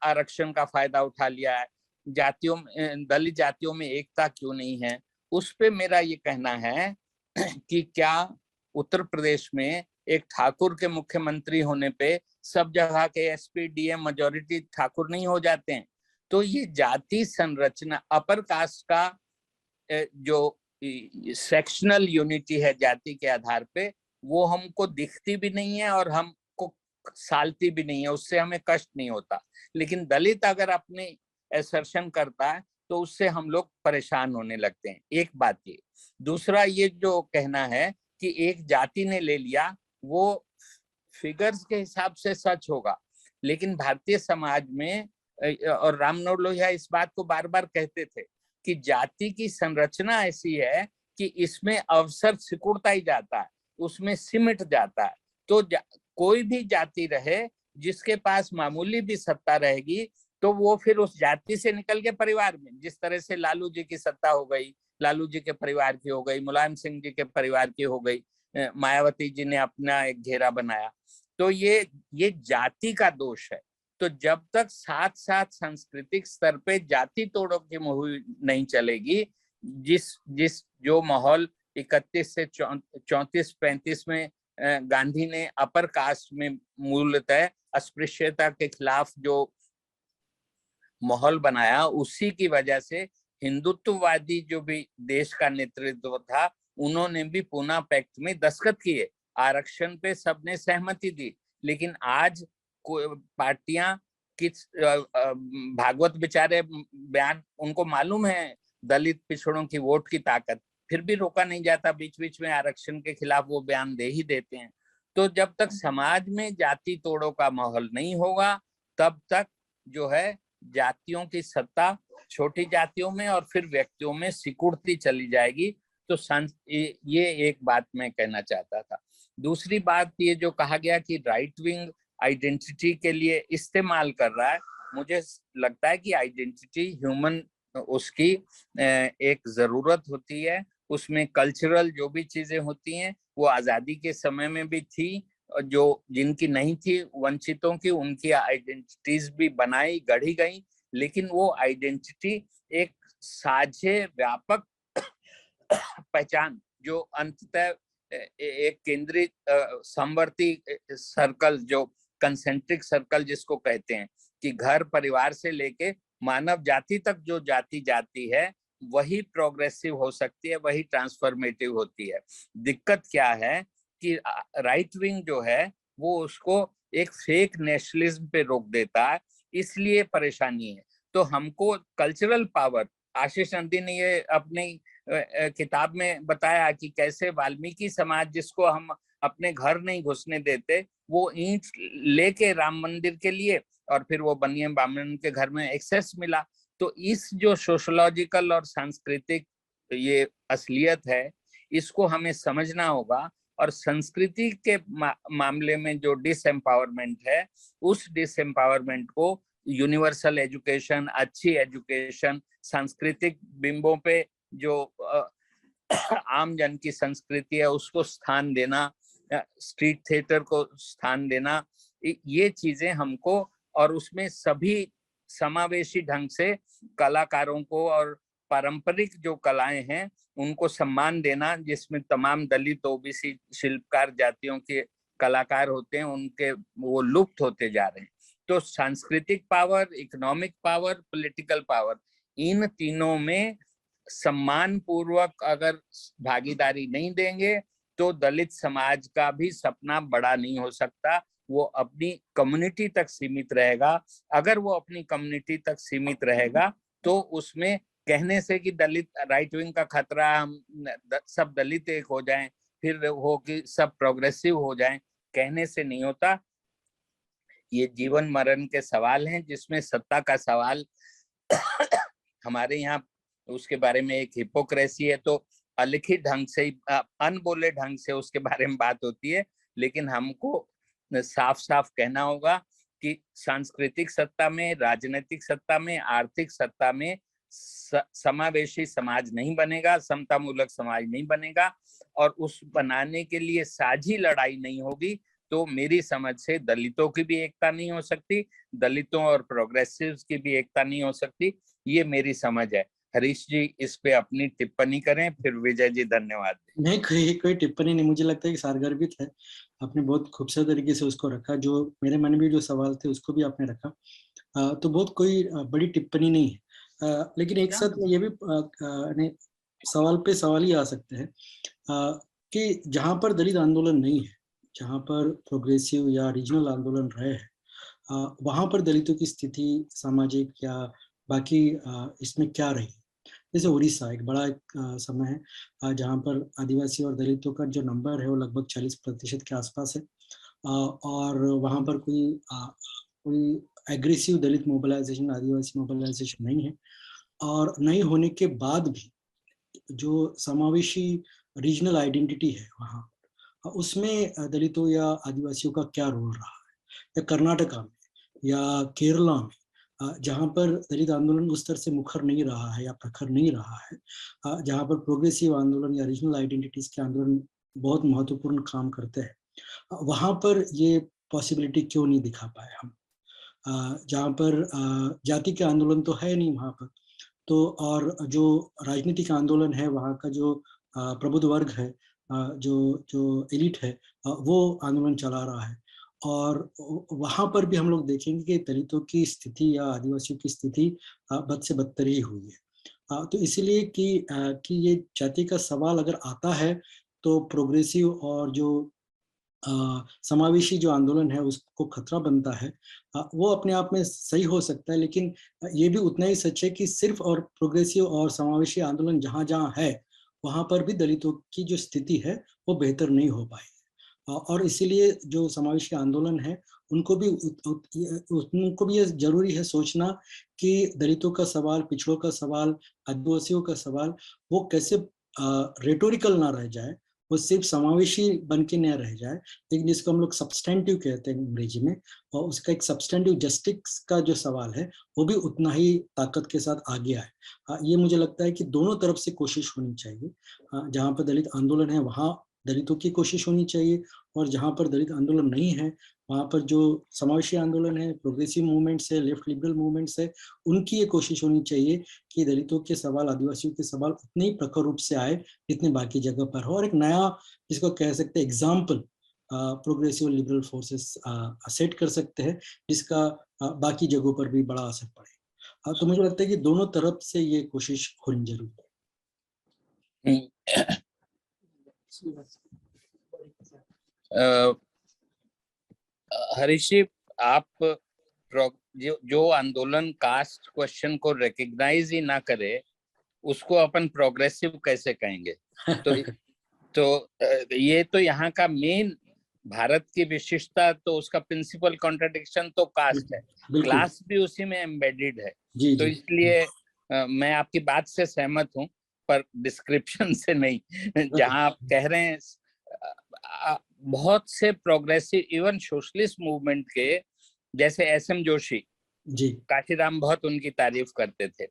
A: आरक्षण का फायदा उठा लिया है, जातियों दलित जातियों में एकता क्यों नहीं है, उस पे मेरा ये कहना है कि क्या उत्तर प्रदेश में एक ठाकुर के मुख्यमंत्री होने पे सब जगह के एसपी डीएम मेजॉरिटी ठाकुर नहीं हो जाते हैं? तो ये जाति संरचना, अपर कास्ट का जो सेक्शनल यूनिटी है जाति के आधार पे, वो हमको दिखती भी नहीं है और हमको सालती भी नहीं है, उससे हमें कष्ट नहीं होता। लेकिन दलित अगर अपने असर्शन करता है तो उससे हम लोग परेशान होने लगते हैं। एक बात ये। दूसरा, ये जो कहना है कि एक जाति ने ले लिया, वो फिगर्स के हिसाब से सच होगा, लेकिन भारतीय समाज में, और राम मनोहर लोहिया इस बात को बार बार कहते थे कि जाति की संरचना ऐसी है कि इसमें अवसर सिकुड़ता ही जाता है, उसमें सिमट जाता है। तो कोई भी जाति रहे, जिसके पास मामूली भी सत्ता रहेगी, तो वो फिर उस जाति से निकल के परिवार में, जिस तरह से लालू जी की सत्ता हो गई, लालू जी के परिवार की हो गई, मुलायम सिंह जी के परिवार की हो गई, मायावती जी ने अपना एक घेरा बनाया। तो ये जाति का दोष है। तो जब तक साथ साथ सांस्कृतिक स्तर पे जाति तोड़ों की मुहिम नहीं चलेगी, जिस जो माहौल 31 से 34-35 में गांधी ने अपर कास्ट में मूलतः अस्पृश्यता के खिलाफ जो माहौल बनाया, उसी की वजह से हिंदुत्ववादी जो भी देश का नेतृत्व था, उन्होंने भी पूना पैक्ट में दस्तखत किए, आरक्षण पे सबने सहमति दी। लेकिन आज पार्टियां किस भागवत बेचारे बयान, उनको मालूम है दलित पिछड़ों की वोट की ताकत, फिर भी रोका नहीं जाता, बीच बीच में आरक्षण के खिलाफ वो बयान दे ही देते हैं। तो जब तक समाज में जाति तोड़ों का माहौल नहीं होगा, तब तक जो है जातियों की सत्ता छोटी जातियों में और फिर व्यक्तियों में सिकुड़ती चली जाएगी। तो ये एक बात मैं कहना चाहता था। दूसरी बात, ये जो कहा गया कि राइट विंग आइडेंटिटी के लिए इस्तेमाल कर रहा है, मुझे लगता है कि आइडेंटिटी ह्यूमन, उसकी एक जरूरत होती है, उसमें कल्चरल जो भी चीजें होती हैं वो आजादी के समय में भी थी, जो जिनकी नहीं थी वंचितों की, उनकी आइडेंटिटीज भी बनाई गढ़ी गई, लेकिन वो आइडेंटिटी एक साझे व्यापक पहचान, जो अंततः एक केंद्रित समवर्ती सर्कल, जो कंसेंट्रिक सर्कल जिसको कहते हैं, कि घर परिवार से लेके मानव जाति तक जो जाति जाती है, वही प्रोग्रेसिव हो सकती है, वही ट्रांसफॉर्मेटिव होती है। दिक्कत क्या है कि राइट विंग जो है वो उसको एक फेक नेशनलिज्म पे रोक देता है, इसलिए परेशानी है। तो हमको कल्चरल पावर, आशीष नंदी ने ये अपनी किताब में बताया कि कैसे वाल्मीकि समाज, जिसको हम अपने घर नहीं घुसने देते, वो ईंट लेके राम मंदिर के लिए, और फिर वो बनिए बामन के घर में एक्सेस मिला। तो इस जो सोशोलॉजिकल और सांस्कृतिक ये असलियत है, इसको हमें समझना होगा। और संस्कृति के मामले में जो डिसएम्पावरमेंट है, उस डिसएम्पावरमेंट को यूनिवर्सल एजुकेशन, अच्छी एजुकेशन, सांस्कृतिक बिंबों पे जो आम जन की संस्कृति है उसको स्थान देना, स्ट्रीट थिएटर को स्थान देना, ये चीजें हमको, और उसमें सभी समावेशी ढंग से कलाकारों को और पारंपरिक जो कलाएं हैं उनको सम्मान देना, जिसमें तमाम दलित ओबीसी शिल्पकार जातियों के कलाकार होते हैं, उनके वो लुप्त होते जा रहे हैं। तो सांस्कृतिक power, economic power, political power, इन तीनों में सम्मान पूर्वक अगर भागीदारी नहीं देंगे तो दलित समाज का भी सपना बड़ा नहीं हो सकता, वो अपनी कम्युनिटी तक सीमित रहेगा। अगर वो अपनी कम्युनिटी तक सीमित रहेगा तो उसमें कहने से कि दलित राइट विंग का खतरा, हम सब दलित एक हो जाएं, फिर हो कि सब प्रोग्रेसिव हो जाएं, कहने से नहीं होता। ये जीवन मरण के सवाल हैं, जिसमें सत्ता का सवाल हमारे यहाँ उसके बारे में एक हिपोक्रेसी है, तो अलिखित ढंग से, अनबोले ढंग से उसके बारे में बात होती है। लेकिन हमको साफ साफ कहना होगा कि सांस्कृतिक सत्ता में, राजनीतिक सत्ता में, आर्थिक सत्ता में समावेशी समाज नहीं बनेगा, समतामूलक समाज नहीं बनेगा, और उस बनाने के लिए साझी लड़ाई नहीं होगी तो मेरी समझ से दलितों की भी एकता नहीं हो सकती, दलितों और प्रोग्रेसिव्स की भी एकता नहीं हो सकती। ये मेरी समझ है। हरीश जी इस पे अपनी टिप्पणी करें, फिर विजय जी धन्यवाद।
B: नहीं, कोई टिप्पणी नहीं, मुझे लगता है कि सारगर्भित है, आपने बहुत खूबसूरत तरीके से उसको रखा, जो मेरे मन में भी जो सवाल थे उसको भी आपने रखा, तो बहुत कोई बड़ी टिप्पणी नहीं है, लेकिन एक साथ ये भी सवाल पे सवाल ही आ सकते हैं कि जहाँ पर दलित आंदोलन नहीं है, जहाँ पर प्रोग्रेसिव या रीजनल आंदोलन रहे हैं, वहाँ पर दलितों की स्थिति सामाजिक या बाकी इसमें क्या रही। जैसे उड़ीसा एक बड़ा समय है जहाँ पर आदिवासी और दलितों का जो नंबर है वो लगभग 40% के आसपास है, और वहाँ पर कोई एग्रेसिव दलित मोबिलाइजेशन, आदिवासी मोबिलाइजेशन नहीं है, और नहीं होने के बाद भी जो समावेशी रीजनल आइडेंटिटी है वहाँ, उसमें दलितों या आदिवासियों का क्या रोल रहा है, या कर्नाटका में या केरला में जहाँ पर दलित आंदोलन उस तरह से मुखर नहीं रहा है या प्रखर नहीं रहा है, जहाँ पर प्रोग्रेसिव आंदोलन या रीजनल आइडेंटिटीज के आंदोलन बहुत महत्वपूर्ण काम करते हैं, वहाँ पर ये पॉसिबिलिटी क्यों नहीं दिखा पाए हम, जहाँ पर जाति के आंदोलन तो है नहीं वहाँ पर, तो और जो राजनीतिक आंदोलन है वहाँ का जो प्रबुद्ध वर्ग है, जो एलिट है, वो आंदोलन चला रहा है, और वहाँ पर भी हम लोग देखेंगे कि दलितों की स्थिति या आदिवासियों की स्थिति बद से बदतर ही हुई है। तो इसीलिए कि ये जाति का सवाल अगर आता है तो प्रोग्रेसिव और जो समावेशी जो आंदोलन है उसको खतरा बनता है, वो अपने आप में सही हो सकता है, लेकिन ये भी उतना ही सच है कि सिर्फ और प्रोग्रेसिव और समावेशी आंदोलन जहाँ जहाँ है वहाँ पर भी दलितों की जो स्थिति है वो बेहतर नहीं हो पाई, और इसीलिए जो समावेशी आंदोलन है उनको भी ये जरूरी है सोचना कि दलितों का सवाल, पिछड़ों का सवाल, आदिवासियों का सवाल वो कैसे रेटोरिकल ना रह जाए, वो सिर्फ समावेशी बन के न रह जाए, लेकिन जिसको हम लोग सब्सटेंटिव कहते हैं अंग्रेजी में, और उसका एक सब्सटेंटिव जस्टिस का जो सवाल है वो भी उतना ही ताकत के साथ आगे आए। ये मुझे लगता है कि दोनों तरफ से कोशिश होनी चाहिए, जहाँ पर दलित आंदोलन है वहाँ दलितों की कोशिश होनी चाहिए, और जहाँ पर दलित आंदोलन नहीं है वहाँ पर जो समावेशी आंदोलन है, प्रोग्रेसिव मूवमेंट्स है, लेफ्ट लिबरल मूवमेंट्स है, उनकी ये कोशिश होनी चाहिए कि दलितों के सवाल, आदिवासियों के सवाल उतने ही प्रखर रूप से आए जितने बाकी जगह पर हो, और एक नया जिसको कह सकते हैं example progressive liberal forces set कर सकते हैं, जिसका बाकी जगहों पर भी बड़ा असर पड़े। तो मुझे लगता है कि दोनों तरफ से ये कोशिश होनी जरूरी है।
A: हरीश जी, आप जो आंदोलन कास्ट क्वेश्चन को रिकॉग्नाइज ही ना करे उसको अपन प्रोग्रेसिव कैसे कहेंगे? तो ये तो यहाँ का मेन भारत की विशिष्टता, तो उसका प्रिंसिपल कॉन्ट्रडिक्शन तो कास्ट है, क्लास भी उसी में एम्बेडेड है। तो इसलिए मैं आपकी बात से सहमत हूँ, पर डिस्क्रिप्शन से नहीं। जहाँ आप कह रहे हैं बहुत से प्रोग्रेसिव इवन सोशलिस्ट मूवमेंट के, जैसे एसएम जोशी
B: जी,
A: काशीराम बहुत उनकी तारीफ करते थे,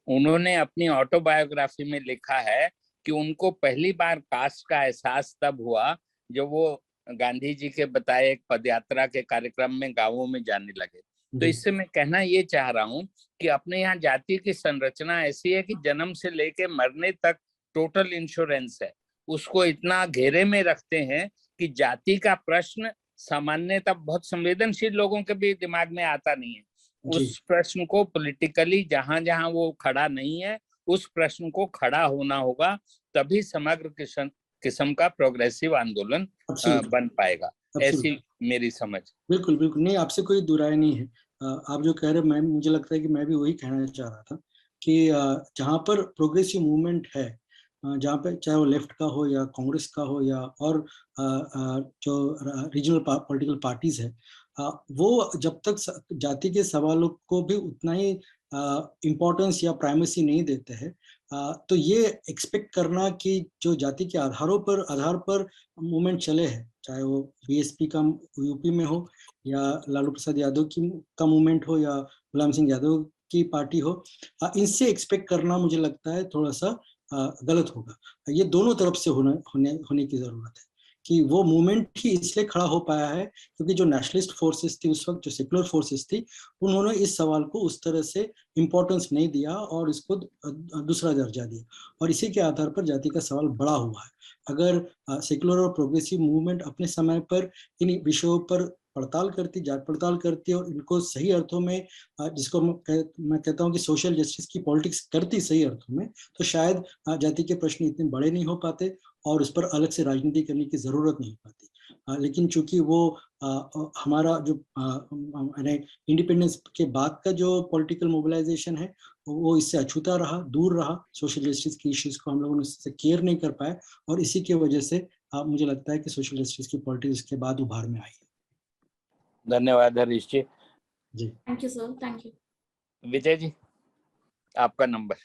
A: उन्होंने अपनी ऑटोबायोग्राफी में लिखा है कि उनको पहली बार कास्ट का एहसास तब हुआ जब वो गांधी जी के बताए एक पदयात्रा के कार्यक्रम में गांवों में जाने लगे। तो इससे मैं कहना ये चाह रहा हूँ कि अपने यहाँ जाति की संरचना ऐसी है कि जन्म से लेके मरने तक टोटल इंश्योरेंस है, उसको इतना घेरे में रखते हैं कि जाति का प्रश्न सामान्यतः बहुत संवेदनशील लोगों के भी दिमाग में आता नहीं है। उस प्रश्न को पॉलिटिकली जहां जहां वो खड़ा नहीं है, उस प्रश्न को खड़ा होना होगा, तभी समग्र किस्म का प्रोग्रेसिव आंदोलन बन पाएगा। ऐसी मेरी समझ।
B: बिल्कुल बिल्कुल नहीं, आपसे कोई दुराय नहीं है। आप जो कह रहे हैं, मुझे लगता है कि मैं भी वही कहना चाह रहा था कि जहाँ पर प्रोग्रेसिव मूवमेंट है, जहाँ पे चाहे वो लेफ्ट का हो या कांग्रेस का हो या और जो रीजनल पॉलिटिकल पार्टीज है, वो जब तक जाति के सवालों को भी उतना ही इम्पोर्टेंस या प्राइमेसी नहीं देते हैं, तो ये एक्सपेक्ट करना कि जो जाति के आधार पर मूवमेंट चले हैं, चाहे वो बीएसपी का यूपी में हो या लालू प्रसाद यादव का मूवमेंट हो या गुलाम सिंह यादव की पार्टी हो, इनसे एक्सपेक्ट करना मुझे लगता है थोड़ा सा गलत होगा। ये दोनों तरफ से होने की जरूरत है कि वो मूवमेंट ही इसलिए खड़ा हो पाया है क्योंकि जो नेशनलिस्ट फोर्सेस थी उस वक्त, जो सेकुलर फोर्सेस थी, उन्होंने इस सवाल को उस तरह से इम्पोर्टेंस नहीं दिया और इसको दूसरा दर्जा दिया, और इसी के आधार पर जाति का सवाल बड़ा हुआ है। अगर सेकुलर और प्रोग्रेसिव मूवमेंट अपने समय पर इन विषयों पर पड़ताल करती, जांच पड़ताल करती और इनको सही अर्थों में, जिसको मैं कहता हूँ कि सोशल जस्टिस की पॉलिटिक्स करती सही अर्थों में, तो शायद जाति के प्रश्न इतने बड़े नहीं हो पाते और उस पर अलग से राजनीति करने की जरूरत नहीं पाती। लेकिन चूंकि वो हमारा जो इंडिपेंडेंस के बाद का जो पॉलिटिकल मोबिलाइजेशन है वो इससे अछूता रहा, दूर रहा, सोशल जस्टिस की इश्यूज को हम लोगों ने उससे केयर नहीं कर पाए, और इसी की वजह से मुझे लगता है कि सोशल जस्टिस की पॉलिटिक्स इसके बाद उभार में आई है।
A: धन्यवाद Harish ji.
H: Thank you sir, thank you.
A: Vijay ji, आपका नंबर।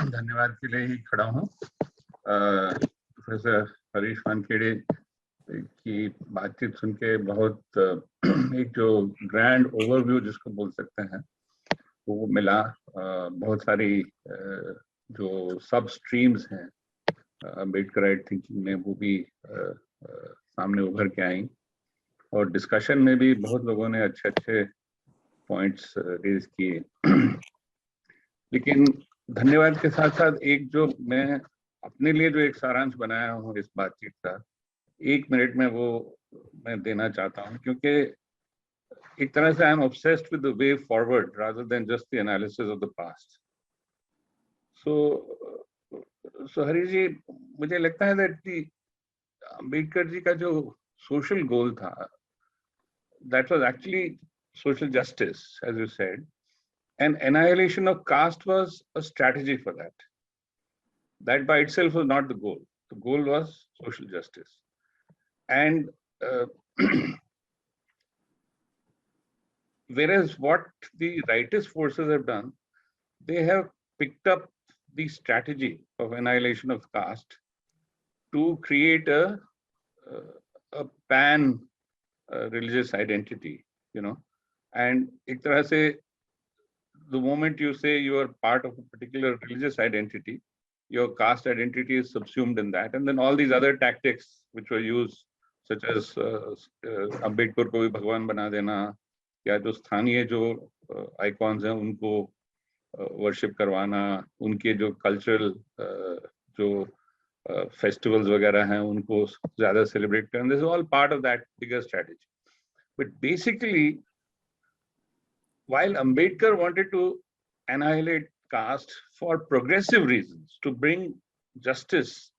J: धन्यवाद के लिए ही खड़ा हूँ। प्रोफेसर हरीश वानखेड़े की बातचीत सुन के बहुत एक जो ग्रैंड ओवरव्यू जिसको बोल सकते हैं वो मिला। बहुत सारी जो सब स्ट्रीम्स हैं अम्बेडकराइट थिंकिंग में वो भी सामने उभर के आई, और डिस्कशन में भी बहुत लोगों ने अच्छे अच्छे पॉइंट्स रेज किए। लेकिन धन्यवाद के साथ साथ एक जो मैं अपने लिए जो एक सारांश बनाया हूँ इस बातचीत का, 1 मिनट में वो मैं देना चाहता हूँ, क्योंकि एक तरह से I am obsessed with the way forward rather than just the analysis of the past. So Harish ji, मुझे लगता है दैट अम्बेडकर जी का जो सोशल गोल था, that was actually social justice as you said, and annihilation of caste was a strategy for that. That by itself was not the goal. The goal was social justice. And whereas what the rightist forces have done, they have picked up the strategy of annihilation of caste to create a pan religious identity, you know. And ek tarah se, the moment you say you are part of a particular religious identity, your caste identity is subsumed in that, and then all these other tactics which were used, such as Ambedkar को भी भगवान बना देना, या जो स्थानीय जो icons हैं उनको वर्शिप करवाना, उनके जो कल्चरल जो फेस्टिवल्स वगैरह हैं उनको ज्यादा सेलिब्रेट करना, this is all part of that bigger strategy. But basically while Ambedkar wanted to annihilate caste for progressive reasons, to bring justice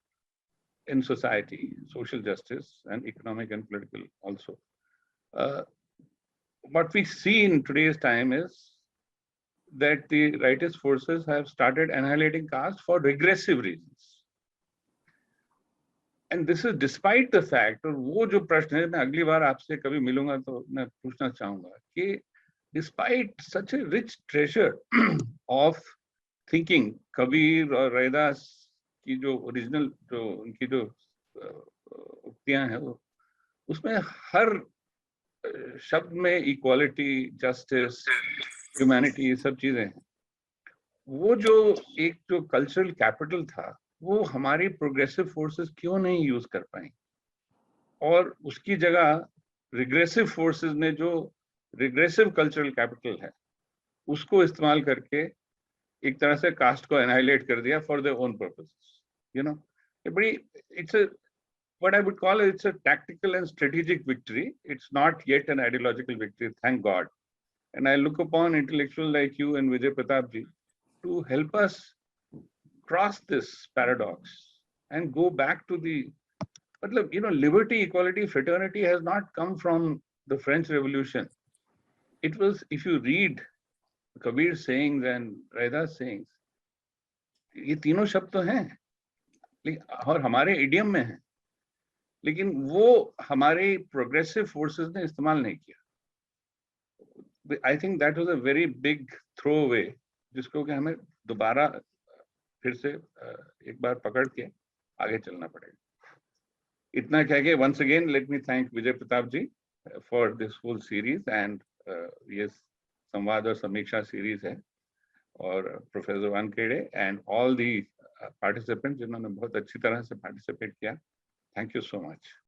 J: in society, social justice and economic and political also, what we see in today's time is that the rightist forces have started annihilating caste for regressive reasons. And this is despite the fact, और वो जो प्रश्न है, मैं अगली बार आपसे कभी मिलूंगा तो मैं पूछना चाहूंगा कि despite such a rich treasure of thinking, Kabir और रैदास की जो ओरिजिनल जो उनकी जो उक्तियां हैं, उसमें हर शब्द में इक्वालिटी, जस्टिस, ह्यूमैनिटी, ये सब चीजें हैं. वो जो एक जो कल्चरल कैपिटल था, वो हमारी प्रोग्रेसिव फोर्सेस क्यों नहीं यूज कर पाई, और उसकी जगह रिग्रेसिव फोर्सेस ने जो रिग्रेसिव कल्चरल कैपिटल है उसको इस्तेमाल करके एक तरह से कास्ट को एनाइलेट कर दिया for their own purposes. You know, बड़ी it's a what I would call it's a tactical and strategic victory. It's not yet an ideological victory, thank God. And I look upon intellectuals like you and Vijay Pratap ji to help us cross this paradox and go back to the, you know, liberty, equality, fraternity has not come from the French Revolution. It was, if you read Kabir's sayings and Raida's sayings, ये तीनों शब्द तो हैं और हमारे idiom में हैं, लेकिन वो हमारे प्रोग्रेसिव फोर्सेस ने इस्तेमाल नहीं किया. I think that was a very big throwaway, जिसको कि हमें दोबारा फिर से एक बार पकड़ के आगे चलना पड़ेगा. इतना कह के once again let me thank Vijay Pratap ji for this whole series, and yes, संवाद और समीक्षा series है, और Professor Wankhede and all the participants जिन्होंने बहुत अच्छी तरह से participate किया. Thank you so much.